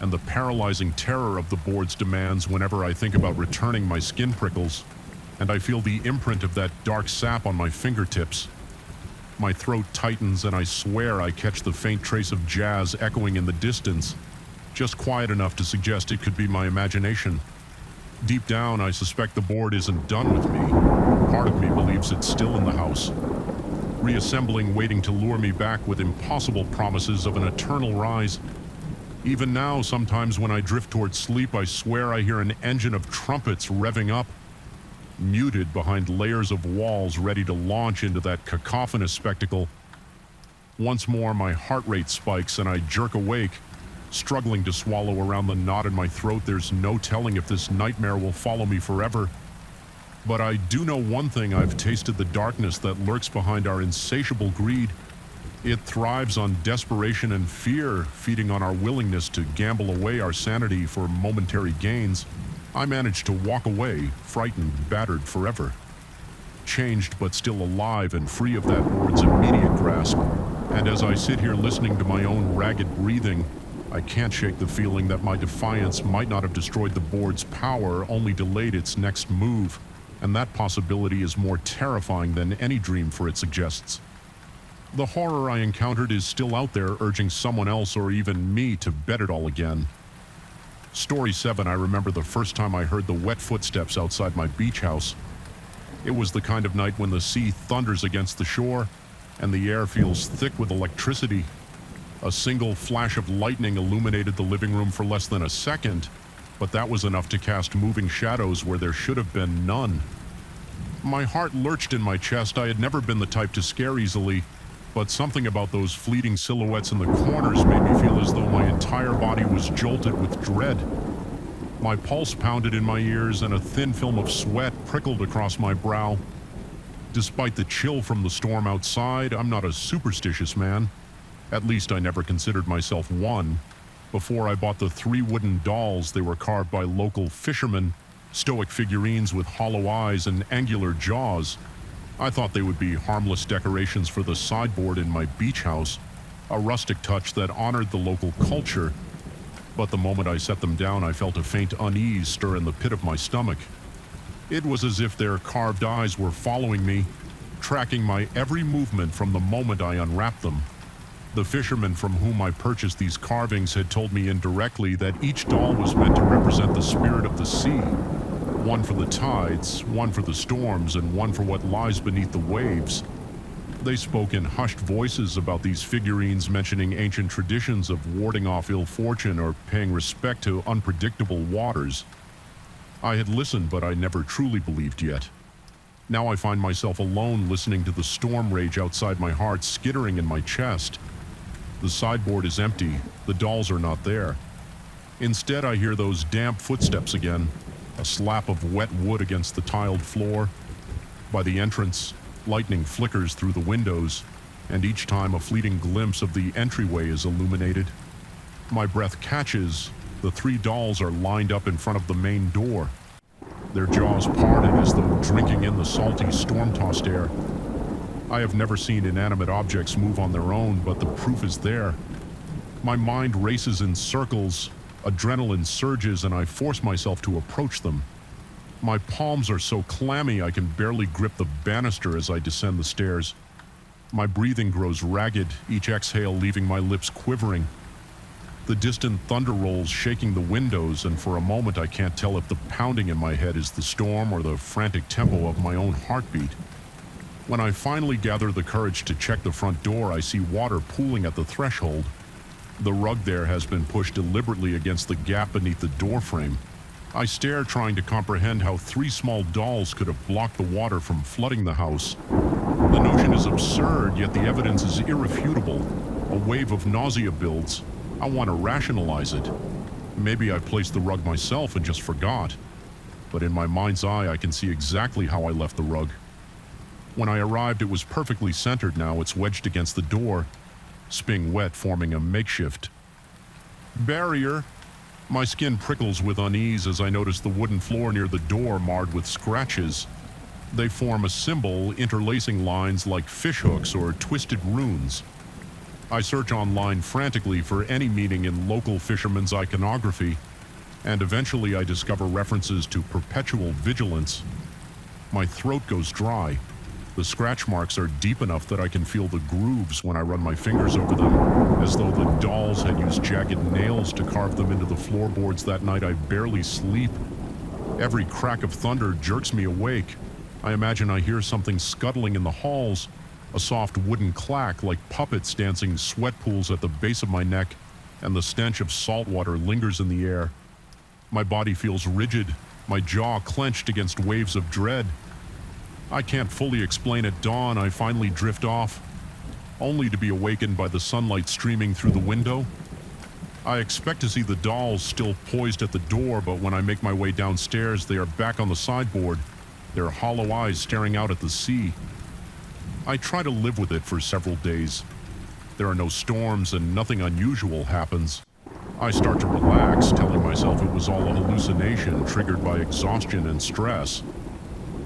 and the paralyzing terror of the board's demands whenever I think about returning my skin prickles, and I feel the imprint of that dark sap on my fingertips. My throat tightens and I swear I catch the faint trace of jazz echoing in the distance, just quiet enough to suggest it could be my imagination. Deep down, I suspect the board isn't done with me. Part of me believes it's still in the house, reassembling, waiting to lure me back with impossible promises of an eternal rise. Even now, sometimes when I drift towards sleep, I swear I hear an engine of trumpets revving up, muted behind layers of walls ready to launch into that cacophonous spectacle. Once more, my heart rate spikes and I jerk awake, struggling to swallow around the knot in my throat. There's no telling if this nightmare will follow me forever. But I do know one thing: I've tasted the darkness that lurks behind our insatiable greed. It thrives on desperation and fear, feeding on our willingness to gamble away our sanity for momentary gains. I managed to walk away, frightened, battered forever. Changed but still alive and free of that board's immediate grasp. And as I sit here listening to my own ragged breathing, I can't shake the feeling that my defiance might not have destroyed the board's power, only delayed its next move. And that possibility is more terrifying than any dream, for it suggests. The horror I encountered is still out there, urging someone else or even me to bet it all again. Story 7, I remember the first time I heard the wet footsteps outside my beach house. It was the kind of night when the sea thunders against the shore and the air feels thick with electricity. A single flash of lightning illuminated the living room for less than a second, but that was enough to cast moving shadows where there should have been none. My heart lurched in my chest. I had never been the type to scare easily, but something about those fleeting silhouettes in the corners made me feel as though my entire body was jolted with dread. My pulse pounded in my ears and a thin film of sweat prickled across my brow. Despite the chill from the storm outside, I'm not a superstitious man. At least I never considered myself one. Before I bought the 3 wooden dolls, they were carved by local fishermen, stoic figurines with hollow eyes and angular jaws. I thought they would be harmless decorations for the sideboard in my beach house, a rustic touch that honored the local culture. But the moment I set them down, I felt a faint unease stir in the pit of my stomach. It was as if their carved eyes were following me, tracking my every movement from the moment I unwrapped them. The fisherman from whom I purchased these carvings had told me indirectly that each doll was meant to represent the spirit of the sea. One for the tides, one for the storms, and one for what lies beneath the waves. They spoke in hushed voices about these figurines, mentioning ancient traditions of warding off ill fortune or paying respect to unpredictable waters. I had listened, but I never truly believed yet. Now I find myself alone, listening to the storm rage outside my heart skittering in my chest. The sideboard is empty. The dolls are not there. Instead, I hear those damp footsteps again, a slap of wet wood against the tiled floor. By the entrance, Lightning flickers through the windows, and each time a fleeting glimpse of the entryway is illuminated. My breath catches. The three dolls are lined up in front of the main door, their jaws parted as though drinking in the salty, storm-tossed air. I have never seen inanimate objects move on their own, but the proof is there. My mind races in circles, adrenaline surges, and I force myself to approach them. My palms are so clammy I can barely grip the banister as I descend the stairs. My breathing grows ragged, each exhale leaving my lips quivering. The distant thunder rolls shaking the windows, and for a moment I can't tell if the pounding in my head is the storm or the frantic tempo of my own heartbeat. When I finally gather the courage to check the front door, I see water pooling at the threshold. The rug there has been pushed deliberately against the gap beneath the doorframe. I stare, trying to comprehend how three small dolls could have blocked the water from flooding the house. The notion is absurd, yet the evidence is irrefutable. A wave of nausea builds. I want to rationalize it. Maybe I placed the rug myself and just forgot. But in my mind's eye, I can see exactly how I left the rug. When I arrived, it was perfectly centered now. It's wedged against the door, sping wet, forming a makeshift barrier. My skin prickles with unease as I notice the wooden floor near the door marred with scratches. They form a symbol, interlacing lines like fishhooks or twisted runes. I search online frantically for any meaning in local fishermen's iconography, and eventually I discover references to perpetual vigilance. My throat goes dry. The scratch marks are deep enough that I can feel the grooves when I run my fingers over them, as though the dolls had used jagged nails to carve them into the floorboards that night I barely sleep. Every crack of thunder jerks me awake. I imagine I hear something scuttling in the halls, a soft wooden clack like puppets dancing sweat pools at the base of my neck, and the stench of salt water lingers in the air. My body feels rigid, my jaw clenched against waves of dread. I can't fully explain at dawn. I finally drift off, only to be awakened by the sunlight streaming through the window. I expect to see the dolls still poised at the door, but when I make my way downstairs, they are back on the sideboard, their hollow eyes staring out at the sea. I try to live with it for several days. There are no storms and nothing unusual happens. I start to relax, telling myself it was all a hallucination triggered by exhaustion and stress.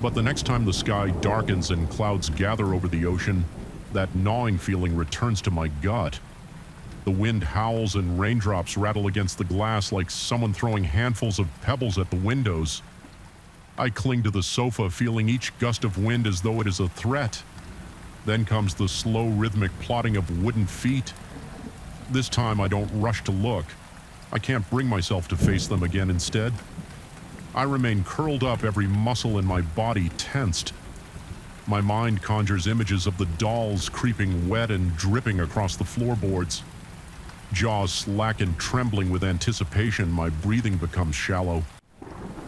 But the next time the sky darkens and clouds gather over the ocean, that gnawing feeling returns to my gut. The wind howls and raindrops rattle against the glass like someone throwing handfuls of pebbles at the windows. I cling to the sofa, feeling each gust of wind as though it is a threat. Then comes the slow, rhythmic plodding of wooden feet. This time I don't rush to look. I can't bring myself to face them again instead. I remain curled up, every muscle in my body tensed. My mind conjures images of the dolls creeping wet and dripping across the floorboards. Jaws slack and trembling with anticipation, my breathing becomes shallow.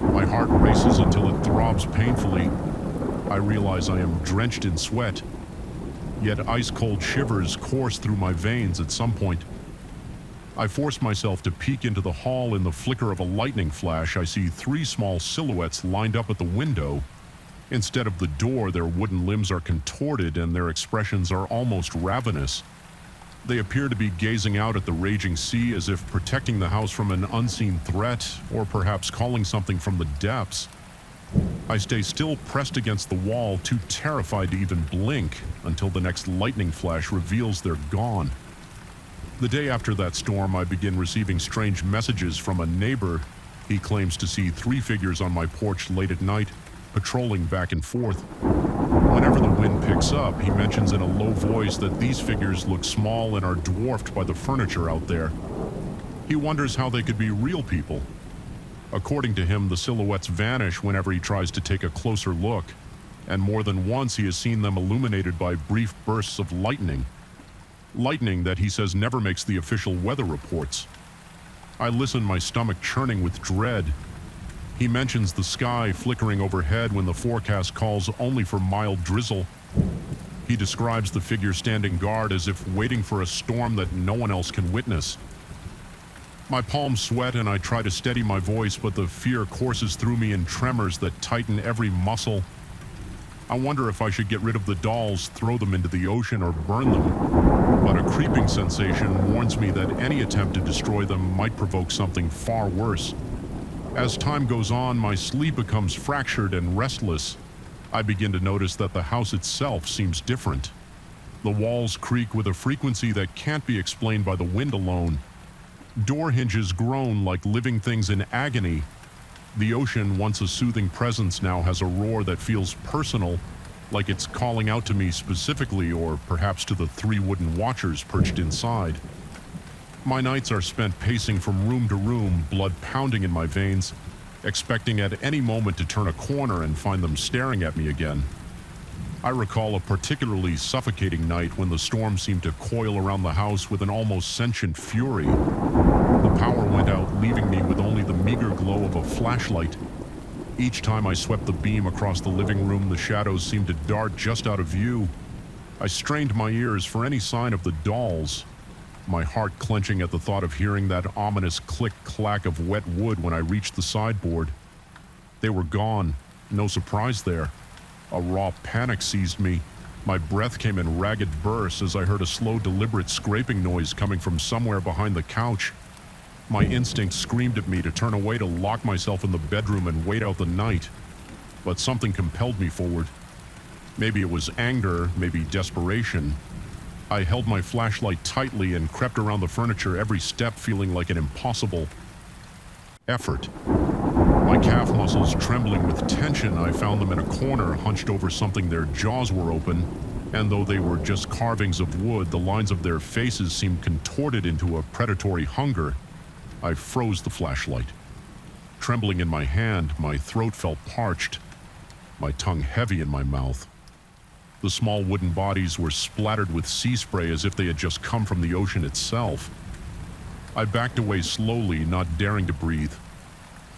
My heart races until it throbs painfully. I realize I am drenched in sweat, yet ice-cold shivers course through my veins at some point. I force myself to peek into the hall. In the flicker of a lightning flash, I see three small silhouettes lined up at the window. Instead of the door, their wooden limbs are contorted and their expressions are almost ravenous. They appear to be gazing out at the raging sea as if protecting the house from an unseen threat, or perhaps calling something from the depths. I stay still, pressed against the wall, too terrified to even blink, until the next lightning flash reveals they're gone. The day after that storm, I begin receiving strange messages from a neighbor. He claims to see three figures on my porch late at night, patrolling back and forth. Whenever the wind picks up, he mentions in a low voice that these figures look small and are dwarfed by the furniture out there. He wonders how they could be real people. According to him, the silhouettes vanish whenever he tries to take a closer look, and more than once he has seen them illuminated by brief bursts of lightning. Lightning that he says never makes the official weather reports. I listen, my stomach churning with dread. He mentions the sky flickering overhead when the forecast calls only for mild drizzle. He describes the figure standing guard as if waiting for a storm that no one else can witness. My palms sweat and I try to steady my voice, but the fear courses through me in tremors that tighten every muscle. I wonder if I should get rid of the dolls, throw them into the ocean, or burn them. But a creeping sensation warns me that any attempt to destroy them might provoke something far worse. As time goes on, my sleep becomes fractured and restless. I begin to notice that the house itself seems different. The walls creak with a frequency that can't be explained by the wind alone. Door hinges groan like living things in agony. The ocean, once a soothing presence, now has a roar that feels personal, like it's calling out to me specifically, or perhaps to the 3 wooden watchers perched inside. My nights are spent pacing from room to room, blood pounding in my veins, expecting at any moment to turn a corner and find them staring at me again. I recall a particularly suffocating night when the storm seemed to coil around the house with an almost sentient fury. The power went out, leaving me with only the meager glow of a flashlight. Each time I swept the beam across the living room, the shadows seemed to dart just out of view. I strained my ears for any sign of the dolls, my heart clenching at the thought of hearing that ominous click-clack of wet wood when I reached the sideboard. They were gone. No surprise there. A raw panic seized me. My breath came in ragged bursts as I heard a slow, deliberate scraping noise coming from somewhere behind the couch. My instincts screamed at me to turn away, to lock myself in the bedroom and wait out the night. But something compelled me forward. Maybe it was anger, maybe desperation. I held my flashlight tightly and crept around the furniture, every step feeling like an impossible effort. My calf muscles trembling with tension, I found them in a corner, hunched over something. Their jaws were open, and though they were just carvings of wood, the lines of their faces seemed contorted into a predatory hunger. I froze the flashlight. Trembling in my hand, my throat felt parched, my tongue heavy in my mouth. The small wooden bodies were splattered with sea spray as if they had just come from the ocean itself. I backed away slowly, not daring to breathe.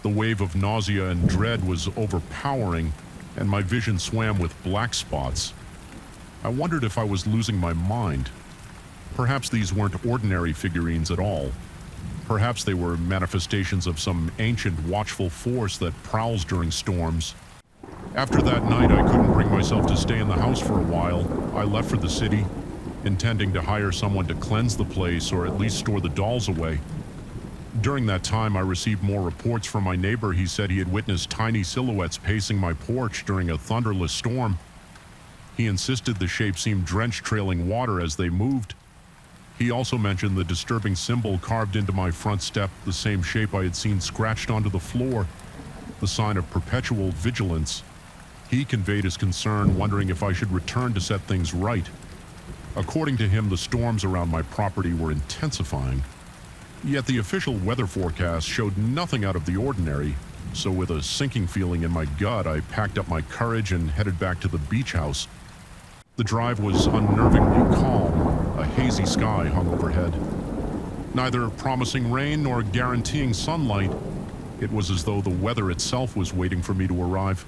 The wave of nausea and dread was overpowering, and my vision swam with black spots. I wondered if I was losing my mind. Perhaps these weren't ordinary figurines at all. Perhaps they were manifestations of some ancient watchful force that prowls during storms. After that night, I couldn't bring myself to stay in the house for a while. I left for the city, intending to hire someone to cleanse the place or at least store the dolls away. During that time, I received more reports from my neighbor. He said he had witnessed tiny silhouettes pacing my porch during a thunderless storm. He insisted the shape seemed drenched, trailing water as they moved. He also mentioned the disturbing symbol carved into my front step, the same shape I had seen scratched onto the floor, the sign of perpetual vigilance. He conveyed his concern, wondering if I should return to set things right. According to him, the storms around my property were intensifying. Yet the official weather forecast showed nothing out of the ordinary, so with a sinking feeling in my gut, I packed up my courage and headed back to the beach house. The drive was unnervingly calm. A hazy sky hung overhead. Neither promising rain nor guaranteeing sunlight, it was as though the weather itself was waiting for me to arrive.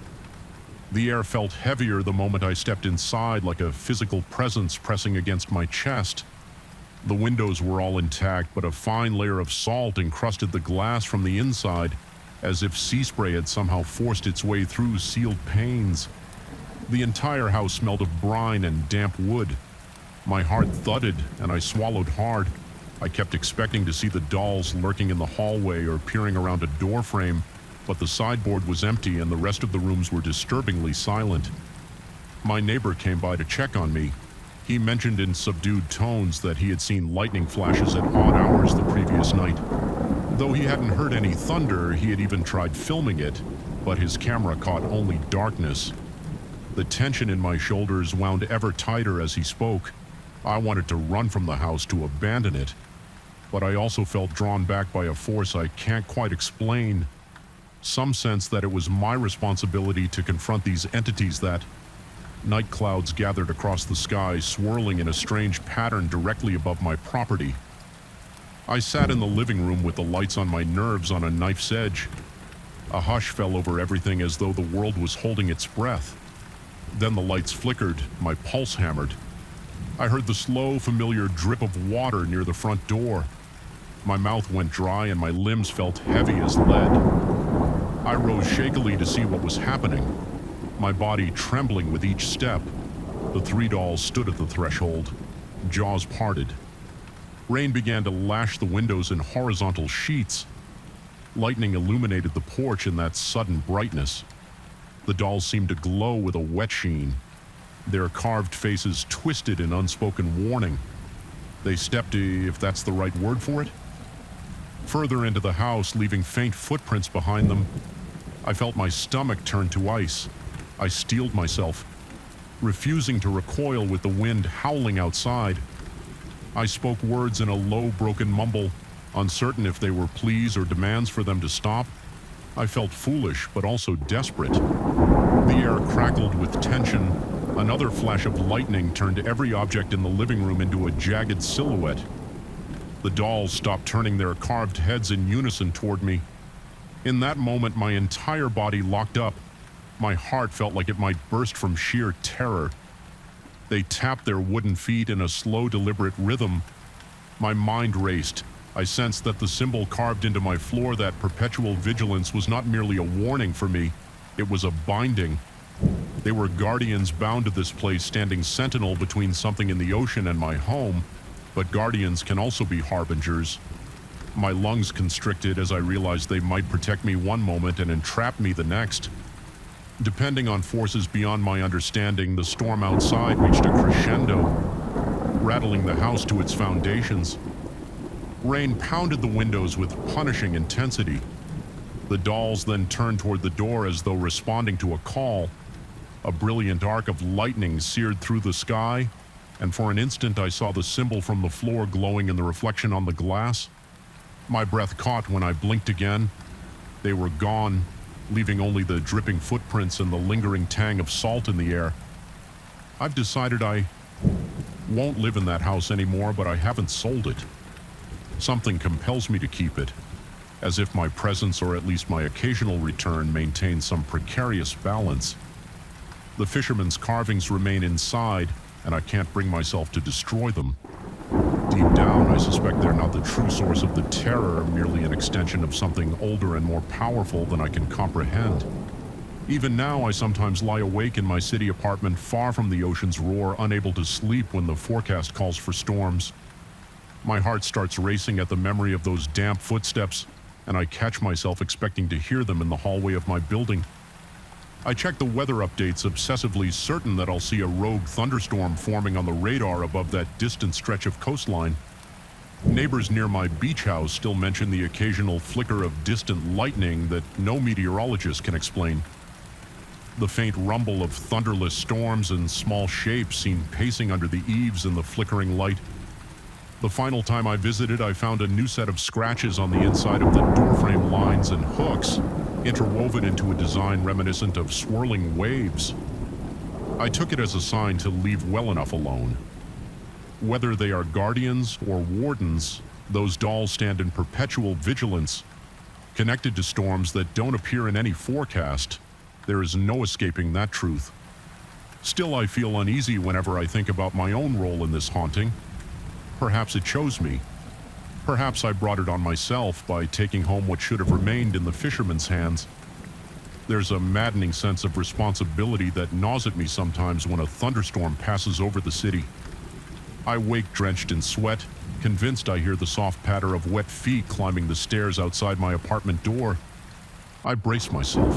The air felt heavier the moment I stepped inside, like a physical presence pressing against my chest. The windows were all intact, but a fine layer of salt encrusted the glass from the inside, as if sea spray had somehow forced its way through sealed panes. The entire house smelled of brine and damp wood. My heart thudded, and I swallowed hard. I kept expecting to see the dolls lurking in the hallway or peering around a door frame, but the sideboard was empty and the rest of the rooms were disturbingly silent. My neighbor came by to check on me. He mentioned in subdued tones that he had seen lightning flashes at odd hours the previous night. Though he hadn't heard any thunder, he had even tried filming it, but his camera caught only darkness. The tension in my shoulders wound ever tighter as he spoke. I wanted to run from the house, to abandon it, but I also felt drawn back by a force I can't quite explain. Some sense that it was my responsibility to confront these entities. That night clouds gathered across the sky, swirling in a strange pattern directly above my property. I sat in the living room with the lights on my nerves on a knife's edge. A hush fell over everything, as though the world was holding its breath. Then the lights flickered, my pulse hammered. I heard the slow, familiar drip of water near the front door. My mouth went dry and my limbs felt heavy as lead. I rose shakily to see what was happening. my body trembling with each step. The three dolls stood at the threshold, jaws parted. Rain began to lash the windows in horizontal sheets. Lightning illuminated the porch in that sudden brightness. The dolls seemed to glow with a wet sheen, their carved faces twisted in unspoken warning. They stepped, if that's the right word for it, further into the house, leaving faint footprints behind them. I felt my stomach turn to ice. I steeled myself, refusing to recoil with the wind howling outside. I spoke words in a low, broken mumble, uncertain if they were pleas or demands for them to stop. I felt foolish, but also desperate. The air crackled with tension. Another flash of lightning turned every object in the living room into a jagged silhouette. The dolls stopped turning their carved heads in unison toward me. In that moment, my entire body locked up. My heart felt like it might burst from sheer terror. They tapped their wooden feet in a slow, deliberate rhythm. My mind raced. I sensed that the symbol carved into my floor, that perpetual vigilance, was not merely a warning for me. It was a binding. They were guardians bound to this place, standing sentinel between something in the ocean and my home. But guardians can also be harbingers. My lungs constricted as I realized they might protect me one moment and entrap me the next. Depending on forces beyond my understanding, the storm outside reached a crescendo, rattling the house to its foundations. Rain pounded the windows with punishing intensity. The dolls then turned toward the door as though responding to a call. A brilliant arc of lightning seared through the sky, and for an instant I saw the symbol from the floor glowing in the reflection on the glass. My breath caught when I blinked again. They were gone, leaving only the dripping footprints and the lingering tang of salt in the air. I've decided I won't live in that house anymore, but I haven't sold it. Something compels me to keep it, as if my presence, or at least my occasional return, maintains some precarious balance. The fisherman's carvings remain inside, and I can't bring myself to destroy them. Deep down, I suspect they're not the true source of the terror, merely an extension of something older and more powerful than I can comprehend. Even now, I sometimes lie awake in my city apartment, far from the ocean's roar, unable to sleep when the forecast calls for storms. My heart starts racing at the memory of those damp footsteps, and I catch myself expecting to hear them in the hallway of my building. I check the weather updates, obsessively certain that I'll see a rogue thunderstorm forming on the radar above that distant stretch of coastline. Neighbors near my beach house still mention the occasional flicker of distant lightning that no meteorologist can explain. The faint rumble of thunderless storms and small shapes seen pacing under the eaves in the flickering light. The final time I visited, I found a new set of scratches on the inside of the doorframe lines and hooks, interwoven into a design reminiscent of swirling waves. I took it as a sign to leave well enough alone. Whether they are guardians or wardens, those dolls stand in perpetual vigilance. Connected to storms that don't appear in any forecast, there is no escaping that truth. Still, I feel uneasy whenever I think about my own role in this haunting. Perhaps it chose me. Perhaps I brought it on myself by taking home what should have remained in the fisherman's hands. There's a maddening sense of responsibility that gnaws at me sometimes when a thunderstorm passes over the city. I wake drenched in sweat, convinced I hear the soft patter of wet feet climbing the stairs outside my apartment door. I brace myself,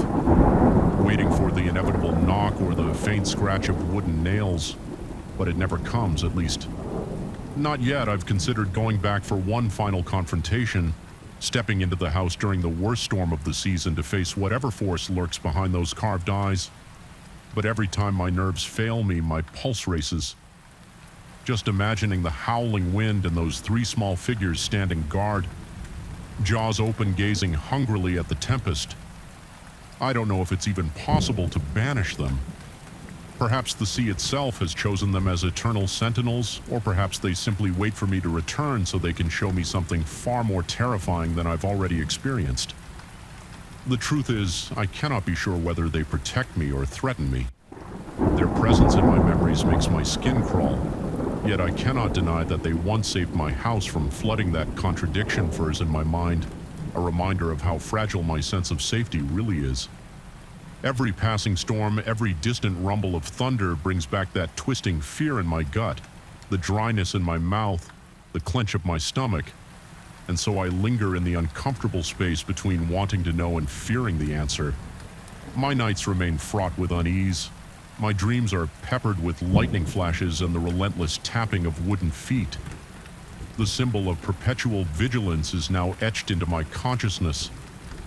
waiting for the inevitable knock or the faint scratch of wooden nails, but it never comes, at least. Not yet. I've considered going back for one final confrontation, stepping into the house during the worst storm of the season to face whatever force lurks behind those carved eyes. But every time my nerves fail me, my pulse races. Just imagining the howling wind and those three small figures standing guard, jaws open, gazing hungrily at the tempest. I don't know if it's even possible to banish them. Perhaps the sea itself has chosen them as eternal sentinels, or perhaps they simply wait for me to return so they can show me something far more terrifying than I've already experienced. The truth is, I cannot be sure whether they protect me or threaten me. Their presence in my memories makes my skin crawl, yet I cannot deny that they once saved my house from flooding. That contradiction furs in my mind, a reminder of how fragile my sense of safety really is. Every passing storm, every distant rumble of thunder brings back that twisting fear in my gut, the dryness in my mouth, the clench of my stomach. And so I linger in the uncomfortable space between wanting to know and fearing the answer. My nights remain fraught with unease. My dreams are peppered with lightning flashes and the relentless tapping of wooden feet. The symbol of perpetual vigilance is now etched into my consciousness,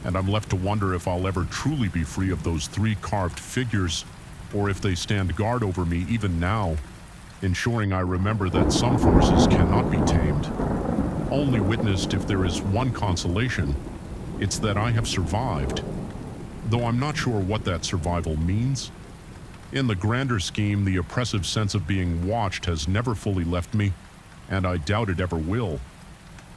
and I'm left to wonder if I'll ever truly be free of those three carved figures, or if they stand guard over me even now, ensuring I remember that some forces cannot be tamed. Only witnessed if there is one consolation, it's that I have survived, though I'm not sure what that survival means. In the grander scheme, the oppressive sense of being watched has never fully left me, and I doubt it ever will.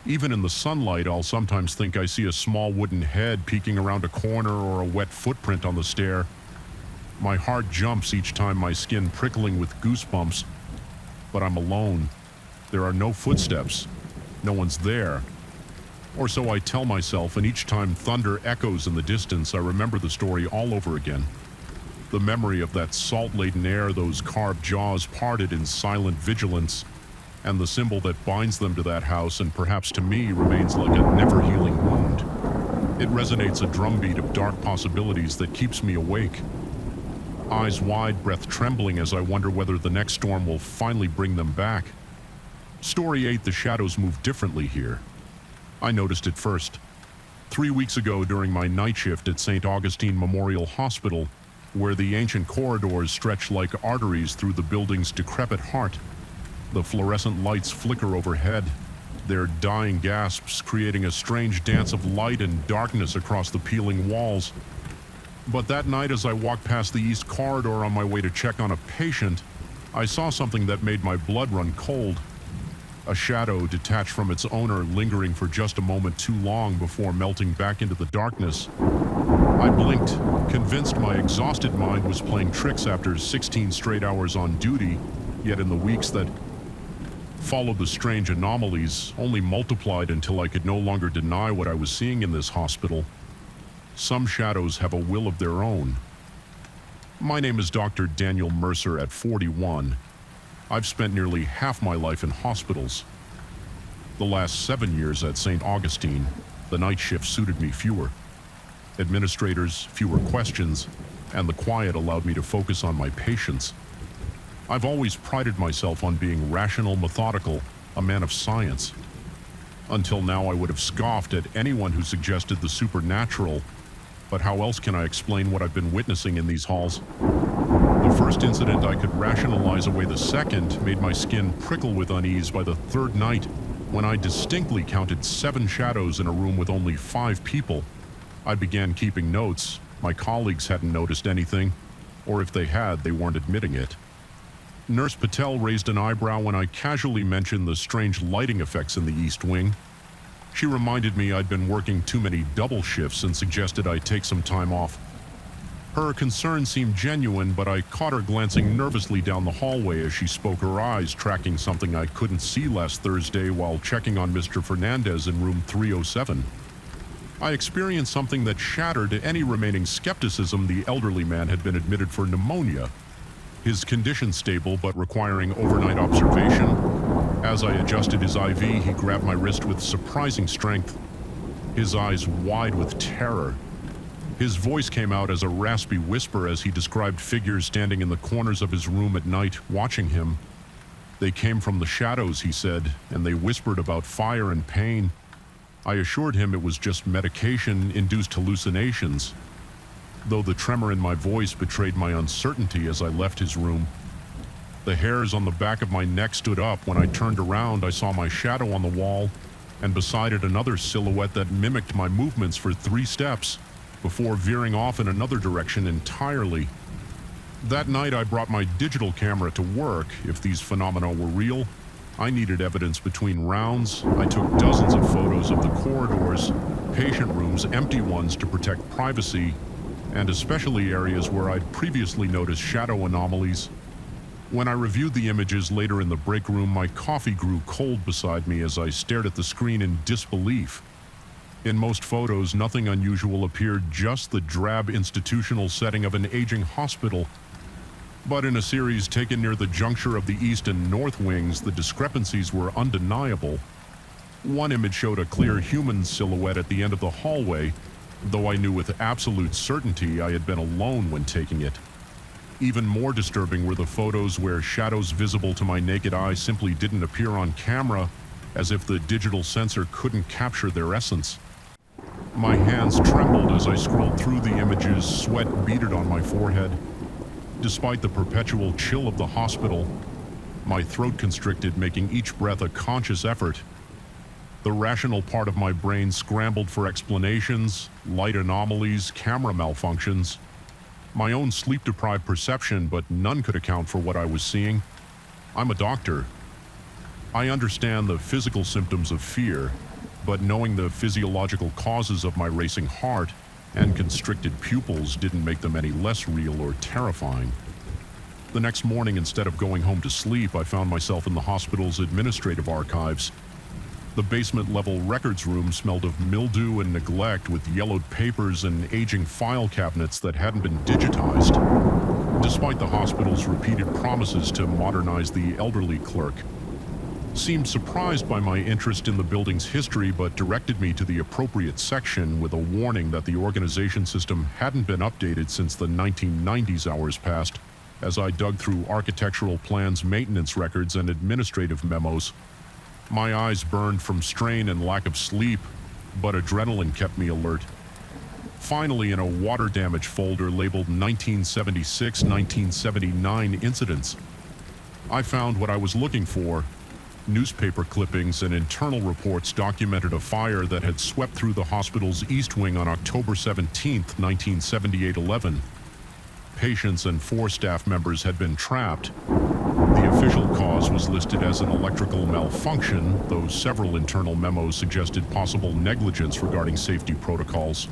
Even in the sunlight, I'll sometimes think I see a small wooden head peeking around a corner or a wet footprint on the stair. My heart jumps each time, my skin prickling with goosebumps. But I'm alone. There are no footsteps. No one's there. Or so I tell myself, and each time thunder echoes in the distance, I remember the story all over again. The memory of that salt-laden air, those carved jaws parted in silent vigilance, and the symbol that binds them to that house and perhaps to me remains like a never-healing wound. It resonates a drumbeat of dark possibilities that keeps me awake. Eyes wide, breath trembling as I wonder whether the next storm will finally bring them back. Story 8, the shadows move differently here. I noticed it first. 3 weeks ago during my night shift at St. Augustine Memorial Hospital, where the ancient corridors stretch like arteries through the building's decrepit heart. The fluorescent lights flicker overhead, their dying gasps creating a strange dance of light and darkness across the peeling walls. But that night, as I walked past the east corridor on my way to check on a patient, I saw something that made my blood run cold. A shadow detached from its owner, lingering for just a moment too long before melting back into the darkness. I blinked, convinced my exhausted mind was playing tricks after 16 straight hours on duty, yet in the weeks that followed, the strange anomalies only multiplied until I could no longer deny what I was seeing in this hospital. Some shadows have a will of their own. My name is Dr. Daniel Mercer at 41. I've spent nearly half my life in hospitals. The last 7 years at St. Augustine, the night shift suited me fewer. Administrators, fewer questions, and the quiet allowed me to focus on my patients. I've always prided myself on being rational, methodical, a man of science. Until now, I would have scoffed at anyone who suggested the supernatural, but how else can I explain what I've been witnessing in these halls? The first incident I could rationalize away the second made my skin prickle with unease by the third night, when I distinctly counted 7 shadows in a room with only 5 people. I began keeping notes. My colleagues hadn't noticed anything, or if they had, they weren't admitting it. Nurse Patel raised an eyebrow when I casually mentioned the strange lighting effects in the East Wing. She reminded me I'd been working too many double shifts and suggested I take some time off. Her concern seemed genuine, but I caught her glancing nervously down the hallway as she spoke, her eyes tracking something I couldn't see last Thursday while checking on Mr. Fernandez in room 307. I experienced something that shattered any remaining skepticism. The elderly man had been admitted for pneumonia. His condition stable but requiring overnight observation. As I adjusted his IV, he grabbed my wrist with surprising strength, his eyes wide with terror. His voice came out as a raspy whisper as he described figures standing in the corners of his room at night, watching him. They came from the shadows, he said, and they whispered about fire and pain. I assured him it was just medication-induced hallucinations, though the tremor in my voice betrayed my uncertainty as I left his room. The hairs on the back of my neck stood up. When I turned around, I saw my shadow on the wall, and beside it another silhouette that mimicked my movements for 3 steps, before veering off in another direction entirely. That night, I brought my digital camera to work. If these phenomena were real, I needed evidence between rounds. I took dozens of photos of the corridors, patient rooms, empty ones to protect privacy, and especially areas where I'd previously noticed shadow anomalies. When I reviewed the images later in the break room, my coffee grew cold beside me as I stared at the screen in disbelief. In most photos, nothing unusual appeared, just the drab institutional setting of an aging hospital. But in a series taken near the juncture of the east and north wings, the discrepancies were undeniable. One image showed a clear human silhouette at the end of the hallway, though I knew with absolute certainty I had been alone when taking it. Even more disturbing were the photos where shadows visible to my naked eye simply didn't appear on camera, as if the digital sensor couldn't capture their essence. My hands trembled as I scrolled through the images, sweat beaded on my forehead. Despite the perpetual chill of the hospital, my throat constricted, making each breath a conscious effort. The rational part of my brain scrambled for explanations, light anomalies, camera malfunctions, my own sleep-deprived perception, but none could account for what I was seeing. I'm a doctor. I understand the physical symptoms of fear, but knowing the physiological causes of my racing heart and constricted pupils didn't make them any less real or terrifying. The next morning, instead of going home to sleep, I found myself in the hospital's administrative archives. The basement-level records room smelled of mildew and neglect, with yellowed papers and aging file cabinets that hadn't been digitized. Despite the hospital's repeated promises to modernize, the elderly clerk seemed surprised by my interest in the building's history, but directed me to the appropriate section with a warning that the organization system hadn't been updated since the 1990s. Hours passed as I dug through architectural plans, maintenance records, and administrative memos. My eyes burned from strain and lack of sleep, but adrenaline kept me alert. Finally, in a water damage folder labeled 1976-1979 incidents, I found what I was looking for. Newspaper clippings and internal reports documented a fire that had swept through the hospital's east wing on October 17, 1978-11. Patients and 4 staff members had been trapped. The official cause was listed as an electrical malfunction, though several internal memos suggested possible negligence regarding safety protocols.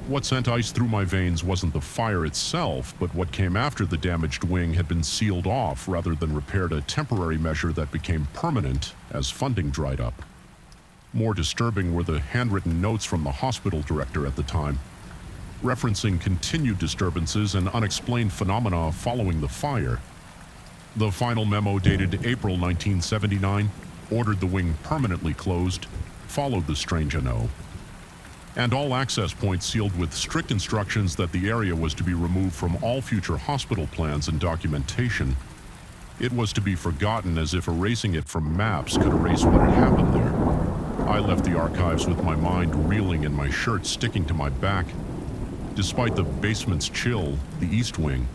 What sent ice through my veins wasn't the fire itself, but what came after the damaged wing had been sealed off rather than repaired, a temporary measure that became permanent as funding dried up. More disturbing were the handwritten notes from the hospital director at the time, referencing continued disturbances and unexplained phenomena following the fire. The final memo, dated April 1979, ordered the wing permanently closed, followed the strange NO, and all access points sealed with strict instructions that the area was to be removed from all future hospital plans and documentation. It was to be forgotten, as if erasing it from maps could erase what had happened there. I left the archives with my mind reeling and my shirt sticking to my back. Despite the basement's chill, the east wing,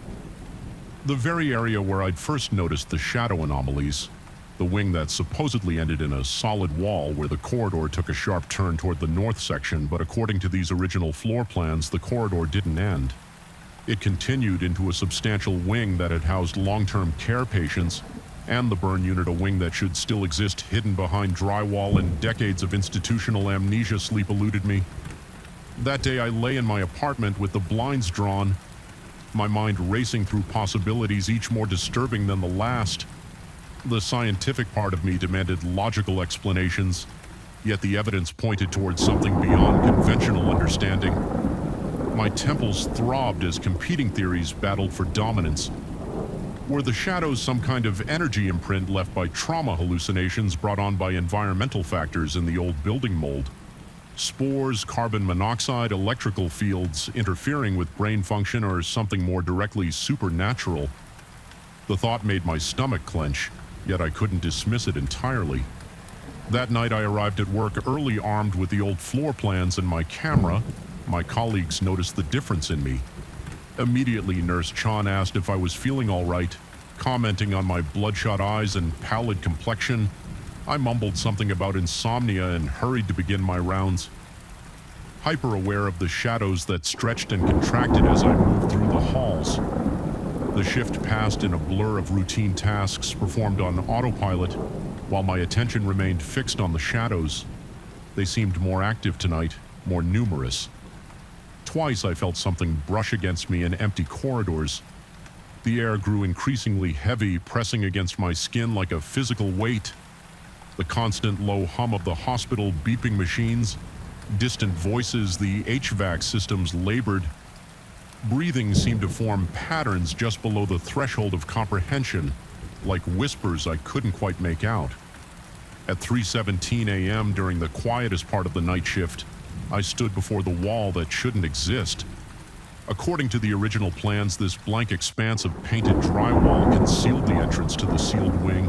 the very area where I'd first noticed the shadow anomalies, the wing that supposedly ended in a solid wall where the corridor took a sharp turn toward the north section, but according to these original floor plans, the corridor didn't end. It continued into a substantial wing that had housed long-term care patients, and the burn unit, a wing that should still exist hidden behind drywall, and decades of institutional amnesia sleep eluded me. That day I lay in my apartment with the blinds drawn, my mind racing through possibilities, each more disturbing than the last. The scientific part of me demanded logical explanations, yet the evidence pointed towards something beyond conventional understanding. My temples throbbed as competing theories battled for dominance. Were the shadows some kind of energy imprint left by trauma hallucinations brought on by environmental factors in the old building mold? Spores, carbon monoxide, electrical fields interfering with brain function, or something more directly supernatural? The thought made my stomach clench, yet I couldn't dismiss it entirely. That night I arrived at work early, armed with the old floor plans and my camera. My colleagues noticed the difference in me. Immediately, Nurse Chan asked if I was feeling all right. Commenting on my bloodshot eyes and pallid complexion, I mumbled something about insomnia and hurried to begin my rounds. Hyper-aware of the shadows that stretched and contracted as I moved through the halls. The shift passed in a blur of routine tasks performed on autopilot, while my attention remained fixed on the shadows. They seemed more active tonight, more numerous. Twice I felt something brush against me in empty corridors. The air grew increasingly heavy, pressing against my skin like a physical weight. The constant low hum of the hospital beeping machines, Distant voices, the HVAC systems labored. Breathing seemed to form patterns just below the threshold of comprehension, like whispers I couldn't quite make out. At 3:17 a.m. during the quietest part of the night shift, I stood before the wall that shouldn't exist. According to the original plans, this blank expanse of painted drywall concealed the entrance to the sealed wing.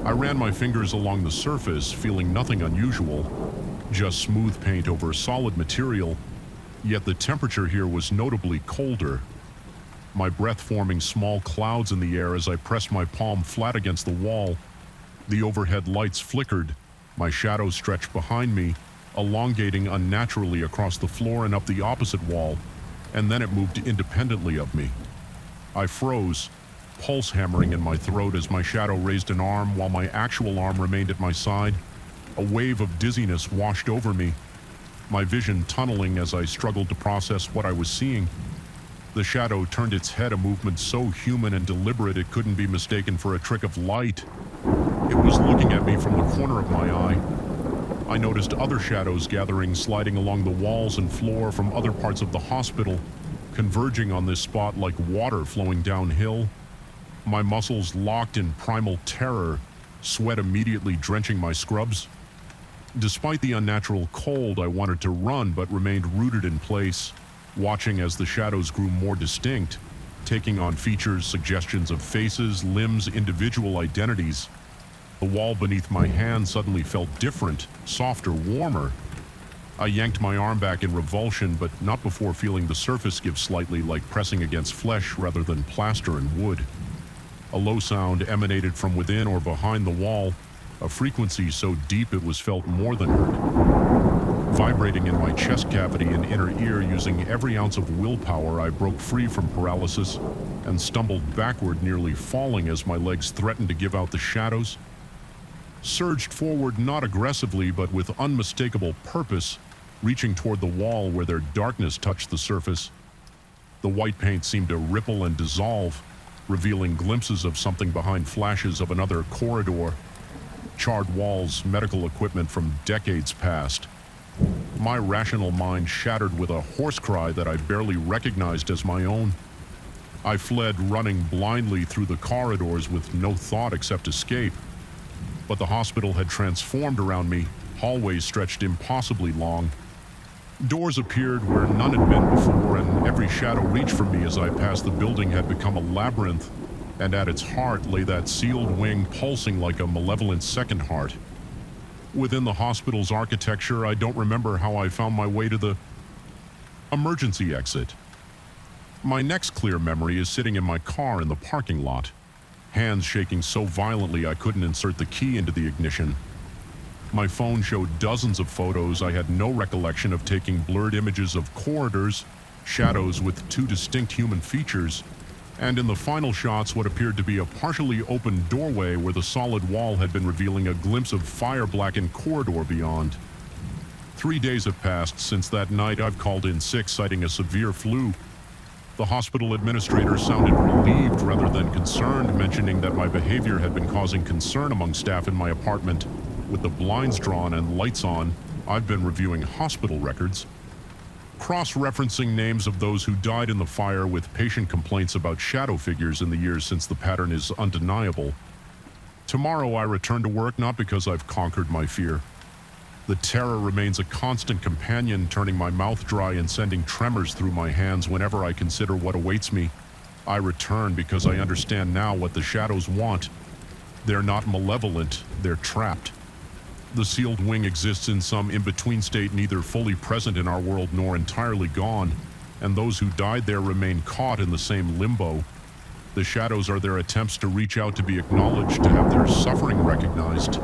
I ran my fingers along the surface, feeling nothing unusual, just smooth paint over solid material, yet the temperature here was notably colder. My breath forming small clouds in the air as I pressed my palm flat against the wall. The overhead lights flickered, my shadow stretched behind me, elongating unnaturally across the floor and up the opposite wall, and then it moved independently of me. I froze, pulse hammering in my throat as my shadow raised an arm while my actual arm remained at my side. A wave of dizziness washed over me, my vision tunneling as I struggled to process what I was seeing. The shadow turned its head, a movement so human and deliberate it couldn't be mistaken for a trick of light. It was looking at me from the corner of my eye. I noticed other shadows gathering, sliding along the walls and floor from other parts of the hospital, converging on this spot like water flowing downhill. My muscles locked in primal terror, sweat immediately drenching my scrubs. Despite the unnatural cold, I wanted to run but remained rooted in place, watching as the shadows grew more distinct, taking on features, suggestions of faces, limbs, individual identities. The wall beneath my hand suddenly felt different, softer, warmer. I yanked my arm back in revulsion, but not before feeling the surface give slightly, like pressing against flesh rather than plaster and wood. A low sound emanated from within or behind the wall, a frequency so deep it was felt more than heard. Vibrating in my chest cavity and inner ear, using every ounce of willpower, I broke free from paralysis and stumbled backward, nearly falling as my legs threatened to give out the shadows. Surged forward, not aggressively, but with unmistakable purpose, reaching toward the wall where their darkness touched the surface. The white paint seemed to ripple and dissolve, revealing glimpses of something behind flashes of another corridor. Charred walls, medical equipment from decades past. My rational mind shattered with a hoarse cry that I barely recognized as my own. I fled, running blindly through the corridors with no thought except escape. But the hospital had transformed around me, hallways stretched impossibly long. Doors appeared where none had been before, and every shadow reached for me as I passed the building had become a labyrinth, and at its heart lay that sealed wing pulsing like a malevolent second heart. Within the hospital's architecture, I don't remember how I found my way to the emergency exit. My next clear memory is sitting in my car in the parking lot, hands shaking so violently I couldn't insert the key into the ignition. My phone showed dozens of photos. I had no recollection of taking blurred images of corridors, shadows with two distinct human features, and in the final shots what appeared to be a partially open doorway where the solid wall had been revealing a glimpse of fire-blackened corridor beyond. 3 days have passed since that night. I've called in sick, citing a severe flu. The hospital administrator sounded relieved rather than concerned, mentioning that my behavior had been causing concern among staff in my apartment. With the blinds drawn and lights on, I've been reviewing hospital records, cross-referencing names of those who died in the fire with patient complaints about shadow figures in the years since the pattern is undeniable. Tomorrow I return to work, not because I've conquered my fear. The terror remains a constant companion, turning my mouth dry and sending tremors through my hands whenever I consider what awaits me. I return because I understand now what the shadows want. They're not malevolent, they're trapped. The sealed wing exists in some in-between state, neither fully present in our world nor entirely gone, and those who died there remain caught in the same limbo. The shadows are their attempts to reach out, to be acknowledged, to have their suffering recognized.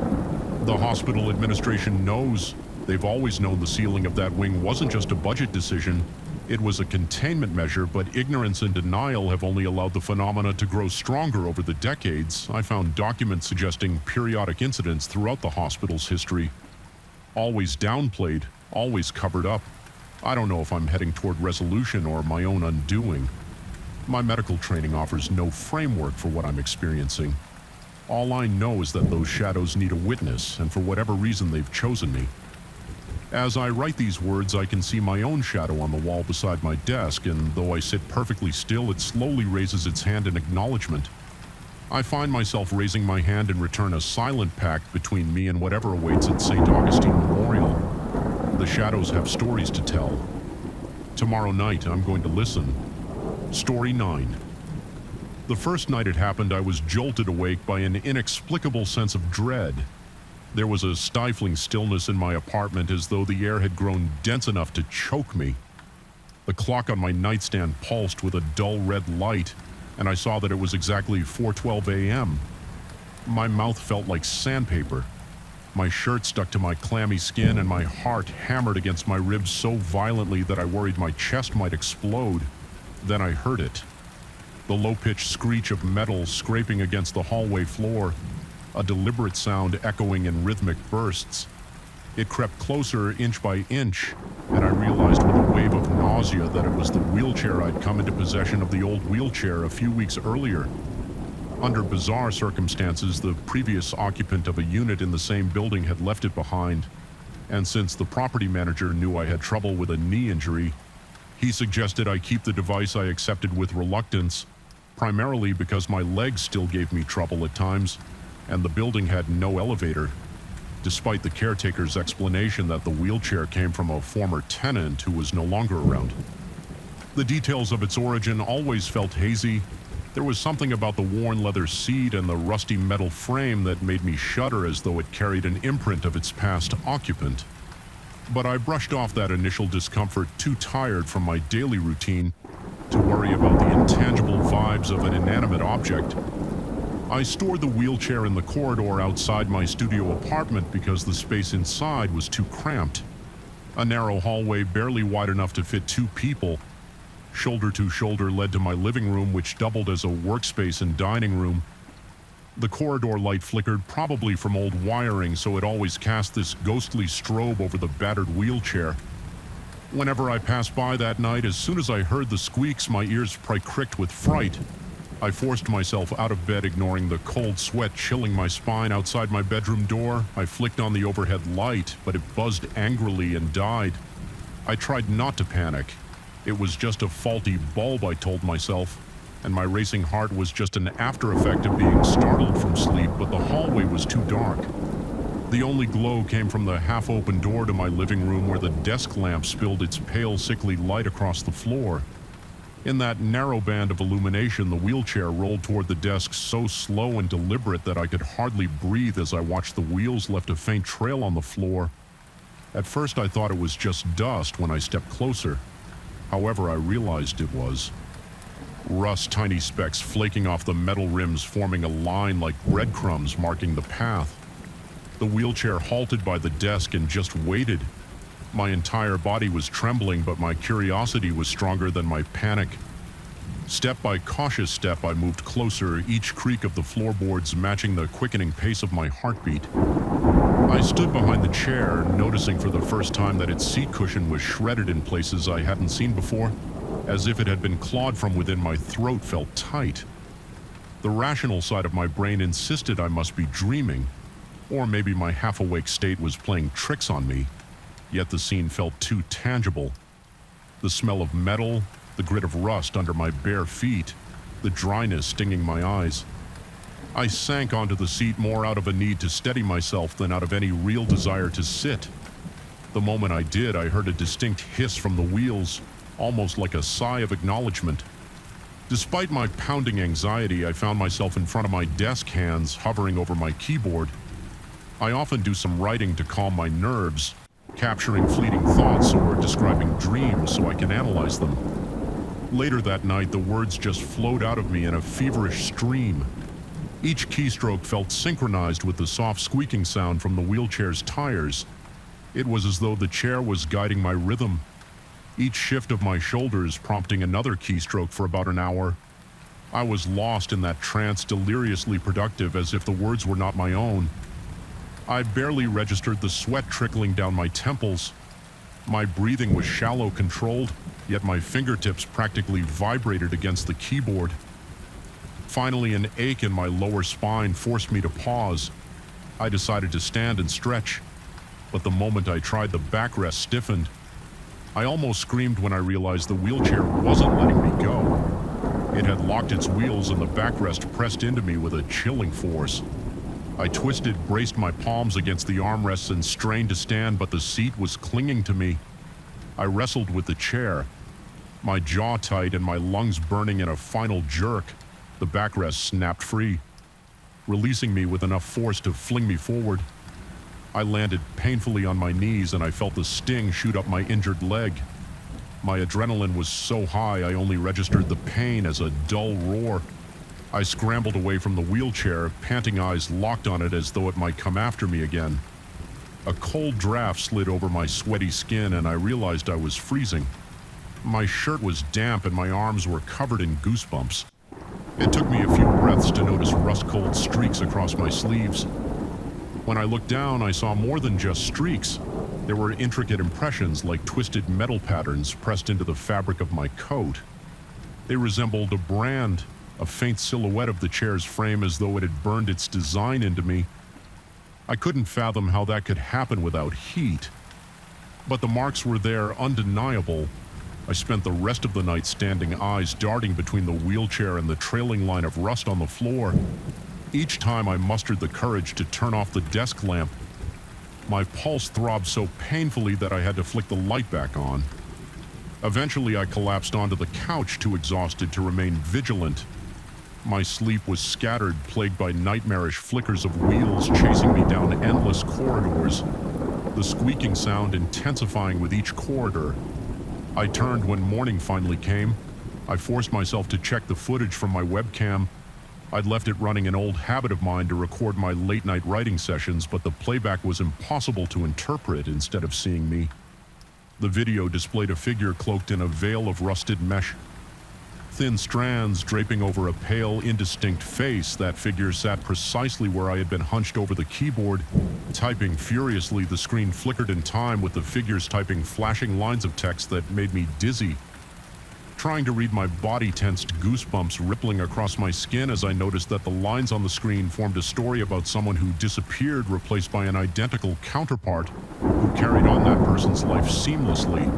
The hospital administration knows. They've always known the sealing of that wing wasn't just a budget decision. It was a containment measure, but ignorance and denial have only allowed the phenomena to grow stronger over the decades. I found documents suggesting periodic incidents throughout the hospital's history. Always downplayed, always covered up. I don't know if I'm heading toward resolution or my own undoing. My medical training offers no framework for what I'm experiencing. All I know is that those shadows need a witness, and for whatever reason they've chosen me. As I write these words, I can see my own shadow on the wall beside my desk, and though I sit perfectly still, it slowly raises its hand in acknowledgement. I find myself raising my hand in return, a silent pact between me and whatever awaits at St. Augustine Memorial. The shadows have stories to tell. Tomorrow night, I'm going to listen. Story 9. The first night it happened, I was jolted awake by an inexplicable sense of dread. There was a stifling stillness in my apartment, as though the air had grown dense enough to choke me. The clock on my nightstand pulsed with a dull red light, and I saw that it was exactly 4:12 a.m. My mouth felt like sandpaper. My shirt stuck to my clammy skin, and my heart hammered against my ribs so violently that I worried my chest might explode. Then I heard it. The low-pitched screech of metal scraping against the hallway floor, a deliberate sound echoing in rhythmic bursts. It crept closer inch by inch, and I realized with a wave of nausea that it was the wheelchair I'd come into possession of, the old wheelchair a few weeks earlier. Under bizarre circumstances, the previous occupant of a unit in the same building had left it behind, and since the property manager knew I had trouble with a knee injury, he suggested I keep the device I accepted with reluctance, primarily because my legs still gave me trouble at times, and the building had no elevator, despite the caretaker's explanation that the wheelchair came from a former tenant who was no longer around. The details of its origin always felt hazy. There was something about the worn leather seat and the rusty metal frame that made me shudder, as though it carried an imprint of its past occupant. But I brushed off that initial discomfort, too tired from my daily routine to worry about the intangible vibes of an inanimate object. I stored the wheelchair in the corridor outside my studio apartment because the space inside was too cramped. A narrow hallway barely wide enough to fit 2 people, shoulder to shoulder, led to my living room, which doubled as a workspace and dining room. The corridor light flickered, probably from old wiring, so it always cast this ghostly strobe over the battered wheelchair. Whenever I passed by that night, as soon as I heard the squeaks, my ears pricked with fright. I forced myself out of bed, ignoring the cold sweat chilling my spine outside my bedroom door. I flicked on the overhead light, but it buzzed angrily and died. I tried not to panic. It was just a faulty bulb, I told myself, and my racing heart was just an after effect of being startled from sleep, but the hallway was too dark. The only glow came from the half-open door to my living room, where the desk lamp spilled its pale, sickly light across the floor. In that narrow band of illumination, the wheelchair rolled toward the desk so slow and deliberate that I could hardly breathe as I watched the wheels left a faint trail on the floor. At first I thought it was just dust when I stepped closer. However, I realized it was. Rust, tiny specks flaking off the metal rims, forming a line like breadcrumbs marking the path. The wheelchair halted by the desk and just waited. My entire body was trembling, but my curiosity was stronger than my panic. Step by cautious step, I moved closer, each creak of the floorboards matching the quickening pace of my heartbeat. I stood behind the chair, noticing for the first time that its seat cushion was shredded in places I hadn't seen before, as if it had been clawed from within. My throat felt tight. The rational side of my brain insisted I must be dreaming, or maybe my half-awake state was playing tricks on me. Yet the scene felt too tangible. The smell of metal, the grit of rust under my bare feet, the dryness stinging my eyes. I sank onto the seat more out of a need to steady myself than out of any real desire to sit. The moment I did, I heard a distinct hiss from the wheels, almost like a sigh of acknowledgement. Despite my pounding anxiety, I found myself in front of my desk, hands hovering over my keyboard. I often do some writing to calm my nerves, capturing fleeting thoughts or describing dreams so I can analyze them. Later that night, the words just flowed out of me in a feverish stream. Each keystroke felt synchronized with the soft squeaking sound from the wheelchair's tires. It was as though the chair was guiding my rhythm, each shift of my shoulders prompting another keystroke for about an hour. I was lost in that trance, deliriously productive, as if the words were not my own. I barely registered the sweat trickling down my temples. My breathing was shallow, controlled, yet my fingertips practically vibrated against the keyboard. Finally, an ache in my lower spine forced me to pause. I decided to stand and stretch. but the moment I tried, the backrest stiffened. I almost screamed when I realized the wheelchair wasn't letting me go. It had locked its wheels and the backrest pressed into me with a chilling force. I twisted, braced my palms against the armrests and strained to stand, but the seat was clinging to me. I wrestled with the chair, my jaw tight and my lungs burning in a final jerk. The backrest snapped free, releasing me with enough force to fling me forward. I landed painfully on my knees and I felt the sting shoot up my injured leg. My adrenaline was so high I only registered the pain as a dull roar. I scrambled away from the wheelchair, panting eyes locked on it as though it might come after me again. A cold draft slid over my sweaty skin and I realized I was freezing. My shirt was damp and my arms were covered in goosebumps. It took me a few breaths to notice rust-cold streaks across my sleeves. When I looked down, I saw more than just streaks. There were intricate impressions like twisted metal patterns pressed into the fabric of my coat. They resembled a brand, a faint silhouette of the chair's frame as though it had burned its design into me. I couldn't fathom how that could happen without heat. But the marks were there, undeniable. I spent the rest of the night standing, eyes darting between the wheelchair and the trailing line of rust on the floor. Each time I mustered the courage to turn off the desk lamp. My pulse throbbed so painfully that I had to flick the light back on. Eventually, I collapsed onto the couch, too exhausted to remain vigilant. My sleep was scattered, plagued by nightmarish flickers of wheels chasing me down endless corridors, the squeaking sound intensifying with each corridor. I turned when morning finally came. I forced myself to check the footage from my webcam. I'd left it running, an old habit of mine to record my late-night writing sessions, but the playback was impossible to interpret instead of seeing me. The video displayed a figure cloaked in a veil of rusted mesh. Thin strands draping over a pale, indistinct face. That figure sat precisely where I had been hunched over the keyboard, typing furiously. The screen flickered in time with the figures typing flashing lines of text that made me dizzy. Trying to read, my body tensed, goosebumps rippling across my skin as I noticed that the lines on the screen formed a story about someone who disappeared, replaced by an identical counterpart who carried on that person's life seamlessly.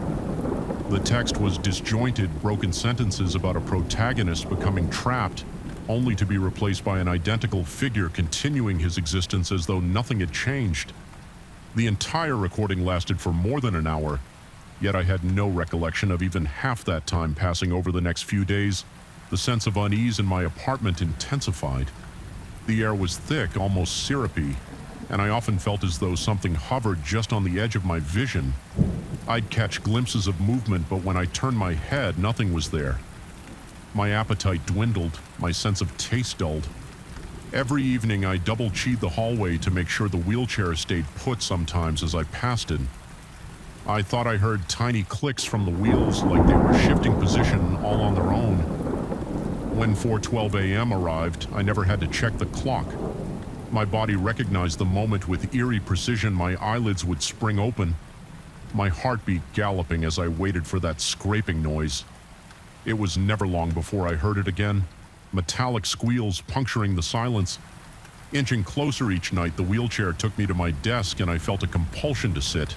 The text was disjointed, broken sentences about a protagonist becoming trapped, only to be replaced by an identical figure continuing his existence as though nothing had changed. The entire recording lasted for more than an hour, yet I had no recollection of even half that time passing. Over the next few days, the sense of unease in my apartment intensified. The air was thick, almost syrupy, and I often felt as though something hovered just on the edge of my vision. I'd catch glimpses of movement, but when I turned my head, nothing was there. My appetite dwindled, my sense of taste dulled. Every evening I double-checked the hallway to make sure the wheelchair stayed put. Sometimes as I passed it, I thought I heard tiny clicks from the wheels, like they were shifting position all on their own. When 4:12 a.m. arrived, I never had to check the clock. My body recognized the moment with eerie precision. My eyelids would spring open, my heartbeat galloping as I waited for that scraping noise. It was never long before I heard it again, metallic squeals puncturing the silence. Inching closer each night, the wheelchair took me to my desk and I felt a compulsion to sit.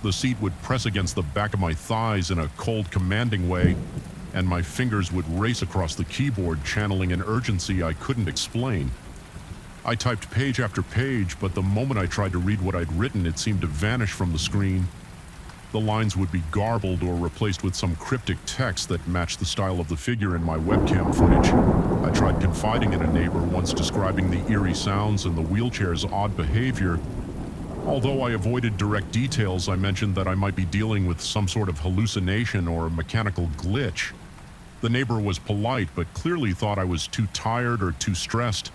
The seat would press against the back of my thighs in a cold, commanding way, and my fingers would race across the keyboard, channeling an urgency I couldn't explain. I typed page after page, but the moment I tried to read what I'd written, it seemed to vanish from the screen. The lines would be garbled or replaced with some cryptic text that matched the style of the figure in my webcam footage. I tried confiding in a neighbor, once describing the eerie sounds and the wheelchair's odd behavior. Although I avoided direct details, I mentioned that I might be dealing with some sort of hallucination or mechanical glitch. The neighbor was polite, but clearly thought I was too tired or too stressed.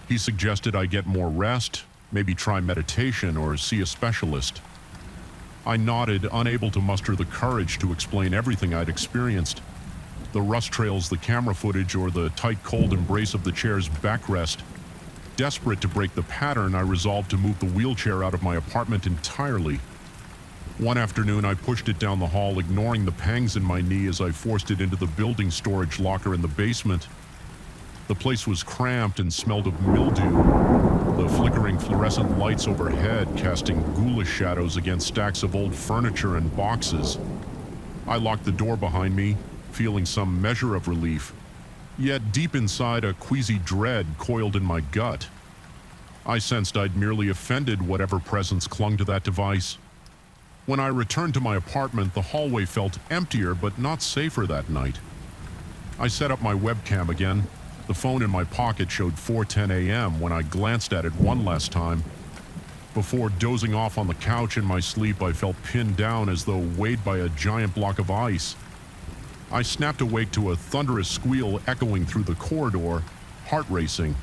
He suggested I get more rest, maybe try meditation or see a specialist. I nodded, unable to muster the courage to explain everything I'd experienced. The rust trails, the camera footage, or the tight, cold embrace of the chair's backrest. Desperate to break the pattern, I resolved to move the wheelchair out of my apartment entirely. One afternoon, I pushed it down the hall, ignoring the pangs in my knee as I forced it into the building storage locker in the basement. The place was cramped and smelled of mildew, the flickering fluorescent lights overhead casting ghoulish shadows against stacks of old furniture and boxes. I locked the door behind me, feeling some measure of relief, yet deep inside a queasy dread coiled in my gut. I sensed I'd merely offended whatever presence clung to that device. When I returned to my apartment, the hallway felt emptier but not safer that night. I set up my webcam again. The phone in my pocket showed 4:10 a.m. when I glanced at it one last time. Before dozing off on the couch in my sleep, I felt pinned down as though weighed by a giant block of ice. I snapped awake to a thunderous squeal echoing through the corridor, heart racing.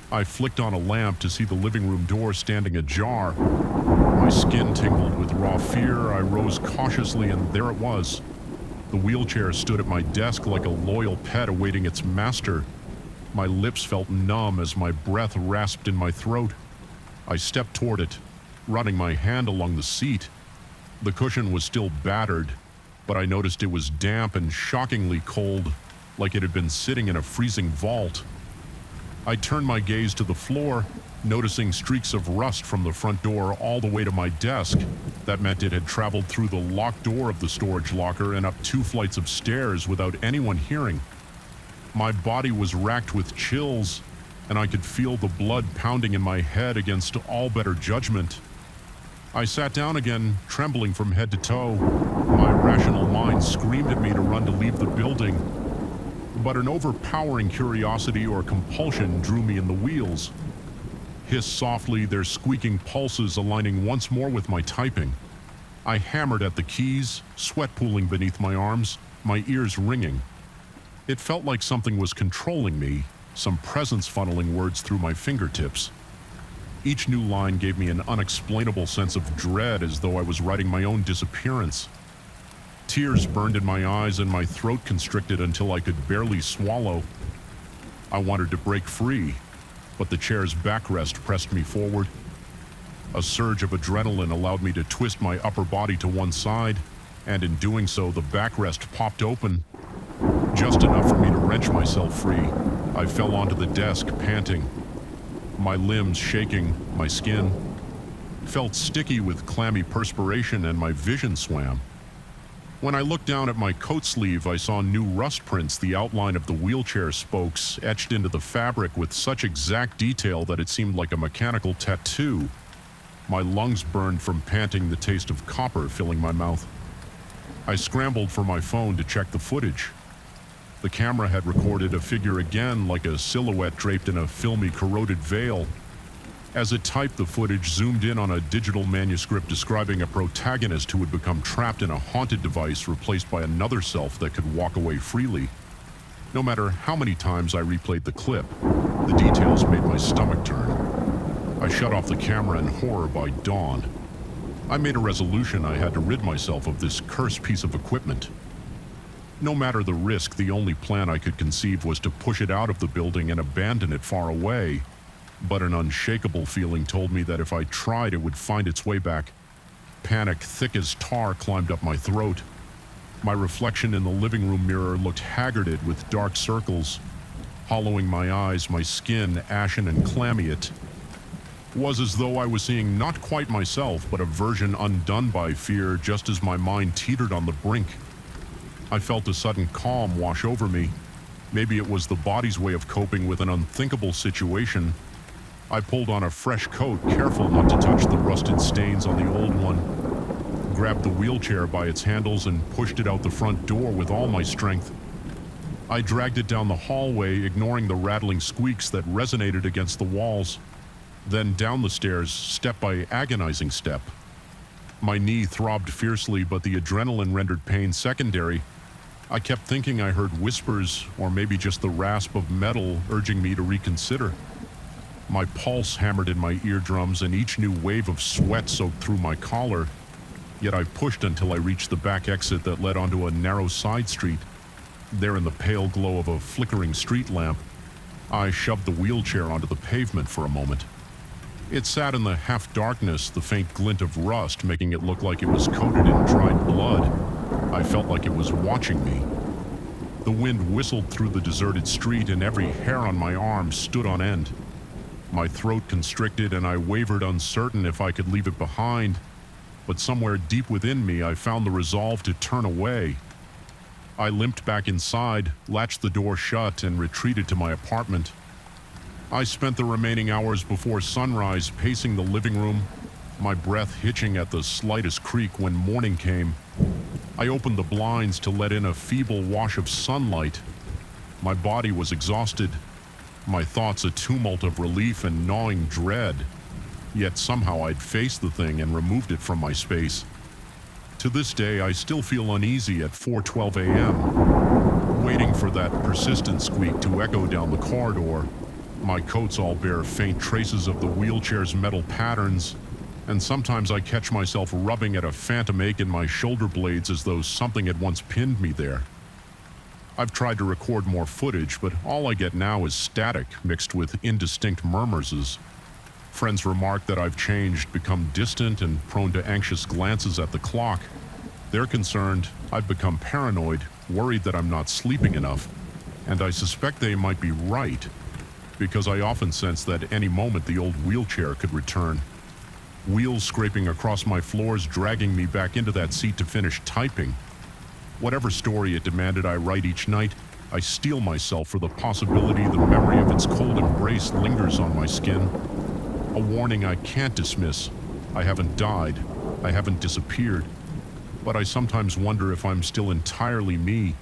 I flicked on a lamp to see the living room door standing ajar. My skin tingled with raw fear. I rose cautiously, and there it was. The wheelchair stood at my desk like a loyal pet awaiting its master. My lips felt numb as my breath rasped in my throat. I stepped toward it, running my hand along the seat. The cushion was still battered, but I noticed it was damp and shockingly cold, like it had been sitting in a freezing vault. I turned my gaze to the floor, noticing streaks of rust from the front door all the way to my desk. That meant it had traveled through the locked door of the storage locker and up 2 flights of stairs without anyone hearing. My body was racked with chills, and I could feel the blood pounding in my head against all better judgment. I sat down again, trembling from head to toe. My rational mind screamed at me to run to leave the building, but an overpowering curiosity or compulsion drew me in the wheels. Hiss softly, their squeaking pulses aligning once more with my typing. I hammered at the keys, sweat pooling beneath my arms, my ears ringing. It felt like something was controlling me, some presence funneling words through my fingertips. Each new line gave me an unexplainable sense of dread, as though I was writing my own disappearance. Tears burned in my eyes and my throat constricted until I could barely swallow. I wanted to break free, but the chair's backrest pressed me forward. A surge of adrenaline allowed me to twist my upper body to one side, and in doing so, the backrest popped open. Just enough for me to wrench myself free. I fell onto the desk, panting. My limbs shaking, my skin felt sticky with clammy perspiration, and my vision swam. When I looked down at my coat sleeve, I saw new rust prints, the outline of the wheelchair spokes etched into the fabric with such exact detail that it seemed like a mechanical tattoo. My lungs burned from panting, the taste of copper filling my mouth. I scrambled for my phone to check the footage. The camera had recorded a figure again, like a silhouette draped in a filmy, corroded veil. As it typed, the footage zoomed in on a digital manuscript describing a protagonist who had become trapped in a haunted device replaced by another self that could walk away freely. No matter how many times I replayed the clip, the details made my stomach turn. I shut off the camera in horror by dawn. I made a resolution I had to rid myself of this cursed piece of equipment. No matter the risk, the only plan I could conceive was to push it out of the building and abandon it far away. But an unshakable feeling told me that if I tried, it would find its way back. Panic, thick as tar, climbed up my throat. My reflection in the living room mirror looked haggarded with dark circles. Hollowing my eyes, my skin ashen and clammy, it was as though I was seeing not quite myself, but a version undone by fear, just as my mind teetered on the brink. I felt a sudden calm wash over me. Maybe it was the body's way of coping with an unthinkable situation. I pulled on a fresh coat, careful not to touch the rusted stains on the old one, grabbed the wheelchair by its handles and pushed it out the front door with all my strength. I dragged it down the hallway, ignoring the rattling squeaks that resonated against the walls, then down the stairs, step by agonizing step. My knee throbbed fiercely, but the adrenaline rendered pain secondary. I kept thinking I heard whispers, or maybe just the rasp of metal urging me to reconsider. My pulse hammered in my eardrums, and each new wave of sweat soaked through my collar. Yet I pushed until I reached the back exit that led onto a narrow side street. There, in the pale glow of a flickering street lamp, I shoved the wheelchair onto the pavement for a moment. It sat in the half-darkness, the faint glint of rust making it look like it was coated in dried blood. I felt like it was watching me. The wind whistled through the deserted street and every hair on my arm stood on end. My throat constricted and I wavered, uncertain if I could leave it behind, but somewhere deep within me I found the resolve to turn away. I limped back inside, latched the door shut, and retreated to my apartment. I spent the remaining hours before sunrise pacing the living room, my breath hitching at the slightest creak when morning came. I opened the blinds to let in a feeble wash of sunlight. My body was exhausted, my thoughts a tumult of relief and gnawing dread. Yet somehow I'd faced the thing and removed it from my space. To this day, I still feel uneasy at 4:12 a.m., waiting for that persistent squeak to echo down the corridor. My coats all bear faint traces of the wheelchair's metal patterns, and sometimes I catch myself rubbing at a phantom ache in my shoulder blades as though something had once pinned me there. I've tried to record more footage, but all I get now is static mixed with indistinct murmurs. Friends remark that I've changed, become distant and prone to anxious glances at the clock. They're concerned I've become paranoid, worried that I'm not sleeping enough, and I suspect they might be right, because I often sense that any moment the old wheelchair could return. Wheels scraping across my floors, dragging me back into that seat to finish typing. Whatever story it demanded I write each night, I steel myself for the possibility the memory of its cold embrace lingers on my skin. A warning I can't dismiss. I haven't died. I haven't disappeared. But I sometimes wonder if I'm still entirely me,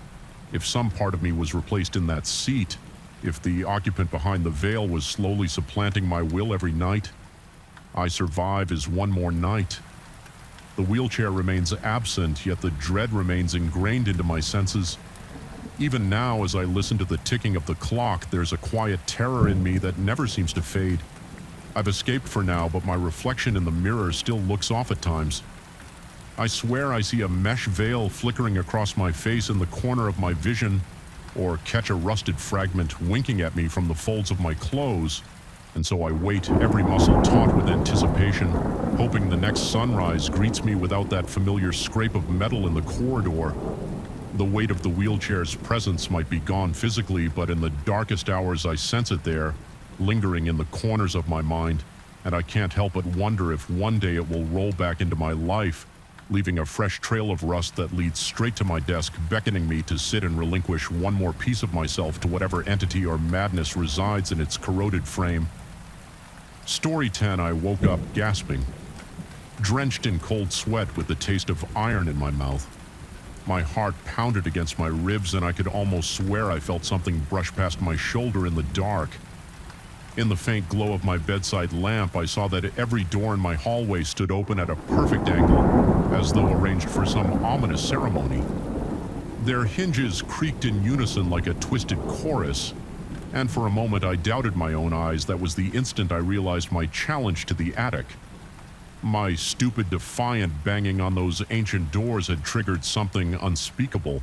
if some part of me was replaced in that seat, if the occupant behind the veil was slowly supplanting my will every night. I survive as one more night. The wheelchair remains absent, yet the dread remains ingrained into my senses. Even now, as I listen to the ticking of the clock, there's a quiet terror in me that never seems to fade. I've escaped for now, but my reflection in the mirror still looks off at times. I swear I see a mesh veil flickering across my face in the corner of my vision, or catch a rusted fragment winking at me from the folds of my clothes, and so I wait, every muscle taut with anticipation, hoping the next sunrise greets me without that familiar scrape of metal in the corridor. The weight of the wheelchair's presence might be gone physically, but in the darkest hours I sense it there, lingering in the corners of my mind, and I can't help but wonder if one day it will roll back into my life, leaving a fresh trail of rust that leads straight to my desk, beckoning me to sit and relinquish one more piece of myself to whatever entity or madness resides in its corroded frame. Story 10, I woke up gasping, drenched in cold sweat with the taste of iron in my mouth. My heart pounded against my ribs and I could almost swear I felt something brush past my shoulder in the dark. In the faint glow of my bedside lamp, I saw that every door in my hallway stood open at a perfect angle, as though arranged for some ominous ceremony. Their hinges creaked in unison like a twisted chorus, and for a moment I doubted my own eyes. That was the instant I realized my challenge to the attic. My stupid, defiant banging on those ancient doors had triggered something unspeakable.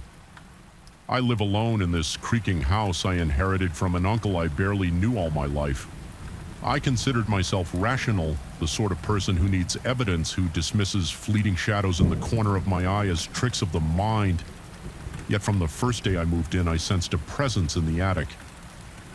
I live alone in this creaking house I inherited from an uncle I barely knew all my life. I considered myself rational, the sort of person who needs evidence, who dismisses fleeting shadows in the corner of my eye as tricks of the mind. Yet from the first day I moved in, I sensed a presence in the attic.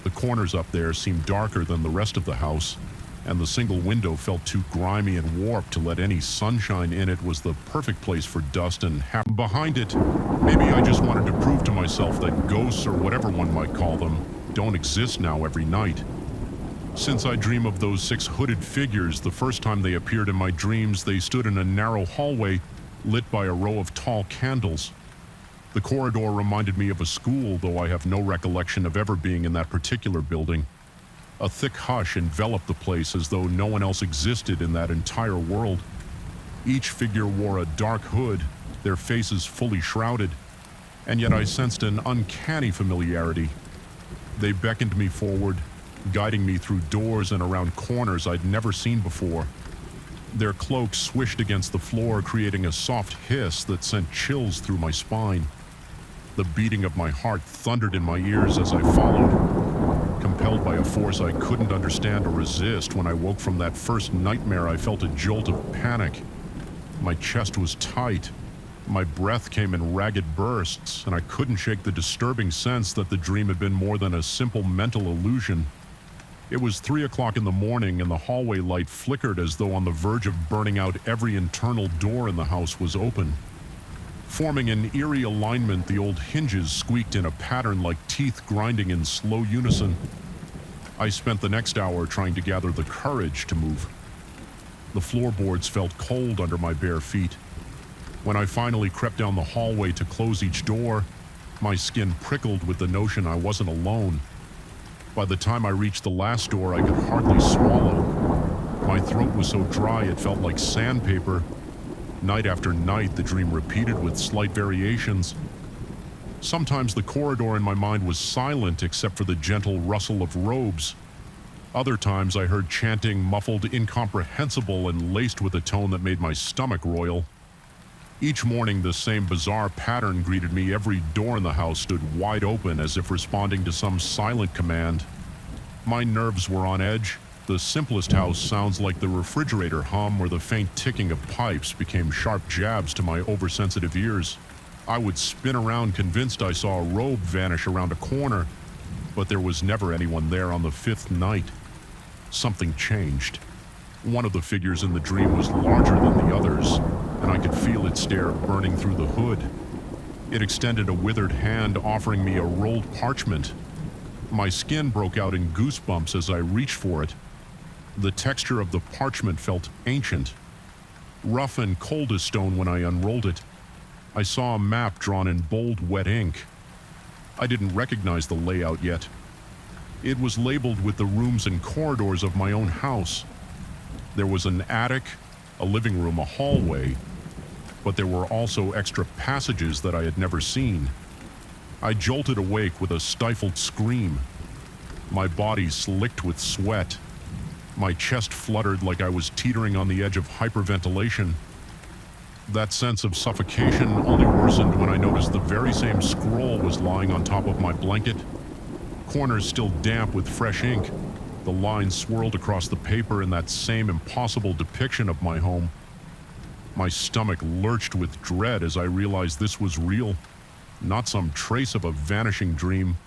The corners up there seemed darker than the rest of the house, and the single window felt too grimy and warped to let any sunshine in. It was the perfect place for dust and behind it. Maybe I just wanted to prove to myself that ghosts, or whatever one might call them, don't exist now every night. Since I dream of those 6 hooded figures, the first time they appeared in my dreams, they stood in a narrow hallway lit by a row of tall candles. The corridor reminded me of a school, though I have no recollection of ever being in that particular building. A thick hush enveloped the place as though no one else existed in that entire world. Each figure wore a dark hood, their faces fully shrouded, and yet I sensed an uncanny familiarity. They beckoned me forward, guiding me through doors and around corners I'd never seen before. Their cloaks swished against the floor, creating a soft hiss that sent chills through my spine. The beating of my heart thundered in my ears as I followed. Compelled by a force I couldn't understand or resist, when I woke from that first nightmare, I felt a jolt of panic. My chest was tight. My breath came in ragged bursts, and I couldn't shake the disturbing sense that the dream had been more than a simple mental illusion. It was 3 o'clock in the morning, and the hallway light flickered as though on the verge of burning out. Every internal door in the house was open. Forming an eerie alignment, the old hinges squeaked in a pattern like teeth grinding in slow unison. I spent the next hour trying to gather the courage to move. The floorboards felt cold under my bare feet. When I finally crept down the hallway to close each door, my skin prickled with the notion I wasn't alone. By the time I reached the last door, I could hardly swallow. My throat was so dry it felt like sandpaper. Night after night, the dream repeated with slight variations. Sometimes the corridor in my mind was silent except for the gentle rustle of robes. Other times I heard chanting muffled, incomprehensible, and laced with a tone that made my stomach roil. Each morning, the same bizarre pattern greeted me. Every door in the house stood wide open as if responding to some silent command. My nerves were on edge. The simplest house sounds like the refrigerator hum, or the faint ticking of pipes became sharp jabs to my oversensitive ears. I would spin around convinced I saw a robe vanish around a corner, but there was never anyone there on the 5th night. Something changed. One of the figures in the dream was larger than the others, and I could feel its stare burning through the hood. It extended a withered hand, offering me a rolled parchment. My skin broke out in goosebumps as I reached for it. The texture of the parchment felt ancient, rough and cold as stone. When I unrolled it, I saw a map drawn in bold, wet ink. I didn't recognize the layout yet. It was labeled with the rooms and corridors of my own house. There was an attic, a living room, a hallway, but there were also extra passages that I had never seen. I jolted awake with a stifled scream. My body slicked with sweat. My chest fluttered like I was teetering on the edge of hyperventilation. That sense of suffocation only worsened when I noticed the very same scroll was lying on top of my blanket. Corners still damp with fresh ink. The lines swirled across the paper in that same impossible depiction of my home. My stomach lurched with dread as I realized this was real, not some trace of a vanishing dream.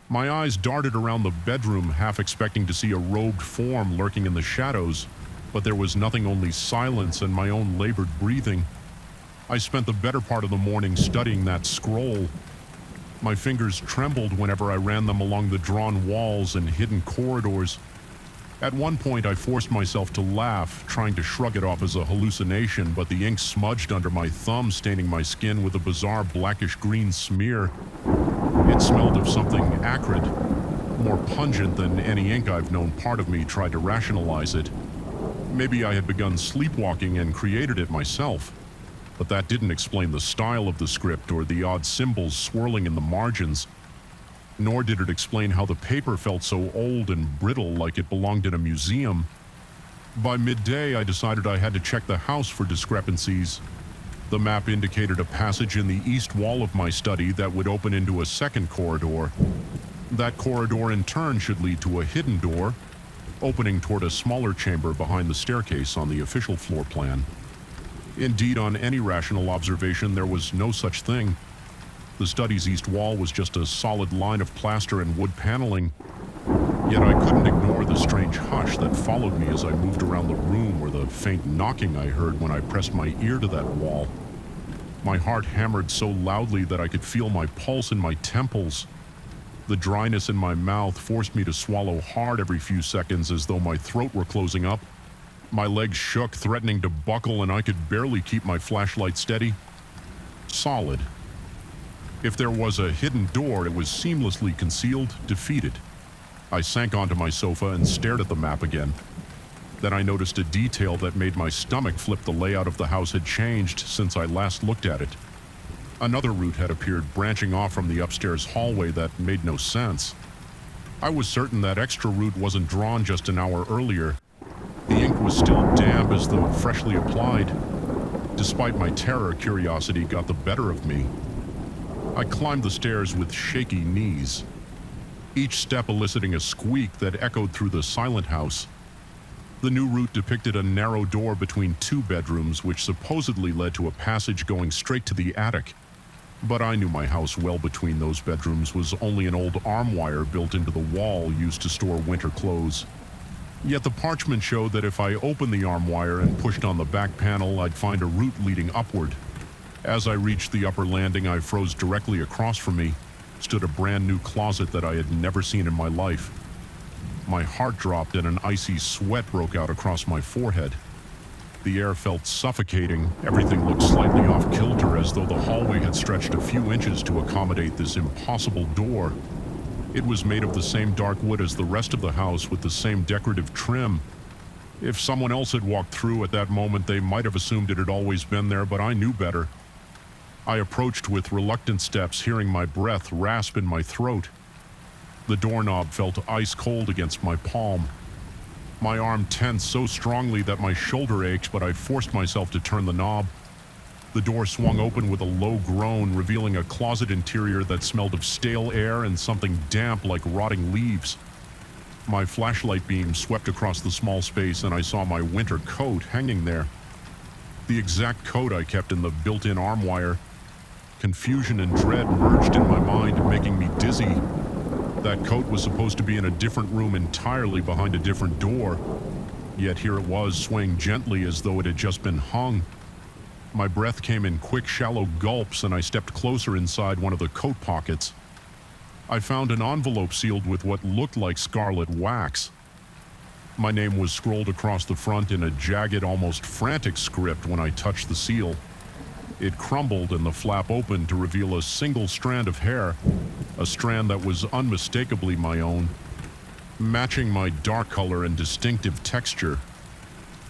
My eyes darted around the bedroom, half expecting to see a robed form lurking in the shadows, but there was nothing, only silence and my own labored breathing. I spent the better part of the morning studying that scroll. My fingers trembled whenever I ran them along the drawn walls and hidden corridors. At one point, I forced myself to laugh, trying to shrug it off as a hallucination, but the ink smudged under my thumb, staining my skin with a bizarre blackish-green smear. It smelled of something acrid, more pungent than any ink I've known. Part of me tried to rationalize it. Maybe I had begun sleepwalking and created it myself. But that didn't explain the style of the script or the odd symbols swirling in the margins. Nor did it explain how the paper felt so old and brittle, like it belonged in a museum. By midday, I decided I had to check the house for discrepancies. The map indicated a passage in the east wall of my study that would open into a second corridor. That corridor in turn should lead to a hidden door, opening toward a smaller chamber behind the staircase on the official floor plan. Indeed, on any rational observation, there was no such thing. The study's east wall was just a solid line of plaster and wood paneling. Yet I couldn't ignore the strange hush that followed me as I moved around the room, or the faint knocking I heard when I pressed my ear to that wall. My heart hammered so loudly that I could feel my pulse in my temples. The dryness in my mouth forced me to swallow hard every few seconds, as though my throat were closing up. My legs shook, threatening to buckle, and I could barely keep my flashlight steady. Solid. If there was a hidden door, it was seamlessly concealed, defeated. I sank onto my sofa and stared at the map again. Then I noticed a detail that made my stomach flip. The layout of the house had changed since I last looked at it. Another route had appeared, branching off from the upstairs hallway that made no sense. I was certain that extra route wasn't drawn just an hour earlier. The ink was still damp, as though freshly applied. Despite my terror, curiosity got the better of me. I climbed the stairs with shaky knees, each step eliciting a squeak that echoed through the silent house. The new route depicted a narrow door between two bedrooms, which supposedly led to a passage going straight to the attic. But I knew my house well between those bedrooms was only an old arm wire built into the wall used to store winter clothes. Yet the parchment showed that if I opened the arm wire and pushed on the back panel, I'd find a route leading upward. As I reached the upper landing, I froze directly across from me stood a brand new closet that I had never seen in my life. My heart dropped and an icy sweat broke out across my forehead. The air felt suffocating. Everything looked slightly off kilter, as though the hallway had stretched a few inches to accommodate this impossible door. It was made of the same dark wood as the rest of the house, with the same decorative trim. If someone else had walked through at that moment, they might have assumed it had always been there, but I knew better. I approached with reluctant steps, hearing my breath rasp in my throat. The doorknob felt ice cold against my palm. My arm tensed so strongly that my shoulder ached, but I forced myself to turn the knob. The door swung open with a low groan, revealing a closet interior that smelled of stale air and something damp like rotting leaves. My flashlight beam swept across the small space, and I saw my winter coat hanging there. The exact coat I kept in the built-in arm wire. Confusion and dread merged in my mind, making me dizzy. That coat was supposed to be in a different room entirely behind a different door. Yet here it was, swaying gently as though it had just been hung. My breath came in quick, shallow gulps, and I stepped closer inside one of the coat pockets. I found an envelope sealed with what looked like scarlet wax. My name was scrolled across the front in a jagged, almost frantic script when I touched the seal. It crumbled and the flap opened to reveal a single strand of hair, a strand that was unmistakably my own, matching my dark color and distinctive texture.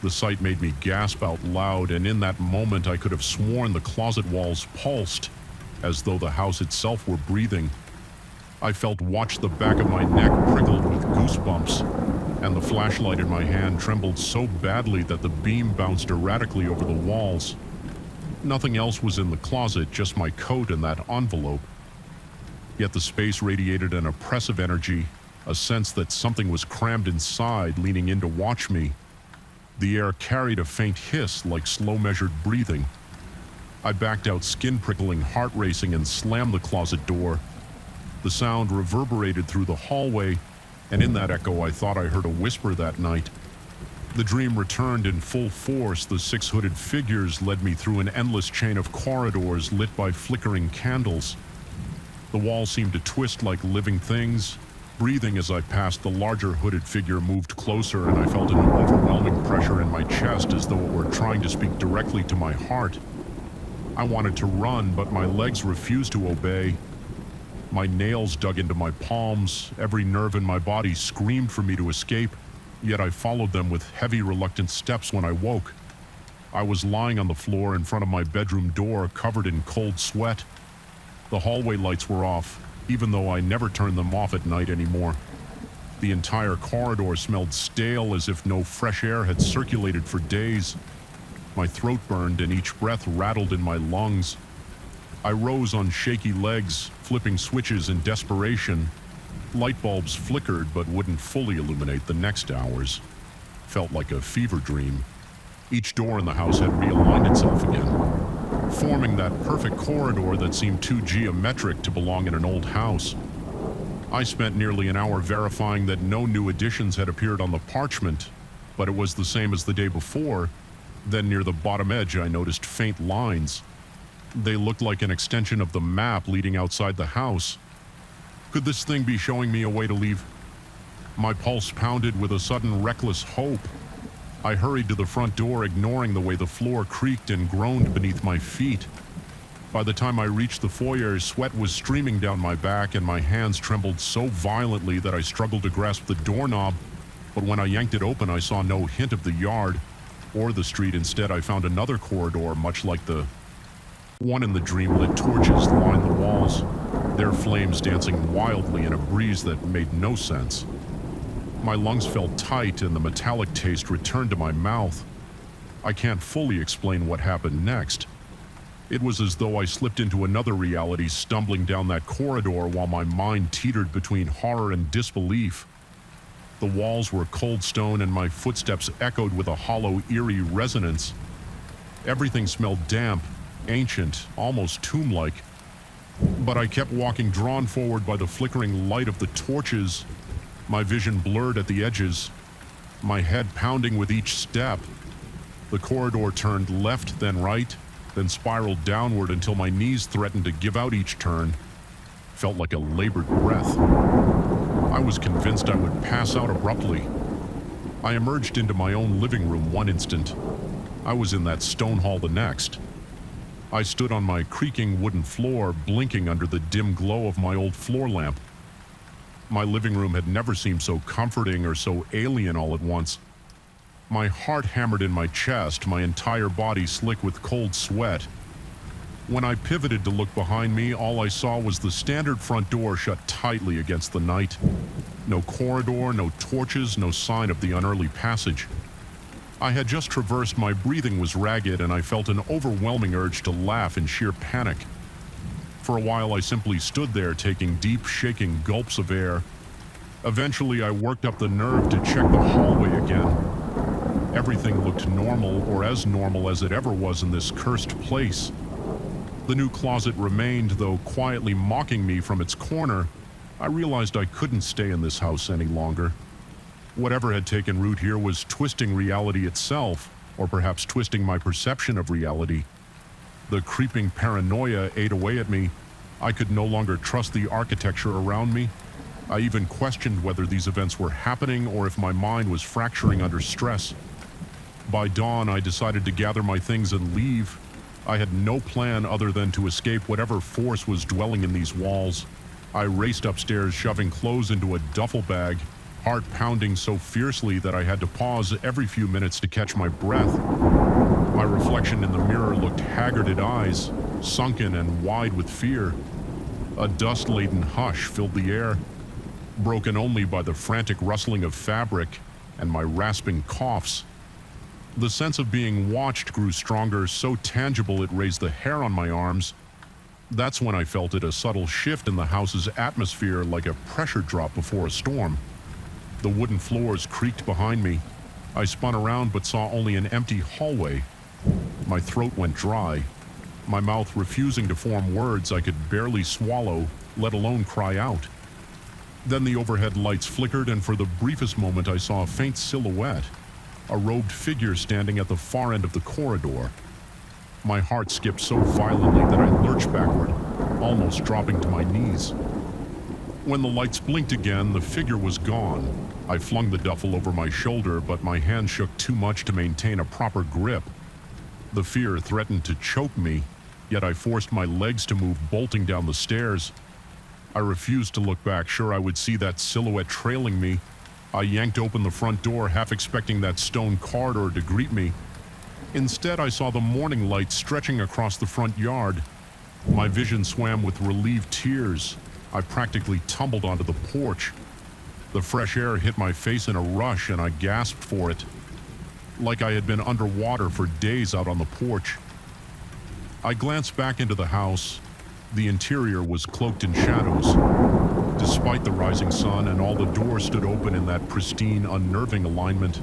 The sight made me gasp out loud, and in that moment I could have sworn the closet walls pulsed, as though the house itself were breathing. I felt the back of my neck prickled with goosebumps, and the flashlight in my hand trembled so badly that the beam bounced erratically over the walls. Nothing else was in the closet, just my coat and that envelope. Yet the space radiated an oppressive energy, a sense that something was crammed inside, leaning in to watch me. The air carried a faint hiss, like slow-measured breathing. I backed out, skin-prickling, heart racing, and slammed the closet door. The sound reverberated through the hallway, and in that echo I thought I heard a whisper that night. The dream returned in full force. The 6 hooded figures led me through an endless chain of corridors lit by flickering candles. The walls seemed to twist like living things. Breathing as I passed, the larger hooded figure moved closer, and I felt an overwhelming pressure in my chest, as though it were trying to speak directly to my heart. I wanted to run, but my legs refused to obey. My nails dug into my palms. Every nerve in my body screamed for me to escape. Yet I followed them with heavy, reluctant steps when I woke. I was lying on the floor in front of my bedroom door, covered in cold sweat. The hallway lights were off, even though I never turned them off at night anymore. The entire corridor smelled stale, as if no fresh air had circulated for days. My throat burned and each breath rattled in my lungs. I rose on shaky legs, flipping switches in desperation. Light bulbs flickered but wouldn't fully illuminate the next hours. Felt like a fever dream. Each door in the house had realigned itself again, forming that perfect corridor that seemed too geometric to belong in an old house. I spent nearly an hour verifying that no new additions had appeared on the parchment, but it was the same as the day before. Then near the bottom edge I noticed faint lines. They looked like an extension of the map leading outside the house. Could this thing be showing me a way to leave? My pulse pounded with a sudden reckless hope. I hurried to the front door, ignoring the way the floor creaked and groaned beneath my feet. By the time I reached the foyer, sweat was streaming down my back and my hands trembled so violently that I struggled to grasp the doorknob. But when I yanked it open, I saw no hint of the yard or the street. Instead, I found another corridor, much like the one in the dream. Lit torches lined the walls, their flames dancing wildly in a breeze that made no sense. My lungs felt tight and the metallic taste returned to my mouth. I can't fully explain what happened next. It was as though I slipped into another reality, stumbling down that corridor while my mind teetered between horror and disbelief. The walls were cold stone and my footsteps echoed with a hollow, eerie resonance. Everything smelled damp, ancient, almost tomb-like. But I kept walking, drawn forward by the flickering light of the torches, my vision blurred at the edges, my head pounding with each step. The corridor turned left, then right, then spiraled downward until my knees threatened to give out each turn. Felt like a labored breath. I was convinced I would pass out abruptly. I emerged into my own living room one instant. I was in that stone hall the next. I stood on my creaking wooden floor, blinking under the dim glow of my old floor lamp. My living room had never seemed so comforting or so alien all at once. My heart hammered in my chest, my entire body slick with cold sweat. When I pivoted to look behind me, all I saw was the standard front door shut tightly against the night. No corridor, no torches, no sign of the unearthly passage. I had just traversed, my breathing was ragged, and I felt an overwhelming urge to laugh in sheer panic. For a while, I simply stood there, taking deep, shaking gulps of air. Eventually, I worked up the nerve to check the hallway again. Everything looked normal, or as normal as it ever was in this cursed place. The new closet remained, though quietly mocking me from its corner. I realized I couldn't stay in this house any longer. Whatever had taken root here was twisting reality itself, or perhaps twisting my perception of reality. The creeping paranoia ate away at me. I could no longer trust the architecture around me. I even questioned whether these events were happening or if my mind was fracturing under stress. By dawn, I decided to gather my things and leave. I had no plan other than to escape whatever force was dwelling in these walls. I raced upstairs, shoving clothes into a duffel bag, heart pounding so fiercely that I had to pause every few minutes to catch my breath. My reflection in the mirror looked haggard at eyes, sunken and wide with fear. A dust-laden hush filled the air, broken only by the frantic rustling of fabric and my rasping coughs. The sense of being watched grew stronger, so tangible it raised the hair on my arms. That's when I felt it, a subtle shift in the house's atmosphere, like a pressure drop before a storm. The wooden floors creaked behind me. I spun around but saw only an empty hallway. My throat went dry, my mouth refusing to form words I could barely swallow, let alone cry out. Then the overhead lights flickered, and for the briefest moment I saw a faint silhouette, a robed figure standing at the far end of the corridor. My heart skipped so violently that I lurched backward, almost dropping to my knees. When the lights blinked again, the figure was gone. I flung the duffel over my shoulder, but my hand shook too much to maintain a proper grip. The fear threatened to choke me, yet I forced my legs to move, bolting down the stairs. I refused to look back, sure I would see that silhouette trailing me. I yanked open the front door, half expecting that stone corridor to greet me. Instead, I saw the morning light stretching across the front yard. My vision swam with relieved tears. I practically tumbled onto the porch. The fresh air hit my face in a rush, and I gasped for it, like I had been underwater for days out on the porch. I glanced back into the house. The interior was cloaked in shadows. Despite the rising sun, and all the doors stood open in that pristine, unnerving alignment,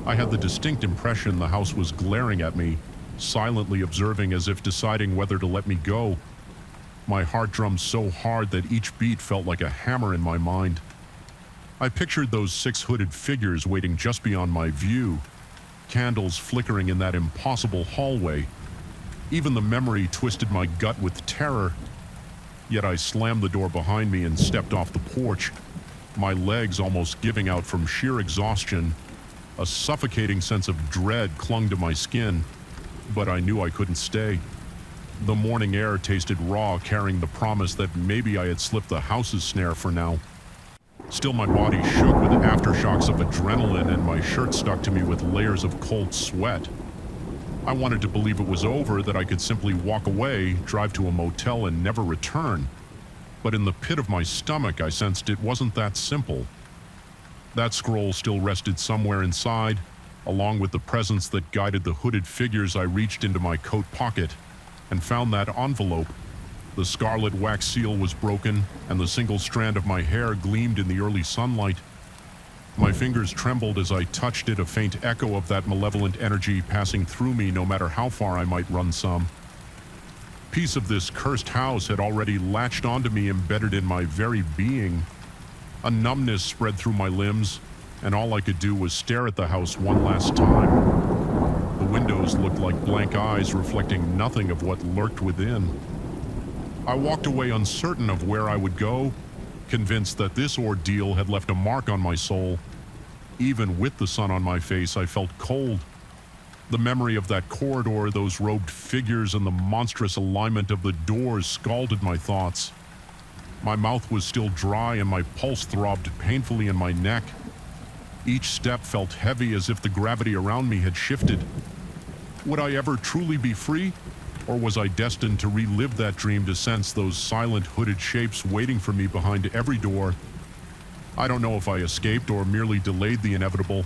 I had the distinct impression the house was glaring at me, silently observing, as if deciding whether to let me go. My heart drummed so hard that each beat felt like a hammer in my mind. I pictured those 6 hooded figures waiting just beyond my view, candles flickering in that impossible hallway. Even the memory twisted my gut with terror. Yet I slammed the door behind me and stepped off the porch, my legs almost giving out from sheer exhaustion. A suffocating sense of dread clung to my skin, but I knew I couldn't stay. The morning air tasted raw, carrying the promise that maybe I had slipped the house's snare for now. Still, my body shook with aftershocks of adrenaline, and my shirt stuck to me with layers of cold sweat. I wanted to believe it was over, that I could simply walk away, drive to a motel, and never return. But in the pit of my stomach, I sensed it wasn't that simple. That scroll still rested somewhere inside. Along with the presence that guided the hooded figures, I reached into my coat pocket and found that envelope. The scarlet wax seal was broken, and the single strand of my hair gleamed in the early sunlight. My fingers trembled as I touched it, a faint echo of that malevolent energy passing through me no matter how far I might run some. Piece of this cursed house had already latched onto me, embedded in my very being. A numbness spread through my limbs, and all I could do was stare at the house one last time. The windows looked like blank eyes reflecting nothing of what lurked within. I walked away uncertain of where I would go, convinced that this ordeal had left a mark on my soul. Even with the sun on my face, I felt cold. The memory of that corridor, those robed figures, and the monstrous alignment of the doors scalded my thoughts. My mouth was still dry and my pulse throbbed painfully in my neck. Each step felt heavy, as if the gravity around me had shifted. Would I ever truly be free? Or was I destined to relive that dream, to sense those silent hooded shapes waiting for me behind every door? I don't know if I escaped or merely delayed the inevitable.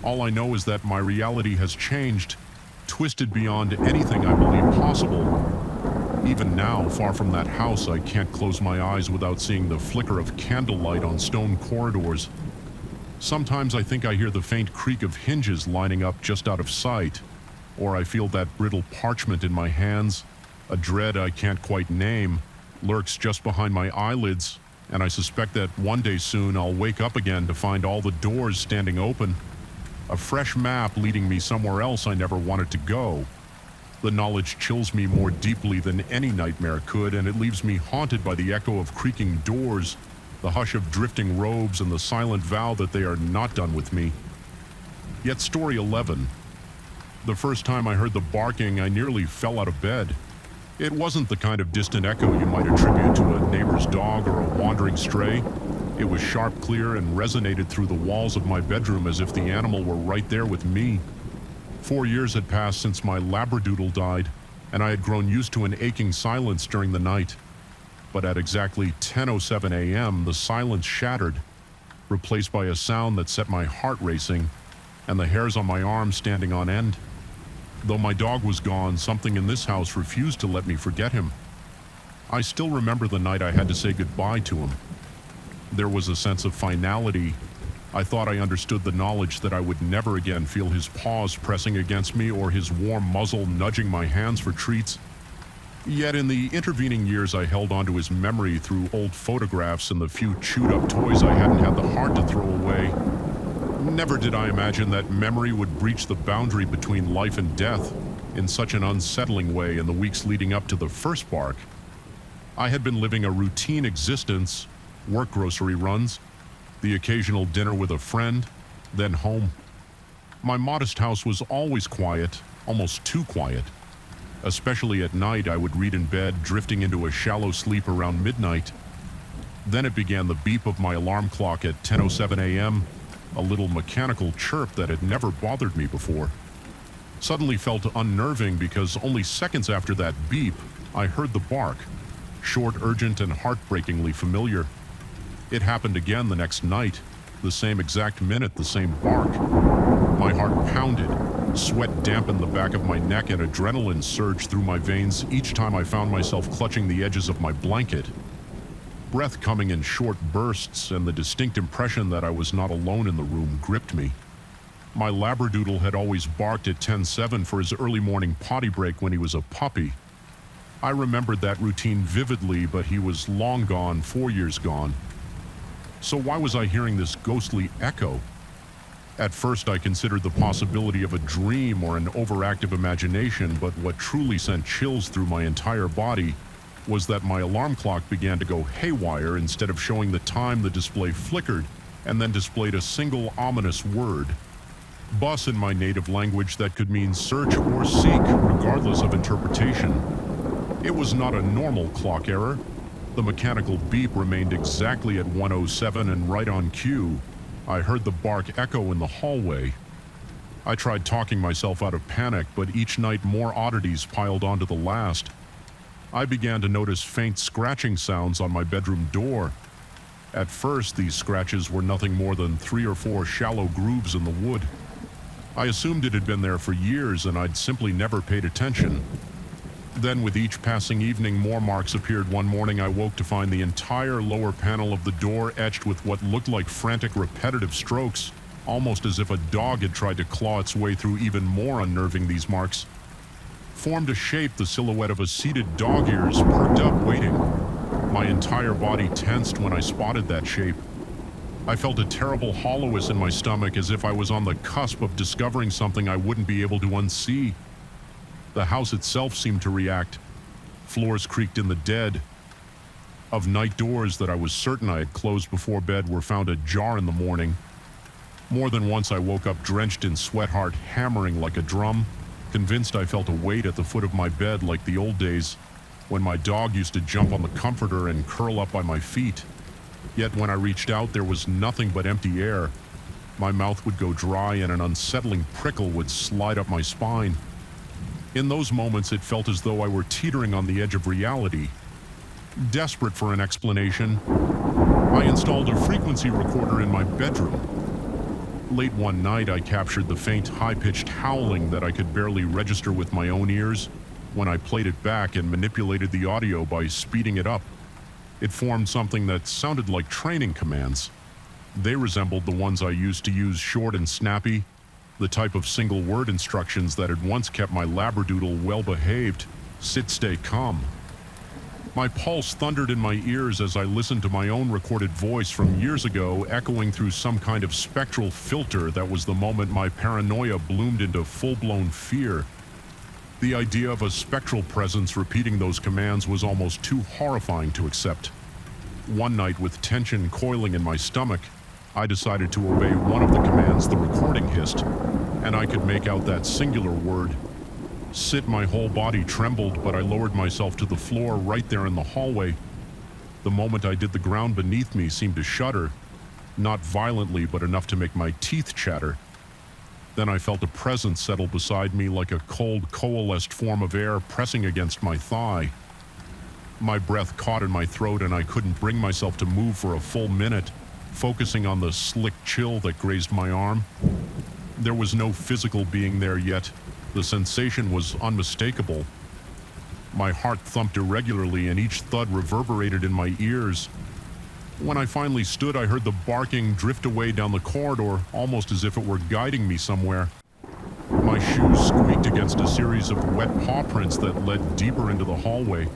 All I know is that my reality has changed, twisted beyond anything I believed possible. Even now, far from that house, I can't close my eyes without seeing the flicker of candlelight on stone corridors. Sometimes I think I hear the faint creak of hinges lining up just out of sight, or I feel that brittle parchment in my hands. A dread I can't quite name lurks just behind my eyelids, and I suspect that one day soon I'll wake up again to find all the doors standing open. A fresh map leading me somewhere else I never wanted to go. The knowledge chills me more deeply than any nightmare could, and it leaves me haunted by the echo of creaking doors, the hush of drifting robes, and the silent vow that they are not done with me. Yet story 11. The first time I heard the barking, I nearly fell out of bed. It wasn't the kind of distant echo you might attribute to a neighbor's dog or a wandering stray. It was sharp, clear, and resonated through the walls of my bedroom as if the animal were right there with me. 4 years had passed since my labradoodle died, and I had grown used to an aching silence during the night. But at exactly 10:07 a.m., the silence shattered, replaced by a sound that set my heart racing and the hairs on my arms standing on end. Though my dog was gone, something in this house refused to let me forget him. I still remember the night I had to say goodbye to him. There was a sense of finality. I thought I understood the knowledge that I would never again feel his paws pressing against me or his warm muzzle nudging my hands for treats. Yet in the intervening years, I held onto his memory through old photographs and the few chewed-up toys I hadn't had the heart to throw away. Never did I imagine that memory would breach the boundary between life and death in such an unsettling way in the weeks leading up to the first bark. I had been living a routine existence, work grocery runs, the occasional dinner with a friend, then home. My modest house was always quiet, almost too quiet. Especially at night, I would read in bed, drifting into a shallow sleep around midnight. Then it began the beep of my alarm clock at 10:07 a.m., a little mechanical chirp that had never bothered me before. Suddenly felt unnerving because only seconds after that beep, I heard the bark, short, urgent, and heartbreakingly familiar. It happened again the next night, the same exact minute, the same bark. My heart pounded, sweat dampened the back of my neck, and adrenaline surged through my veins each time I found myself clutching the edges of my blanket. Breath coming in short bursts, and the distinct impression that I was not alone in the room gripped me. My labradoodle had always barked at 10:07 for his early morning potty break when he was a puppy. I remembered that routine vividly, but he was long gone, 4 years gone. So why was I hearing this ghostly echo? At first, I considered the possibility of a dream or an overactive imagination, but what truly sent chills through my entire body was that my alarm clock began to go haywire. Instead of showing the time, the display flickered and then displayed a single ominous word. Bus in my native language that could mean search or seek, regardless of interpretation. It was not a normal clock error. The mechanical beep remained exactly at 1:07 and right on cue. I heard the bark echo in the hallway. I tried talking myself out of panic, but each night more oddities piled onto the last. I began to notice faint scratching sounds on my bedroom door. At first, these scratches were nothing more than 3 or 4 shallow grooves in the wood. I assumed it had been there for years and I'd simply never paid attention. Then, with each passing evening, more marks appeared. One morning, I woke to find the entire lower panel of the door etched with what looked like frantic, repetitive strokes, almost as if a dog had tried to claw its way through. Even more unnerving, these marks formed a shape, the silhouette of a seated dog, ears perked up, waiting. My entire body tensed when I spotted that shape. I felt a terrible hollowness in my stomach, as if I was on the cusp of discovering something I wouldn't be able to unsee. The house itself seemed to react. Floors creaked in the dead. Of night doors that I was certain I had closed before bed were found ajar in the morning. More than once I woke up drenched in sweat, heart hammering like a drum, convinced I felt a weight at the foot of my bed like the old days, when my dog used to jump on the comforter and curl up by my feet. Yet when I reached out, there was nothing but empty air. My mouth would go dry and an unsettling prickle would slide up my spine. In those moments, it felt as though I were teetering on the edge of reality. Desperate for an explanation, I installed a frequency recorder in my bedroom. Late one night, I captured the faint, high-pitched howling that I could barely register with my own ears. When I played it back and manipulated the audio by speeding it up, it formed something that sounded like training commands. They resembled the ones I used to use, short and snappy, the type of single-word instructions that had once kept my labradoodle well-behaved. Sit, stay, come. My pulse thundered in my ears as I listened to my own recorded voice from years ago, echoing through some kind of spectral filter. That was the moment my paranoia bloomed into full-blown fear. The idea of a spectral presence repeating those commands was almost too horrifying to accept. One night, with tension coiling in my stomach, I decided to obey one of the commands the recording hissed, and I could make out that singular word. Sit. My whole body trembled, but I lowered myself to the floor right there in the hallway. The moment I did, the ground beneath me seemed to shudder, not violently, but enough to make my teeth chatter. Then I felt a presence settle beside me like a cold, coalesced form of air pressing against my thigh. My breath caught in my throat, and I couldn't bring myself to move for a full minute, focusing on the slick chill that grazed my arm. There was no physical being there yet. The sensation was unmistakable. My heart thumped irregularly, and each thud reverberated in my ears. When I finally stood, I heard the barking drift away down the corridor, almost as if it were guiding me somewhere. My shoes squeaked against a series of wet paw prints that led deeper into the hallway.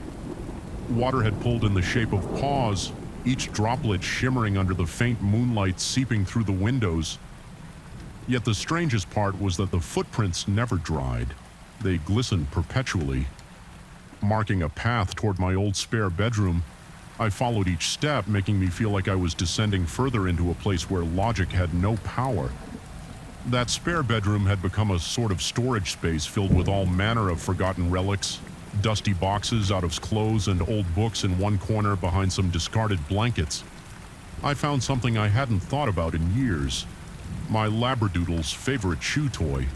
Water had pulled in the shape of paws, each droplet shimmering under the faint moonlight seeping through the windows. Yet the strangest part was that the footprints never dried. They glistened perpetually. Marking a path toward my old spare bedroom, I followed each step, making me feel like I was descending further into a place where logic had no power. That spare bedroom had become a sort of storage space filled with all manner of forgotten relics, dusty boxes out of clothes and old books in one corner behind some discarded blankets. I found something I hadn't thought about in years. My labradoodle's favorite chew toy.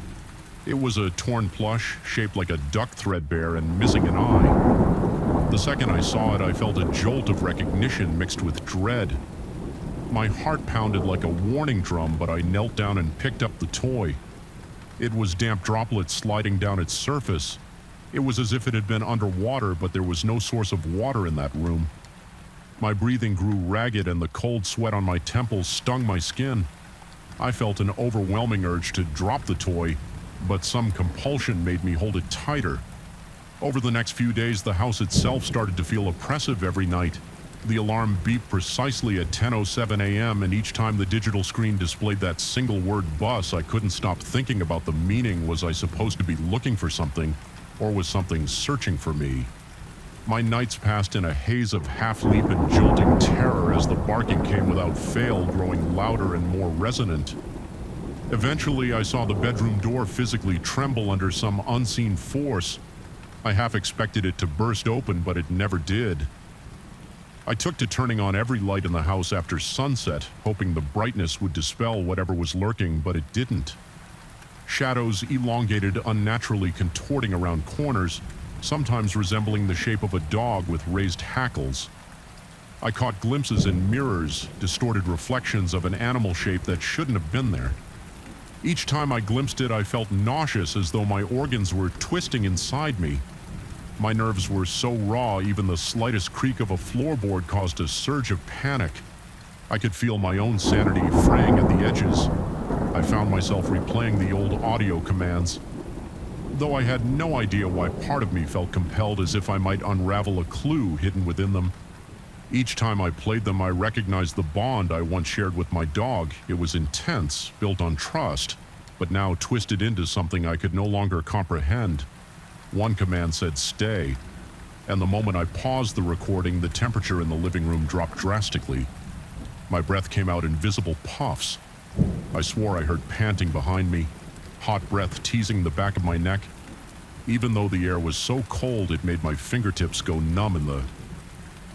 It was a torn plush, shaped like a duck threadbare and missing an eye. The second I saw it, I felt a jolt of recognition mixed with dread. My heart pounded like a warning drum, but I knelt down and picked up the toy. It was damp droplets sliding down its surface. It was as if it had been underwater, but there was no source of water in that room. My breathing grew ragged, and the cold sweat on my temples stung my skin. I felt an overwhelming urge to drop the toy, but some compulsion made me hold it tighter. Over the next few days, the house itself started to feel oppressive every night. The alarm beeped precisely at 10:07 a.m., and each time the digital screen displayed that single word bus, I couldn't stop thinking about the meaning. Was I supposed to be looking for something, or was something searching for me? My nights passed in a haze of half-leap and jolting terror as the barking came without fail, growing louder and more resonant. Eventually, I saw the bedroom door physically tremble under some unseen force. I half expected it to burst open, but it never did. I took to turning on every light in the house after sunset, hoping the brightness would dispel whatever was lurking, but it didn't. Shadows elongated, unnaturally contorting around corners, sometimes resembling the shape of a dog with raised hackles. I caught glimpses in mirrors, distorted reflections of an animal shape that shouldn't have been there. Each time I glimpsed it, I felt nauseous, as though my organs were twisting inside me. My nerves were so raw, even the slightest creak of a floorboard caused a surge of panic. I could feel my own sanity fraying at the edges. I found myself replaying the old audio commands, though I had no idea why part of me felt compelled, as if I might unravel a clue hidden within them. Each time I played them, I recognized the bond I once shared with my dog. It was intense, built on trust, but now twisted into something I could no longer comprehend. One command said stay, and the moment I paused the recording, the temperature in the living room dropped drastically. My breath came out in visible puffs. I swore I heard panting behind me, hot breath teasing the back of my neck. Even though the air was so cold, it made my fingertips go numb. In the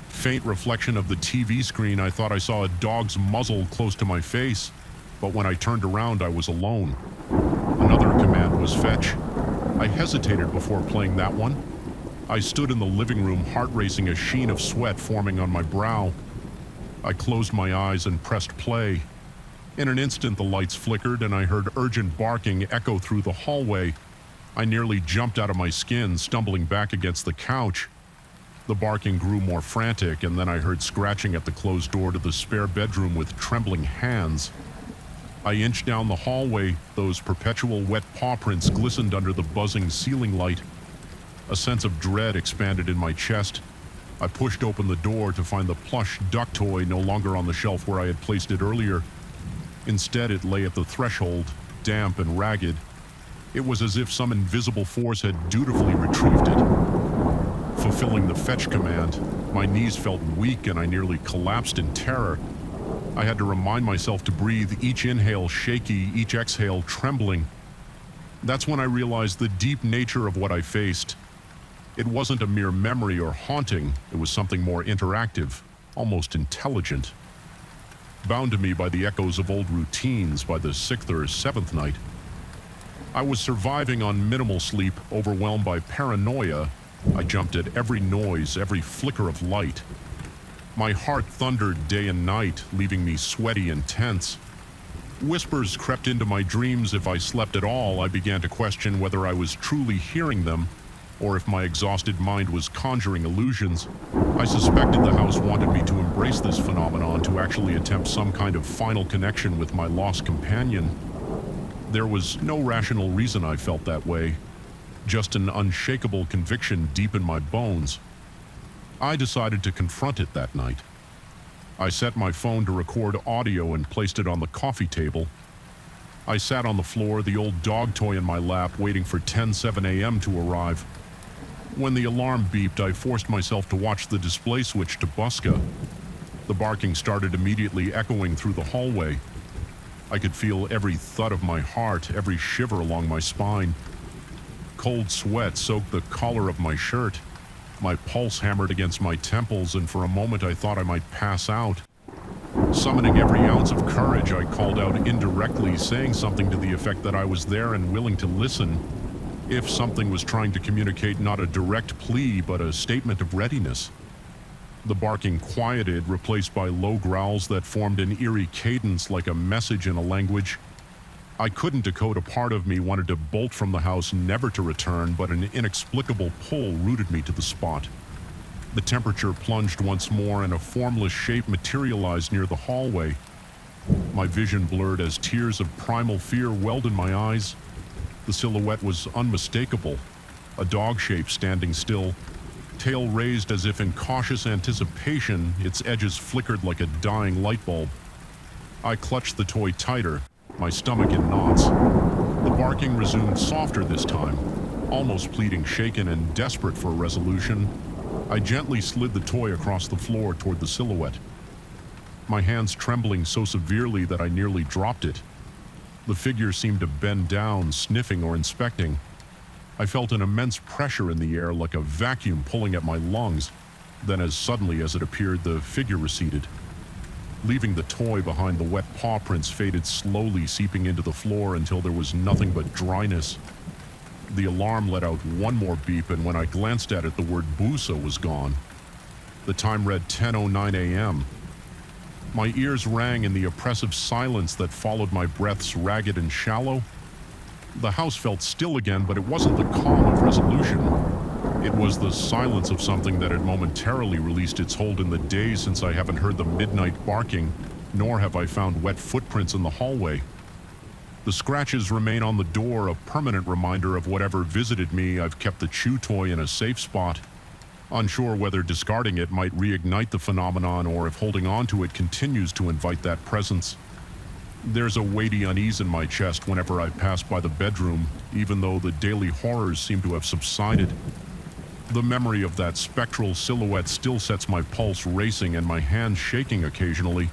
faint reflection of the TV screen, I thought I saw a dog's muzzle close to my face, but when I turned around, I was alone. Another command was fetch. I hesitated before playing that one. I stood in the living room, heart racing, a sheen of sweat forming on my brow. I closed my eyes and pressed play. In an instant, the lights flickered and I heard urgent barking echo through the hallway. I nearly jumped out of my skin, stumbling back against the couch. The barking grew more frantic, and then I heard scratching at the closed door to the spare bedroom with trembling hands. I inched down the hallway. Those perpetual wet paw prints glistened under the buzzing ceiling light. A sense of dread expanded in my chest. I pushed open the door to find the plush duck toy no longer on the shelf where I had placed it earlier. Instead, it lay at the threshold, damp and ragged. It was as if some invisible force had dutifully retrieved it. Fulfilling the fetch command, my knees felt weak and I nearly collapsed in terror. I had to remind myself to breathe, each inhale shaky, each exhale trembling. That's when I realized the deep nature of what I faced. It wasn't a mere memory or haunting, it was something more interactive, almost intelligent. Bound to me by the echoes of old routines by the sixth or seventh night. I was surviving on minimal sleep, overwhelmed by paranoia. I jumped at every noise, every flicker of light. My heart thundered day and night, leaving me sweaty and tense. Whispers crept into my dreams. If I slept at all, I began to question whether I was truly hearing them, or if my exhausted mind was conjuring illusions. I suspected the house wanted me to embrace this phenomenon, to actually attempt some kind of final connection with my lost companion. There was no rational reason I felt that way, just an unshakable conviction deep in my bones. I decided to confront it that night. I set my phone to record audio and placed it on the coffee table. I sat on the floor, the old dog toy in my lap, waiting for 10:07 a.m. to arrive. When the alarm beeped, I forced myself to watch the display switch to Buska. The barking started immediately, echoing through the hallway. I could feel every thud of my heart, every shiver along my spine. Cold sweat soaked the collar of my shirt. My pulse hammered against my temples, and for a moment I thought I might pass out. Summoning every ounce of courage, I called out indirectly, saying something to the effect that I was there and willing to listen, if something was trying to communicate not a direct plea but a statement of readiness. The barking quieted, replaced by low growls that formed an eerie cadence like a message in a language I couldn't decode. A part of me wanted to bolt from the house, never to return, but an inexplicable pull rooted me to the spot. The temperature plunged once more, and a formless shape materialized near the hallway. My vision blurred as tears of primal fear welled in my eyes. The silhouette was unmistakable, a dog shape standing still, tail raised as if in cautious anticipation. Its edges flickered like a dying light bulb. I clutched the toy tighter, my stomach in knots. The barking resumed, softer this time, almost pleading, shaken and desperate for a resolution. I gently slid the toy across the floor toward the silhouette, my hands trembling so severely that I nearly dropped it. The figure seemed to bend down, sniffing or inspecting. I felt an immense pressure in the air, like a vacuum pulling at my lungs. Then, as suddenly as it appeared, the figure receded. Leaving the toy behind, the wet paw prints faded slowly, seeping into the floor until there was nothing but dryness. The alarm let out one more beep, and when I glanced at it, the word Busa was gone. The time read 10:09 a.m. My ears rang in the oppressive silence that followed my breaths, ragged and shallow. The house felt still again, but it wasn't the calm of resolution. It was the silence of something that had momentarily released its hold in the days since I haven't heard the midnight barking, nor have I found wet footprints in the hallway. The scratches remain on the door, a permanent reminder of whatever visited me. I've kept the chew toy in a safe spot, unsure whether discarding it might reignite the phenomenon or if holding on to it continues to invite that presence. There's a weighty unease in my chest whenever I pass by the bedroom, even though the daily horrors seem to have subsided. The memory of that spectral silhouette still sets my pulse racing and my hands shaking occasionally.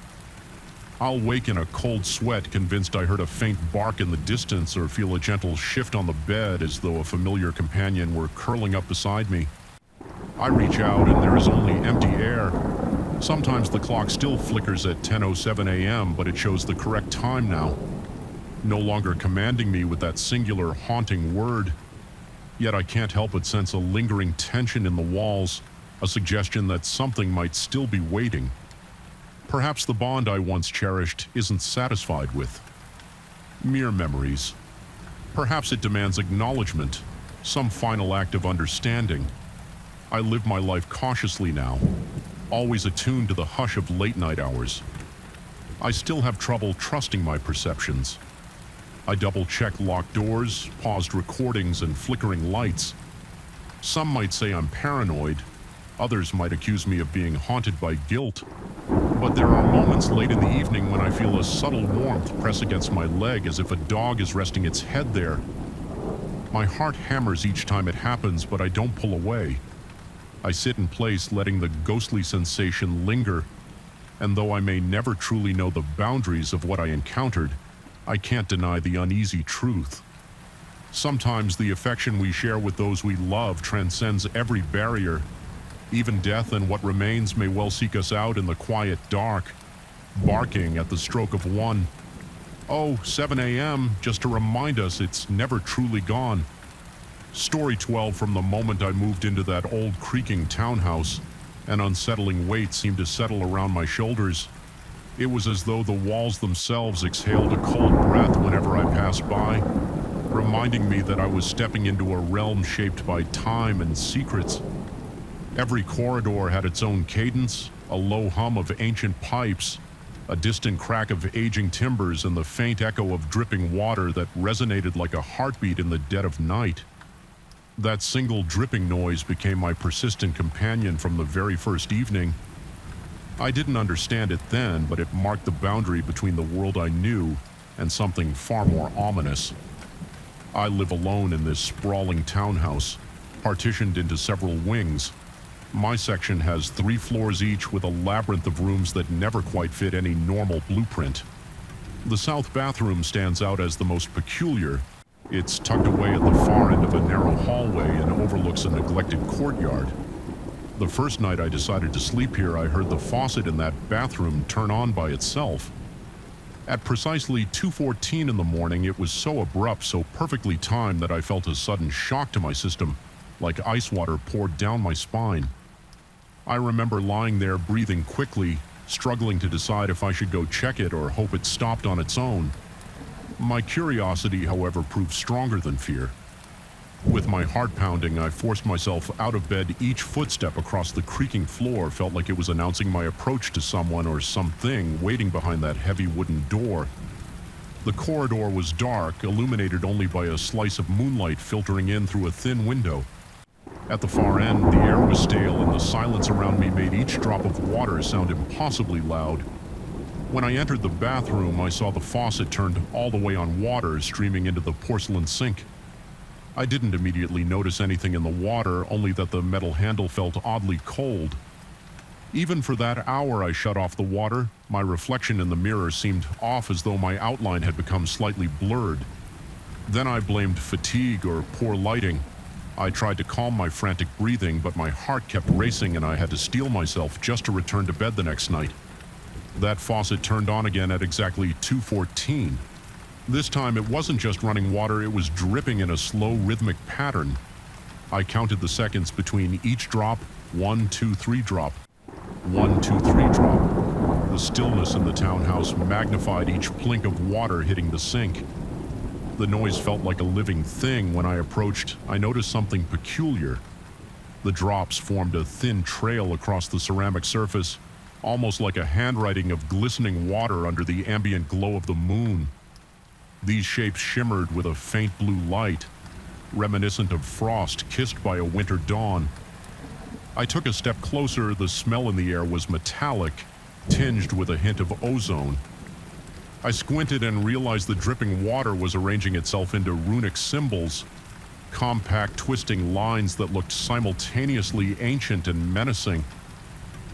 I'll wake in a cold sweat, convinced I heard a faint bark in the distance or feel a gentle shift on the bed as though a familiar companion were curling up beside me. I reach out and there is only empty air. Sometimes the clock still flickers at 10:07 a.m., but it shows the correct time now, no longer commanding me with that singular haunting word. Yet I can't help but sense a lingering tension in the walls, a suggestion that something might still be waiting. Perhaps the bond I once cherished isn't satisfied with. Mere memories. Perhaps it demands acknowledgement, some final act of understanding. I live my life cautiously now, always attuned to the hush of late-night hours. I still have trouble trusting my perceptions. I double-check locked doors, paused recordings, and flickering lights. Some might say I'm paranoid. Others might accuse me of being haunted by guilt. But there are moments late in the evening when I feel a subtle warmth press against my leg as if a dog is resting its head there. My heart hammers each time it happens, but I don't pull away. I sit in place, letting the ghostly sensation linger, and though I may never truly know the boundaries of what I encountered, I can't deny the uneasy truth. Sometimes the affection we share with those we love transcends every barrier. Even death and what remains may well seek us out in the quiet dark, barking at the stroke of one. Oh, 7 a.m., just to remind us it's never truly gone. Story 12 from the moment I moved into that old creaking townhouse. An unsettling weight seemed to settle around my shoulders. It was as though the walls themselves exhaled a cold breath whenever I passed by, reminding me that I was stepping into a realm shaped by time and secrets. Every corridor had its own cadence, a low hum of ancient pipes, a distant crack of aging timbers, and the faint echo of dripping water that resonated like a heartbeat in the dead of night. That single dripping noise became my persistent companion from the very first evening. I didn't understand it then, but it marked the boundary between the world I knew and something far more ominous. I live alone in this sprawling townhouse, partitioned into several wings. My section has 3 floors each with a labyrinth of rooms that never quite fit any normal blueprint. The south bathroom stands out as the most peculiar. It's tucked away at the far end of a narrow hallway and overlooks a neglected courtyard. The first night I decided to sleep here, I heard the faucet in that bathroom turn on by itself. At precisely 2:14 in the morning, it was so abrupt, so perfectly timed that I felt a sudden shock to my system, like ice water poured down my spine. I remember lying there breathing quickly, struggling to decide if I should go check it or hope it stopped on its own. My curiosity, however, proved stronger than fear. With my heart pounding, I forced myself out of bed. Each footstep across the creaking floor felt like it was announcing my approach to someone or something waiting behind that heavy wooden door. The corridor was dark, illuminated only by a slice of moonlight filtering in through a thin window. At the far end, the air was stale and the silence around me made each drop of water sound impossibly loud. When I entered the bathroom, I saw the faucet turned all the way on water, streaming into the porcelain sink. I didn't immediately notice anything in the water, only that the metal handle felt oddly cold. Even for that hour I shut off the water, my reflection in the mirror seemed off, as though my outline had become slightly blurred. Then I blamed fatigue or poor lighting. I tried to calm my frantic breathing, but my heart kept racing and I had to steel myself just to return to bed the next night. That faucet turned on again at exactly 2:14. This time it wasn't just running water, it was dripping in a slow rhythmic pattern. I counted the seconds between each drop. 1, 2, 3 drop. 1, 2, 3 drop. The stillness in the townhouse magnified each plink of water hitting the sink. The noise felt like a living thing. When I approached, I noticed something peculiar. The drops formed a thin trail across the ceramic surface, almost like a handwriting of glistening water under the ambient glow of the moon. These shapes shimmered with a faint blue light, reminiscent of frost kissed by a winter dawn. I took a step closer. The smell in the air was metallic, tinged with a hint of ozone. I squinted and realized the dripping water was arranging itself into runic symbols, compact twisting lines that looked simultaneously ancient and menacing.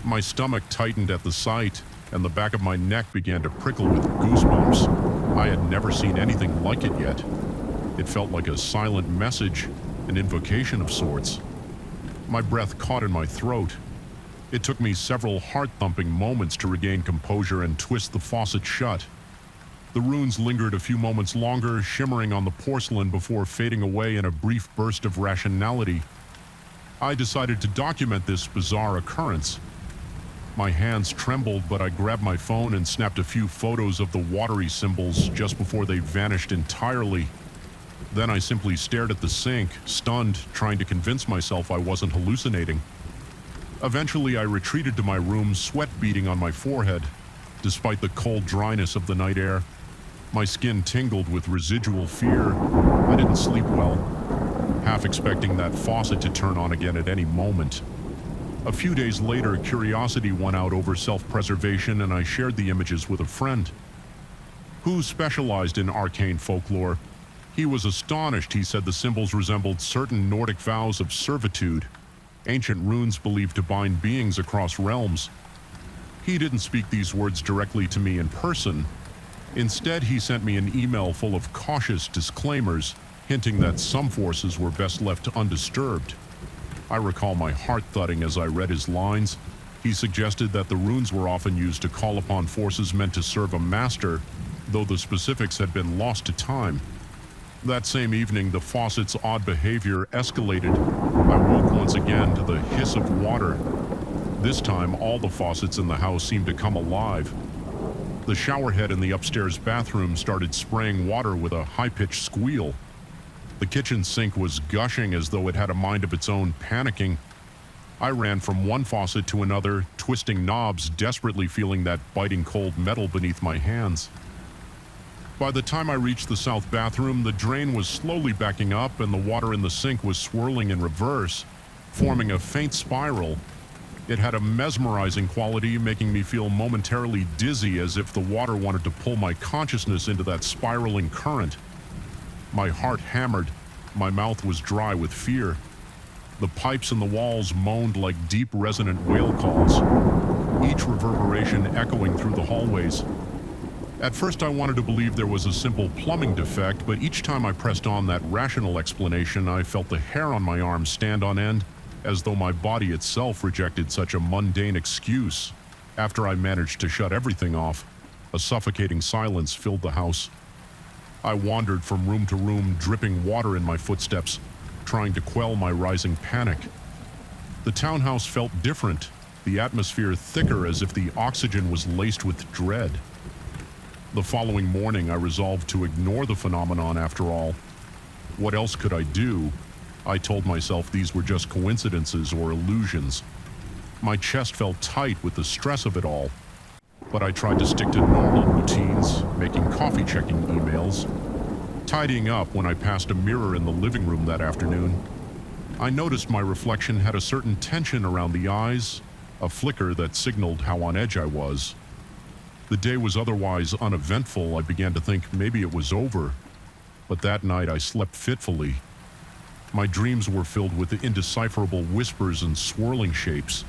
My stomach tightened at the sight, and the back of my neck began to prickle with goosebumps. I had never seen anything like it yet. It felt like a silent message, an invocation of sorts. My breath caught in my throat. It took me several heart-thumping moments to regain composure and twist the faucet shut. The runes lingered a few moments longer, shimmering on the porcelain before fading away in a brief burst of rationality. I decided to document this bizarre occurrence. My hands trembled, but I grabbed my phone and snapped a few photos of the watery symbols just before they vanished entirely. Then I simply stared at the sink, stunned, trying to convince myself I wasn't hallucinating. Eventually, I retreated to my room, sweat beading on my forehead. Despite the cold dryness of the night air, my skin tingled with residual fear. I didn't sleep well, half expecting that faucet to turn on again at any moment. A few days later, curiosity won out over self-preservation, and I shared the images with a friend who specialized in arcane folklore. He was astonished. He said the symbols resembled certain Nordic vows of servitude, ancient runes believed to bind beings across realms. He didn't speak these words directly to me in person. Instead, he sent me an email full of cautious disclaimers, hinting that some forces were best left undisturbed. I recall my heart thudding as I read his lines. He suggested that the runes were often used to call upon forces meant to serve a master, though the specifics had been lost to time. That same evening, the faucet's odd behavior escalated. I woke once again to the hiss of water. This time, all the faucets in the house seemed to come alive. The shower head in the upstairs bathroom started spraying water with a high-pitched squeal. The kitchen sink was gushing as though it had a mind of its own, panicking. I ran from one faucet to another, twisting knobs, desperately feeling that biting cold metal beneath my hands. By the time I reached the south bathroom, the drain was slowly backing up and the water in the sink was swirling in reverse, forming a faint spiral. It had a mesmerizing quality, making me feel momentarily dizzy, as if the water wanted to pull my consciousness into that spiraling current. My heart hammered. My mouth was dry with fear. The pipes in the walls moaned like deep, resonant whale calls, each reverberation echoing through the hallways. At first, I wanted to believe there was a simple plumbing defect, but each time I pressed on that rational explanation, I felt the hair on my arms stand on end, as though my body itself rejected such a mundane excuse. After I managed to shut everything off, a suffocating silence filled the house. I wandered from room to room, dripping water in my footsteps, trying to quell my rising panic. The townhouse felt different, the atmosphere thicker, as if the oxygen was laced with dread. The following morning, I resolved to ignore the phenomenon after all. What else could I do? I told myself these were just coincidences or illusions. My chest felt tight with the stress of it all, but I tried to stick to normal routines, making coffee checking emails, tidying up when I passed a mirror in the living room that afternoon. I noticed my reflection had a certain tension around the eyes, a flicker that signaled how on edge I was. The day was otherwise uneventful. I began to think maybe it was over, but that night I slept fitfully. My dreams were filled with indecipherable whispers and swirling shapes.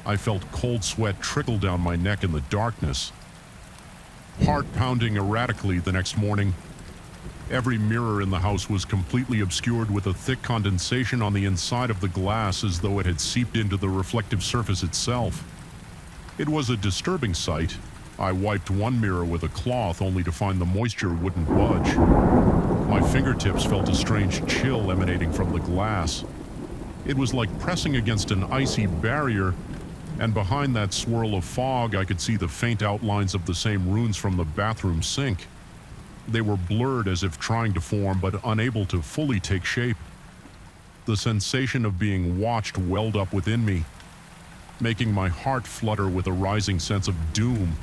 I felt cold sweat trickle down my neck in the darkness. Heart pounding erratically the next morning. Every mirror in the house was completely obscured with a thick condensation on the inside of the glass, as though it had seeped into the reflective surface itself. It was a disturbing sight. I wiped one mirror with a cloth only to find the moisture wouldn't budge. My fingertips felt a strange chill emanating from the glass. It was like pressing against an icy barrier, and behind that swirl of fog I could see the faint outlines of the same runes from the bathroom sink. They were blurred, as if trying to form but unable to fully take shape. The sensation of being watched welled up within me, making my heart flutter with a rising sense of doom.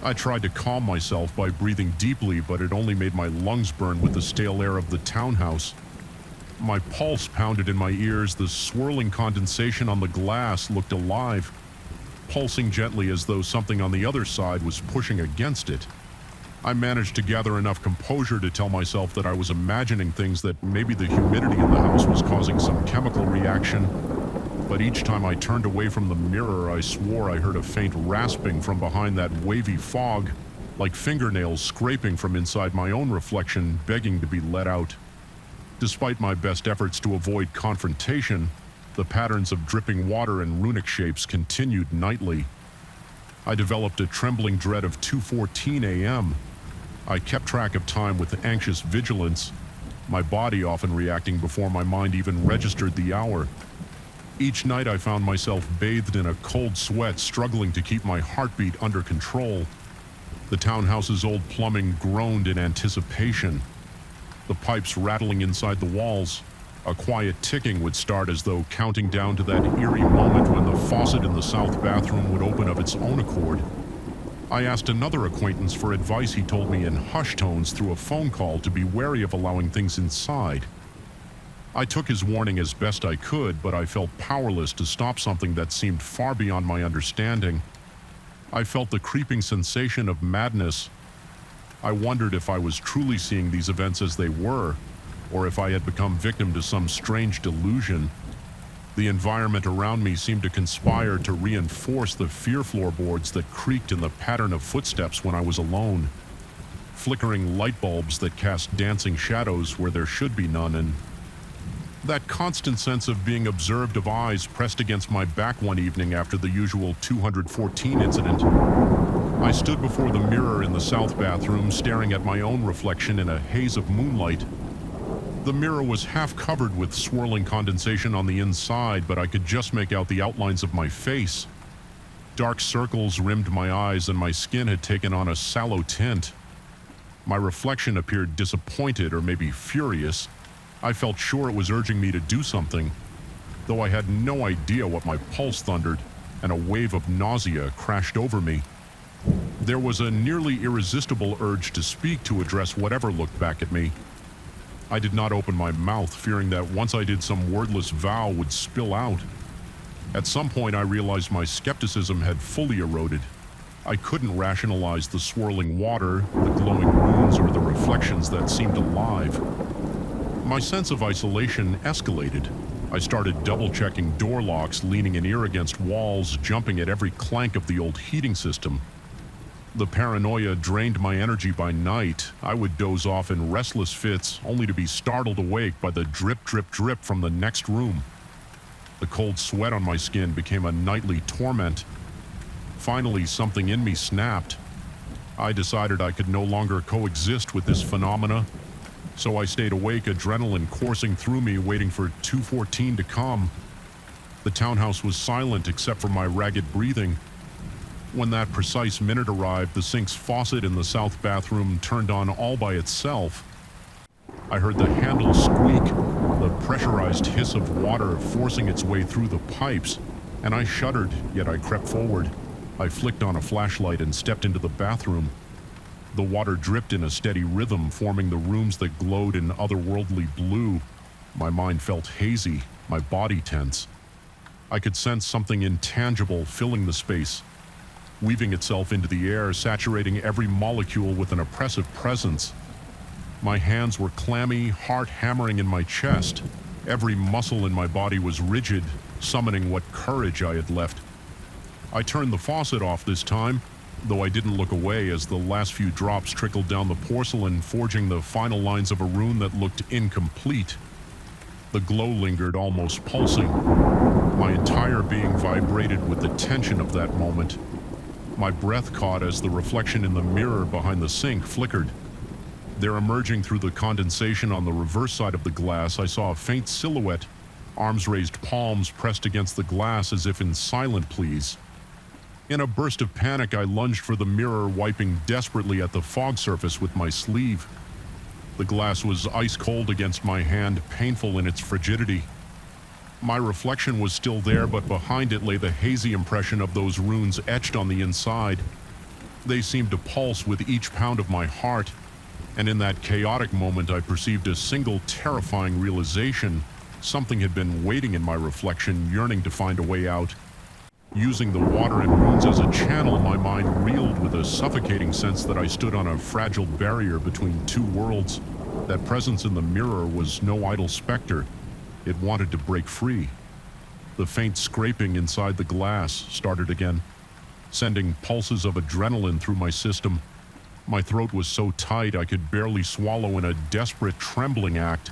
I tried to calm myself by breathing deeply, but it only made my lungs burn with the stale air of the townhouse. My pulse pounded in my ears, the swirling condensation on the glass looked alive, pulsing gently as though something on the other side was pushing against it. I managed to gather enough composure to tell myself that I was imagining things, that maybe the humidity in the house was causing some chemical reaction. But each time I turned away from the mirror, I swore I heard a faint rasping from behind that wavy fog, like fingernails scraping from inside my own reflection, begging to be let out. Despite my best efforts to avoid confrontation, the patterns of dripping water and runic shapes continued nightly. I developed a trembling dread of 2:14 a.m. I kept track of time with anxious vigilance, my body often reacting before my mind even registered the hour. Each night I found myself bathed in a cold sweat, struggling to keep my heartbeat under control. The townhouse's old plumbing groaned in anticipation, the pipes rattling inside the walls. A quiet ticking would start, as though counting down to that eerie moment when the faucet in the south bathroom would open of its own accord. I asked another acquaintance for advice. He told me in hushed tones through a phone call to be wary of allowing things inside. I took his warning as best I could, but I felt powerless to stop something that seemed far beyond my understanding. I felt the creeping sensation of madness. I wondered if I was truly seeing these events as they were, or if I had become victim to some strange delusion. The environment around me seemed to conspire to reinforce the fear floorboards that creaked in the pattern of footsteps when I was alone. Flickering light bulbs that cast dancing shadows where there should be none, and that constant sense of being observed of eyes pressed against my back one evening after the usual 214 incident. I stood before the mirror in the south bathroom, staring at my own reflection in a haze of moonlight. The mirror was half covered with swirling condensation on the inside, but I could just make out the outlines of my face. Dark circles rimmed my eyes, and my skin had taken on a sallow tint. My reflection appeared disappointed, or maybe furious. I felt sure it was urging me to do something, though I had no idea what. My pulse thundered, and a wave of nausea crashed over me. There was a nearly irresistible urge to speak, to address whatever looked back at me. I did not open my mouth, fearing that once I did, some wordless vow would spill out. At some point I realized my skepticism had fully eroded. I couldn't rationalize the swirling water, the glowing runes, or the reflections that seemed alive. My sense of isolation escalated. I started double-checking door locks, leaning an ear against walls, jumping at every clank of the old heating system. The paranoia drained my energy by night. I would doze off in restless fits, only to be startled awake by the drip, drip, drip from the next room. The cold sweat on my skin became a nightly torment. Finally, something in me snapped. I decided I could no longer coexist with this phenomena, so I stayed awake, adrenaline coursing through me, waiting for 2:14 to come. The townhouse was silent except for my ragged breathing. When that precise minute arrived, the sink's faucet in the south bathroom turned on all by itself. I heard the handle squeak, the pressurized hiss of water forcing its way through the pipes, and I shuddered, yet I crept forward. I flicked on a flashlight and stepped into the bathroom. The water dripped in a steady rhythm, forming the rooms that glowed in otherworldly blue. My mind felt hazy, my body tense. I could sense something intangible filling the space, weaving itself into the air, saturating every molecule with an oppressive presence. My hands were clammy, heart hammering in my chest. Every muscle in my body was rigid, summoning what courage I had left. I turned the faucet off this time, though I didn't look away as the last few drops trickled down the porcelain, forging the final lines of a rune that looked incomplete. The glow lingered, almost pulsing. My entire being vibrated with the tension of that moment. My breath caught as the reflection in the mirror behind the sink flickered. There, emerging through the condensation on the reverse side of the glass, I saw a faint silhouette, arms raised, palms pressed against the glass as if in silent pleas. In a burst of panic, I lunged for the mirror, wiping desperately at the fog surface with my sleeve. The glass was ice cold against my hand, painful in its frigidity. My reflection was still there, but behind it lay the hazy impression of those runes etched on the inside. They seemed to pulse with each pound of my heart, and in that chaotic moment I perceived a single terrifying realization. Something had been waiting in my reflection, yearning to find a way out. Using the water and runes as a channel, my mind reeled with a suffocating sense that I stood on a fragile barrier between two worlds. That presence in the mirror was no idle specter. It wanted to break free. The faint scraping inside the glass started again, sending pulses of adrenaline through my system. My throat was so tight I could barely swallow in a desperate, trembling act.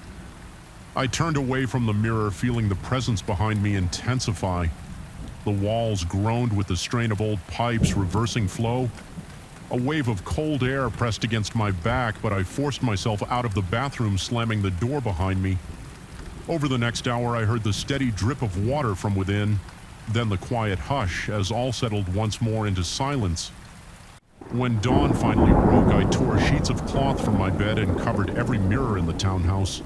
I turned away from the mirror, feeling the presence behind me intensify. The walls groaned with the strain of old pipes reversing flow. A wave of cold air pressed against my back, but I forced myself out of the bathroom, slamming the door behind me. Over the next hour, I heard the steady drip of water from within, then the quiet hush as all settled once more into silence. When dawn finally broke, I tore sheets of cloth from my bed and covered every mirror in the townhouse.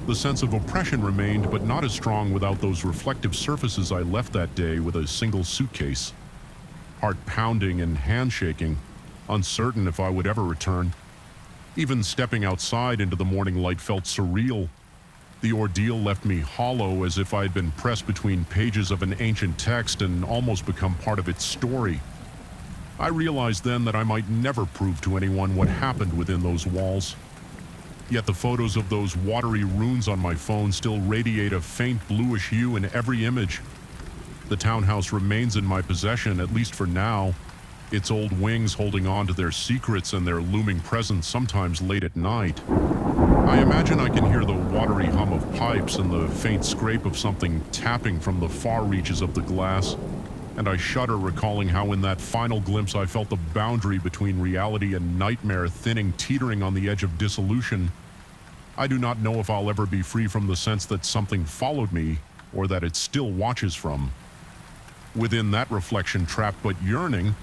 The sense of oppression remained, but not as strong without those reflective surfaces I left that day with a single suitcase. Heart pounding and hand shaking, uncertain if I would ever return. Even stepping outside into the morning light felt surreal. The ordeal left me hollow, as if I had been pressed between pages of an ancient text and almost become part of its story. I realized then that I might never prove to anyone what happened within those walls. Yet the photos of those watery runes on my phone still radiate a faint bluish hue in every image. The townhouse remains in my possession, at least for now, its old wings holding on to their secrets and their looming presence sometimes late at night. I imagine I can hear the watery hum of pipes and the faint scrape of something tapping from the far reaches of the glass, and I shudder recalling how in that final glimpse I felt the boundary between reality and nightmare thinning, teetering on the edge of dissolution. I do not know if I'll ever be free from the sense that something followed me, or that it still watches from. Within that reflection, trapped but yearning,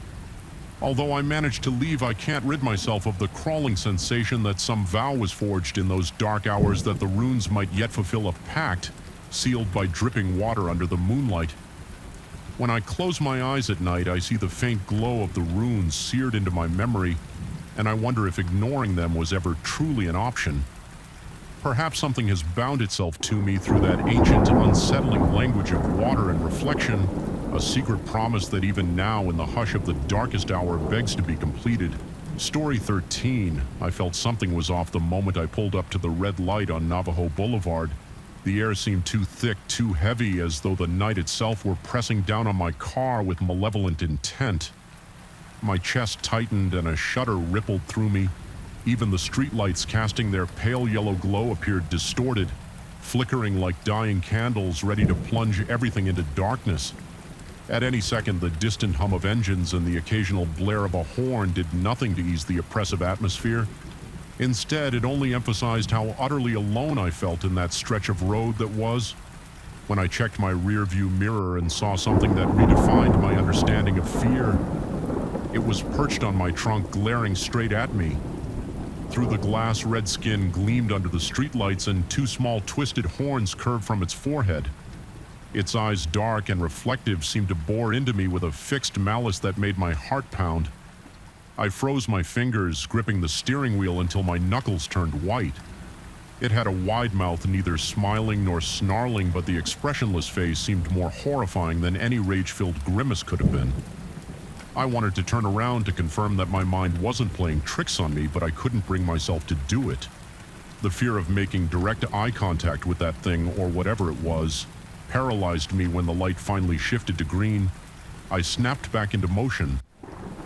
although I managed to leave, I can't rid myself of the crawling sensation that some vow was forged in those dark hours, that the runes might yet fulfill a pact, sealed by dripping water under the moonlight. When I close my eyes at night, I see the faint glow of the runes seared into my memory, and I wonder if ignoring them was ever truly an option. Perhaps something has bound itself to me through that ancient, unsettling language of water and reflection, a secret promise that even now, in the hush of the darkest hour, begs to be completed. Story 13. I felt something was off the moment I pulled up to the red light on Navajo Boulevard. The air seemed too thick, too heavy, as though the night itself were pressing down on my car with malevolent intent. My chest tightened and a shudder rippled through me. Even the streetlights casting their pale yellow glow appeared distorted, flickering like dying candles ready to plunge everything into darkness. At any second, the distant hum of engines and the occasional blare of a horn did nothing to ease the oppressive atmosphere. Instead, it only emphasized how utterly alone I felt in that stretch of road that was. When I checked my rearview mirror and saw something that redefined my understanding of fear, it was perched on my trunk, glaring straight at me. Through the glass, red skin gleamed under the streetlights, and two small twisted horns curved from its forehead. Its eyes, dark and reflective, seemed to bore into me with a fixed malice that made my heart pound. I froze my fingers, gripping the steering wheel until my knuckles turned white. It had a wide mouth, neither smiling nor snarling, but the expressionless face seemed more horrifying than any rage-filled grimace could have been. I wanted to turn around to confirm that my mind wasn't playing tricks on me, but I couldn't bring myself to do it. The fear of making direct eye contact with that thing, or whatever it was, paralyzed me. When the light finally shifted to green, I snapped back into motion.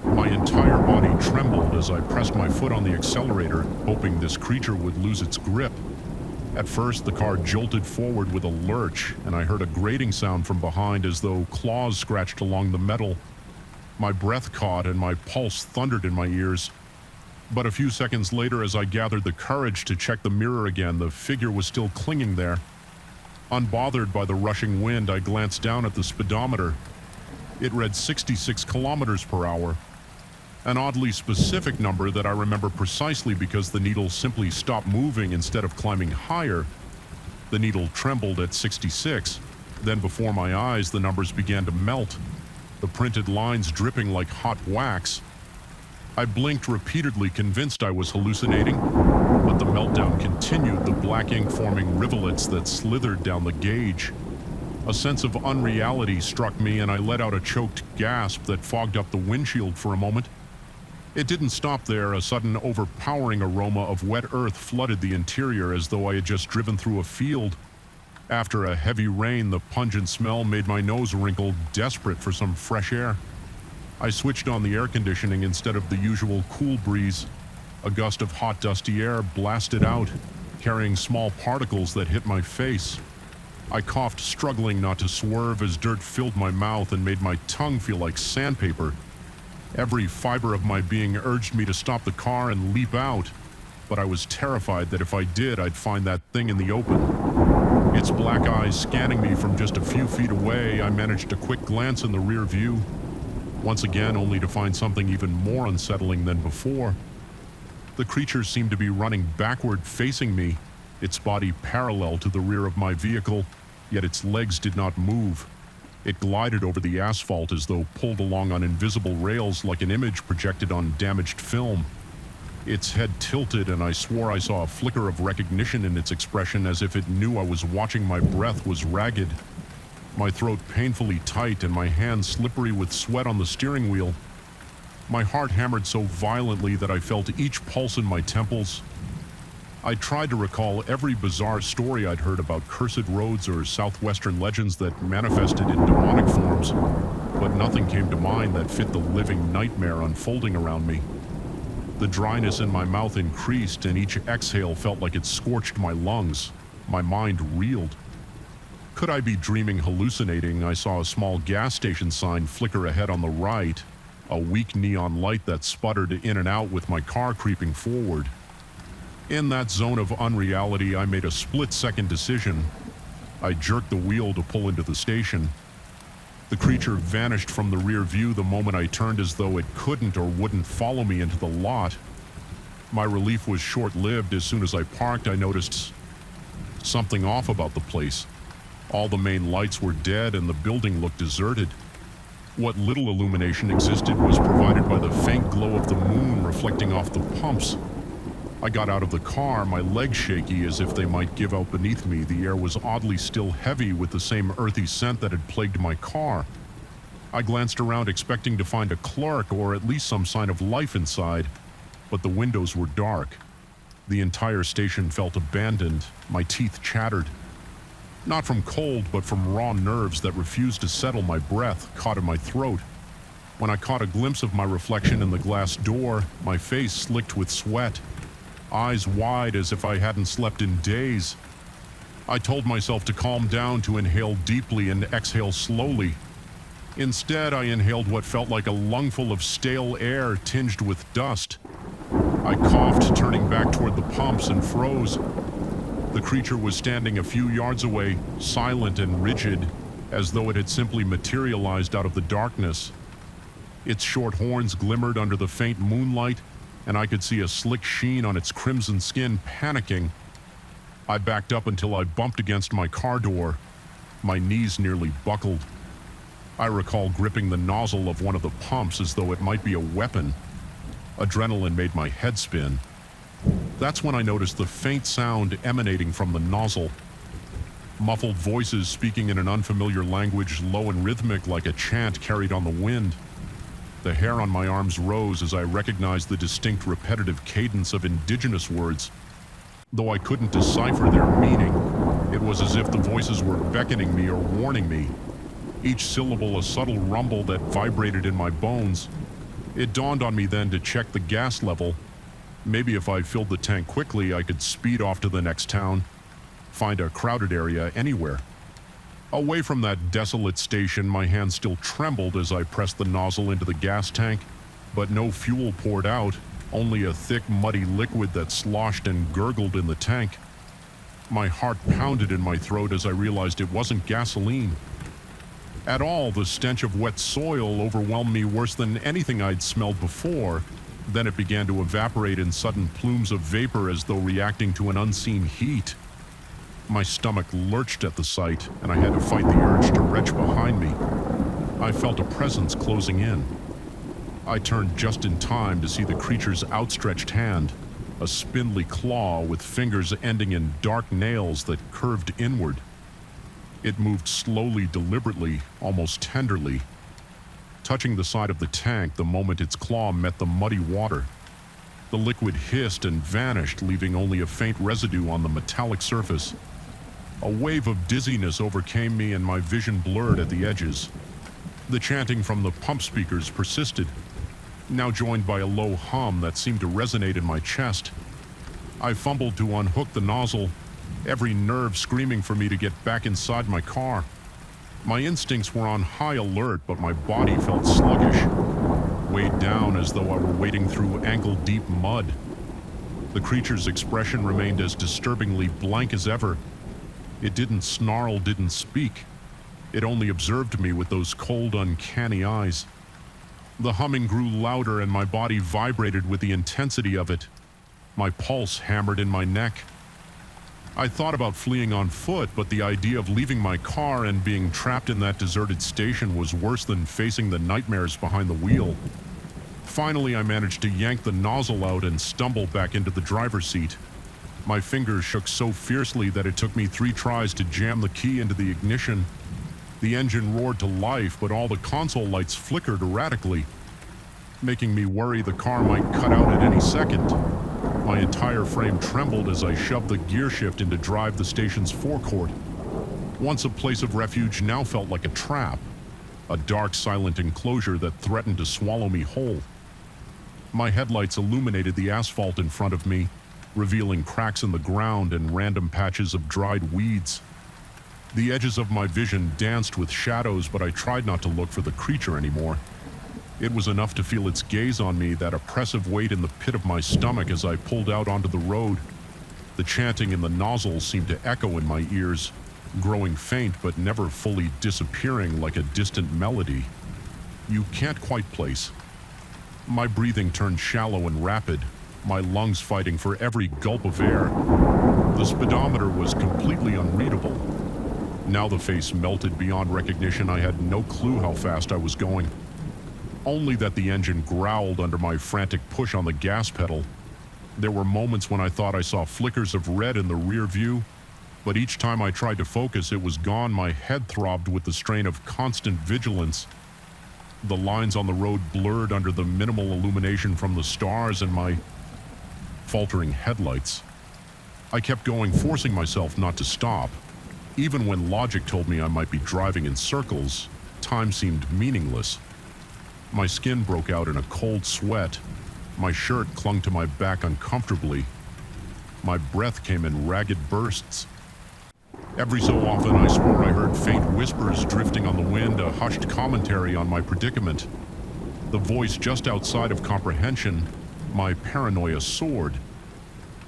My entire body trembled as I pressed my foot on the accelerator, hoping this creature would lose its grip. At first, the car jolted forward with a lurch, and I heard a grating sound from behind as though claws scratched along the metal. My breath caught and my pulse thundered in my ears. But a few seconds later, as I gathered the courage to check the mirror again, the figure was still clinging there. Unbothered by the rushing wind, I glanced down at the speedometer. It read 66 kilometers per hour. An oddly specific number that I remember precisely because the needle simply stopped moving instead of climbing higher. The needle trembled at 66. Then before my eyes, the numbers began to melt, the printed lines dripping like hot wax. I blinked repeatedly, convinced I was hallucinating, but the meltdown continued, the black ink forming rivulets that slithered down the gauge. A sense of unreality struck me, and I let out a choked gasp that fogged up the windshield for a moment. It didn't stop there. A sudden overpowering aroma of wet earth flooded the interior as though I had just driven through a field. After a heavy rain, the pungent smell made my nose wrinkle, desperate for some fresh air. I switched on the air conditioning instead of the usual cool breeze. A gust of hot, dusty air blasted out, carrying small particles that hit my face. I coughed, struggling not to swerve as dirt filled my mouth and made my tongue feel like sandpaper. Every fiber of my being urged me to stop the car and leap out, but I was terrified that if I did, I'd find that thing in the open. Its black eyes scanning me from just a few feet away, I managed a quick glance in the rear view. Once again, only to find something even more unsettling than before. The creature seemed to be running backward, facing me, its body parallel to the rear of my vehicle, yet its legs did not move. It glided over the asphalt as though pulled along on invisible rails like an image projected on damaged film. Its head tilted, and I swore I saw a flicker of recognition in its expression, as if it knew I was watching. My breath was ragged, my throat painfully tight, and my hands slippery with sweat on the steering wheel. My heart hammered so violently that I felt each pulse in my temples. I tried to recall every bizarre story I'd heard about cursed roads or southwestern legends that manifested in demonic forms, but nothing came to mind that fit the living nightmare unfolding around me. The dryness in my mouth increased, and each exhale felt like it scorched my lungs. My mind reeled. Could I be dreaming, hallucinating? I saw a small gas station sign flicker ahead on the right, a weak neon light that sputtered in and out with my car creeping forward. In that zone of unreality, I made a split-second decision. I jerked the wheel to pull into the station. The creature vanished from the rear view the moment I turned, as though it couldn't or wouldn't follow me into the lot. My relief was short-lived. As soon as I parked, I noticed something off about the place. All the main lights were dead, and the building looked deserted. What little illumination existed was provided by the faint glow of the moon reflecting off the pumps. I got out of the car, my legs shaky as if they might give out beneath me. The air was oddly still heavy with the same earthy scent that had plagued my car. I glanced around expecting to find a clerk or at least some sign of life inside, but the windows were dark. The entire station felt abandoned. My teeth chattered. Not from cold, but from raw nerves that refused to settle. My breath caught in my throat. When I caught a glimpse of my reflection in the glass door, my face slicked with sweat, eyes wide as if I hadn't slept in days. I told myself to calm down, to inhale deeply and exhale slowly. Instead, I inhaled what felt like a lungful of stale air tinged with dust. I coughed, turning back toward the pumps, and froze. The creature was standing a few yards away, silent and rigid, as though it had simply materialized out of the darkness. Its short horns glimmered under the faint moonlight, and I could see a slick sheen on its crimson skin. Panicking, I backed up until I bumped against my car door. My knees nearly buckled. I recall gripping the nozzle of one of the pumps as though it might be a weapon. Adrenaline made my head spin. That's when I noticed the faint sound emanating from the nozzle. Muffled voices speaking in an unfamiliar language, low and rhythmic like a chant carried on the wind. The hair on my arms rose as I recognized the distinct repetitive cadence of indigenous words. Though I couldn't decipher their meaning, it was as if the voices were beckoning me or warning me. Each syllable a subtle rumble that vibrated in my bones. It dawned on me then to check the gas level. Maybe if I filled the tank quickly, I could speed off to the next town, find a crowded area anywhere. Away from that desolate station, my hand still trembled as I pressed the nozzle into the gas tank, but no fuel poured out, only a thick, muddy liquid that sloshed and gurgled in the tank. My heart pounded in my throat as I realized it wasn't gasoline. At all, the stench of wet soil overwhelmed me worse than anything I'd smelled before. Then it began to evaporate in sudden plumes of vapor as though reacting to an unseen heat. My stomach lurched at the sight, and I had to fight the urge to retch behind me. I felt a presence closing in. I turned just in time to see the creature's outstretched hand, a spindly claw with fingers ending in dark nails that curved inward. It moved slowly, deliberately, almost tenderly, touching the side of the tank the moment its claw met the muddy water. The liquid hissed and vanished, leaving only a faint residue on the metallic surface. A wave of dizziness overcame me and my vision blurred at the edges. The chanting from the pump speakers persisted, now joined by a low hum that seemed to resonate in my chest. I fumbled to unhook the nozzle, every nerve screaming for me to get back inside my car. My instincts were on high alert, but my body felt sluggish, weighed down as though I were wading through ankle-deep mud. The creature's expression remained as disturbingly blank as ever. It didn't snarl, didn't speak. It only observed me with those cold, uncanny eyes. The humming grew louder and my body vibrated with the intensity of it. My pulse hammered in my neck. I thought about fleeing on foot, but the idea of leaving my car and being trapped in that deserted station was worse than facing the nightmares behind the wheel. Finally, I managed to yank the nozzle out and stumble back into the driver's seat. My fingers shook so fiercely that it took me 3 tries to jam the key into the ignition. The engine roared to life, but all the console lights flickered erratically, making me worry the car might cut out at any second. My entire frame trembled as I shoved the gear shift into drive the station's forecourt. Once a place of refuge now felt like a trap, a dark, silent enclosure that threatened to swallow me whole. My headlights illuminated the asphalt in front of me, revealing cracks in the ground and random patches of dried weeds. The edges of my vision danced with shadows, but I tried not to look for the creature anymore. It was enough to feel its gaze on me, that oppressive weight in the pit of my stomach as I pulled out onto the road. The chanting in the nozzle seemed to echo in my ears, growing faint but never fully disappearing like a distant melody. You can't quite place. My breathing turned shallow and rapid, my lungs fighting for every gulp of air. The speedometer was completely unreadable. Now the face melted beyond recognition. I had no clue how fast I was going. Only that the engine growled under my frantic push on the gas pedal. There were moments when I thought I saw flickers of red in the rear view, but each time I tried to focus, it was gone. My head throbbed with the strain of constant vigilance. The lines on the road blurred under the minimal illumination from the stars and my faltering headlights. I kept going, forcing myself not to stop. Even when logic told me I might be driving in circles, time seemed meaningless. My skin broke out in a cold sweat. My shirt clung to my back uncomfortably. My breath came in ragged bursts. Every so often I swore I heard faint whispers drifting on the wind, a hushed commentary on my predicament. The voice just outside of comprehension, my paranoia soared.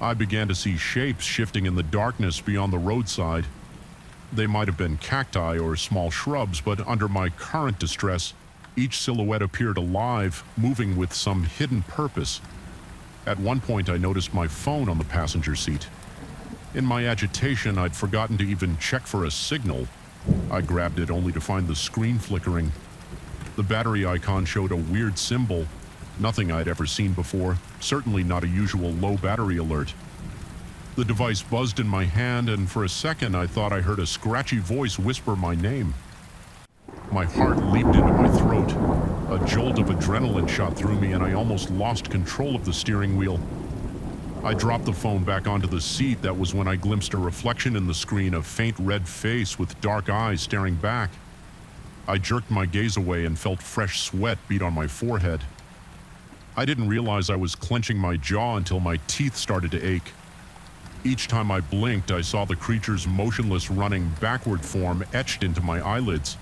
I began to see shapes shifting in the darkness beyond the roadside. They might have been cacti or small shrubs, but under my current distress, each silhouette appeared alive, moving with some hidden purpose. At one point, I noticed my phone on the passenger seat. In my agitation, I'd forgotten to even check for a signal. I grabbed it only to find the screen flickering. The battery icon showed a weird symbol, nothing I'd ever seen before, certainly not a usual low battery alert. The device buzzed in my hand, and for a second I thought I heard a scratchy voice whisper my name. My heart leaped into my throat. A jolt of adrenaline shot through me, and I almost lost control of the steering wheel. I dropped the phone back onto the seat. That was when I glimpsed a reflection in the screen, a faint red face with dark eyes staring back. I jerked my gaze away and felt fresh sweat beat on my forehead. I didn't realize I was clenching my jaw until my teeth started to ache. Each time I blinked, I saw the creature's motionless running backward form etched into my eyelids.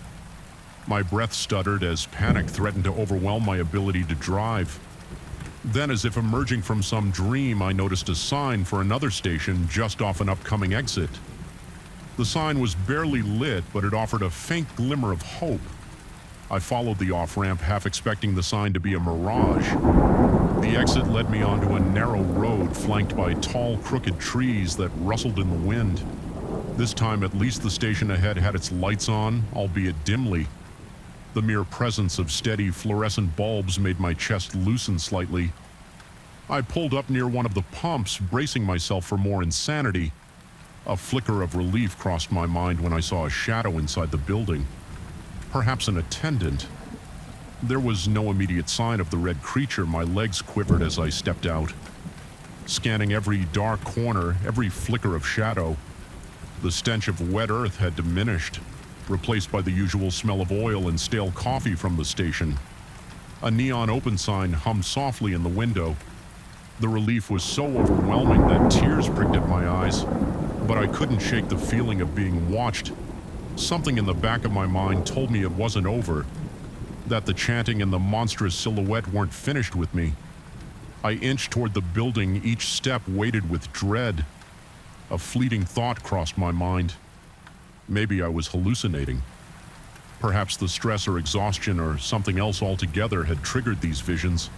My breath stuttered as panic threatened to overwhelm my ability to drive. Then, as if emerging from some dream, I noticed a sign for another station just off an upcoming exit. The sign was barely lit, but it offered a faint glimmer of hope. I followed the off-ramp, half expecting the sign to be a mirage. The exit led me onto a narrow road flanked by tall, crooked trees that rustled in the wind. This time, at least the station ahead had its lights on, albeit dimly. The mere presence of steady, fluorescent bulbs made my chest loosen slightly. I pulled up near one of the pumps, bracing myself for more insanity. A flicker of relief crossed my mind when I saw a shadow inside the building. Perhaps an attendant. There was no immediate sign of the red creature. My legs quivered as I stepped out. Scanning every dark corner, every flicker of shadow, the stench of wet earth had diminished, replaced by the usual smell of oil and stale coffee from the station. A neon open sign hummed softly in the window. The relief was so overwhelming that tears pricked at my eyes, but I couldn't shake the feeling of being watched. Something in the back of my mind told me it wasn't over, that the chanting and the monstrous silhouette weren't finished with me. I inched toward the building, each step weighted with dread. A fleeting thought crossed my mind. Maybe I was hallucinating. Perhaps the stress or exhaustion or something else altogether had triggered these visions.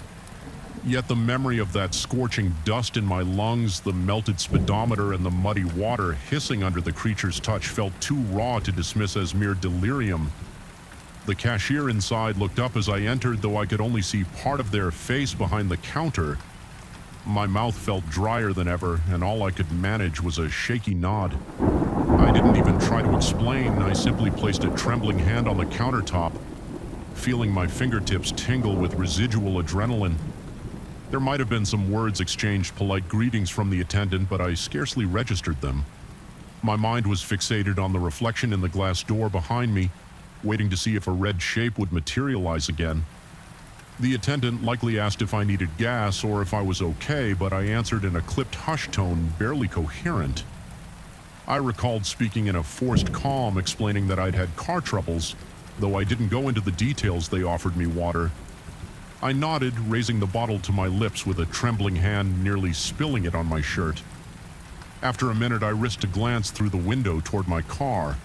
Yet the memory of that scorching dust in my lungs, the melted speedometer, and the muddy water hissing under the creature's touch felt too raw to dismiss as mere delirium. The cashier inside looked up as I entered, though I could only see part of their face behind the counter. My mouth felt drier than ever, and all I could manage was a shaky nod. I didn't even try to explain. I simply placed a trembling hand on the countertop, feeling my fingertips tingle with residual adrenaline. There might have been some words exchanged, polite greetings from the attendant, but I scarcely registered them. My mind was fixated on the reflection in the glass door behind me, waiting to see if a red shape would materialize again. The attendant likely asked if I needed gas or if I was okay, but I answered in a clipped hush tone, barely coherent. I recalled speaking in a forced calm, explaining that I'd had car troubles, though I didn't go into the details. They offered me water. I nodded, raising the bottle to my lips with a trembling hand, nearly spilling it on my shirt. After a minute, I risked a glance through the window toward my car.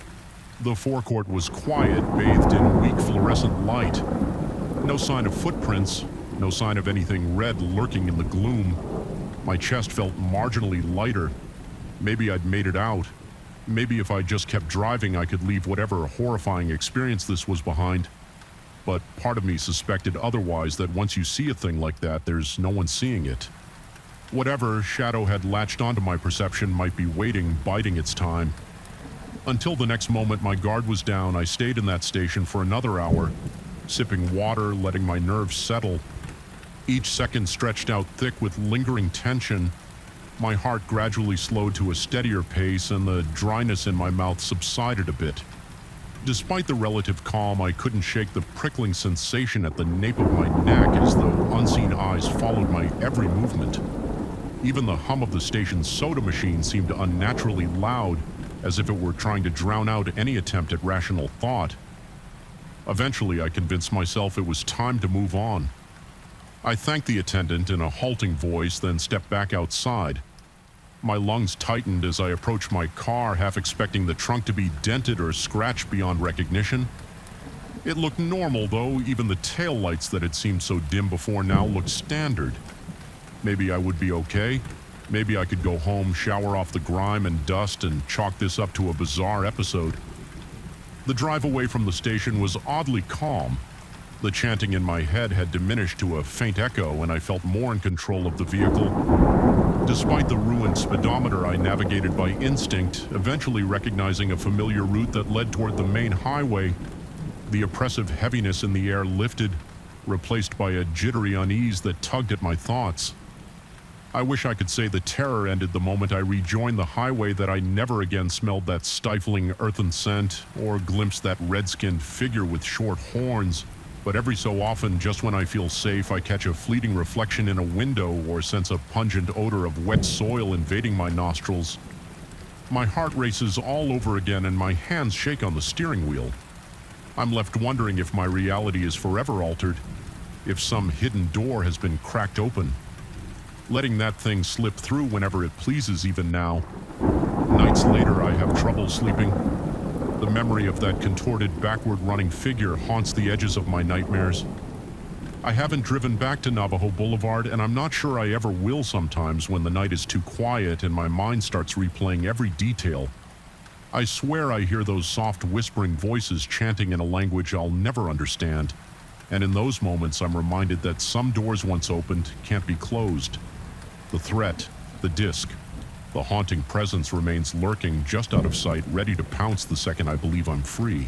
The forecourt was quiet, bathed in weak fluorescent light. No sign of footprints, no sign of anything red lurking in the gloom. My chest felt marginally lighter. Maybe I'd made it out. Maybe if I just kept driving, I could leave whatever horrifying experience this was behind. But part of me suspected otherwise, that once you see a thing like that, there's no one seeing it. Whatever shadow had latched onto my perception might be waiting, biding its time. Until the next moment my guard was down, I stayed in that station for another hour, sipping water, letting my nerves settle. Each second stretched out thick with lingering tension. My heart gradually slowed to a steadier pace, and the dryness in my mouth subsided a bit. Despite the relative calm, I couldn't shake the prickling sensation at the nape of my neck, as though unseen eyes followed my every movement. Even the hum of the station's soda machine seemed unnaturally loud, as if it were trying to drown out any attempt at rational thought. Eventually, I convinced myself it was time to move on. I thanked the attendant in a halting voice, then stepped back outside. My lungs tightened as I approached my car, half expecting the trunk to be dented or scratched beyond recognition. It looked normal, though. Even the taillights that had seemed so dim before now looked standard. Maybe I would be okay. Maybe I could go home, shower off the grime and dust, and chalk this up to a bizarre episode. The drive away from the station was oddly calm. The chanting in my head had diminished to a faint echo, and I felt more in control of the vehicle. Despite the ruined speedometer, I navigated by instinct, eventually recognizing a familiar route that led toward the main highway. The oppressive heaviness in the air lifted, replaced by a jittery unease that tugged at my thoughts. I wish I could say the terror ended the moment I rejoined the highway, that I never again smelled that stifling earthen scent or glimpsed that red-skinned figure with short horns. But every so often, just when I feel safe, I catch a fleeting reflection in a window or sense a pungent odor of wet soil invading my nostrils. My heart races all over again and my hands shake on the steering wheel. I'm left wondering if my reality is forever altered, if some hidden door has been cracked open, letting that thing slip through whenever it pleases even now. Nights later, I have trouble sleeping. The memory of that contorted, backward-running figure haunts the edges of my nightmares. I haven't driven back to Navajo Boulevard, and I'm not sure I ever will sometimes when the night is too quiet and my mind starts replaying every detail. I swear I hear those soft whispering voices chanting in a language I'll never understand. And in those moments, I'm reminded that some doors once opened can't be closed. The threat, the disc, the haunting presence remains lurking just out of sight, ready to pounce the second I believe I'm free.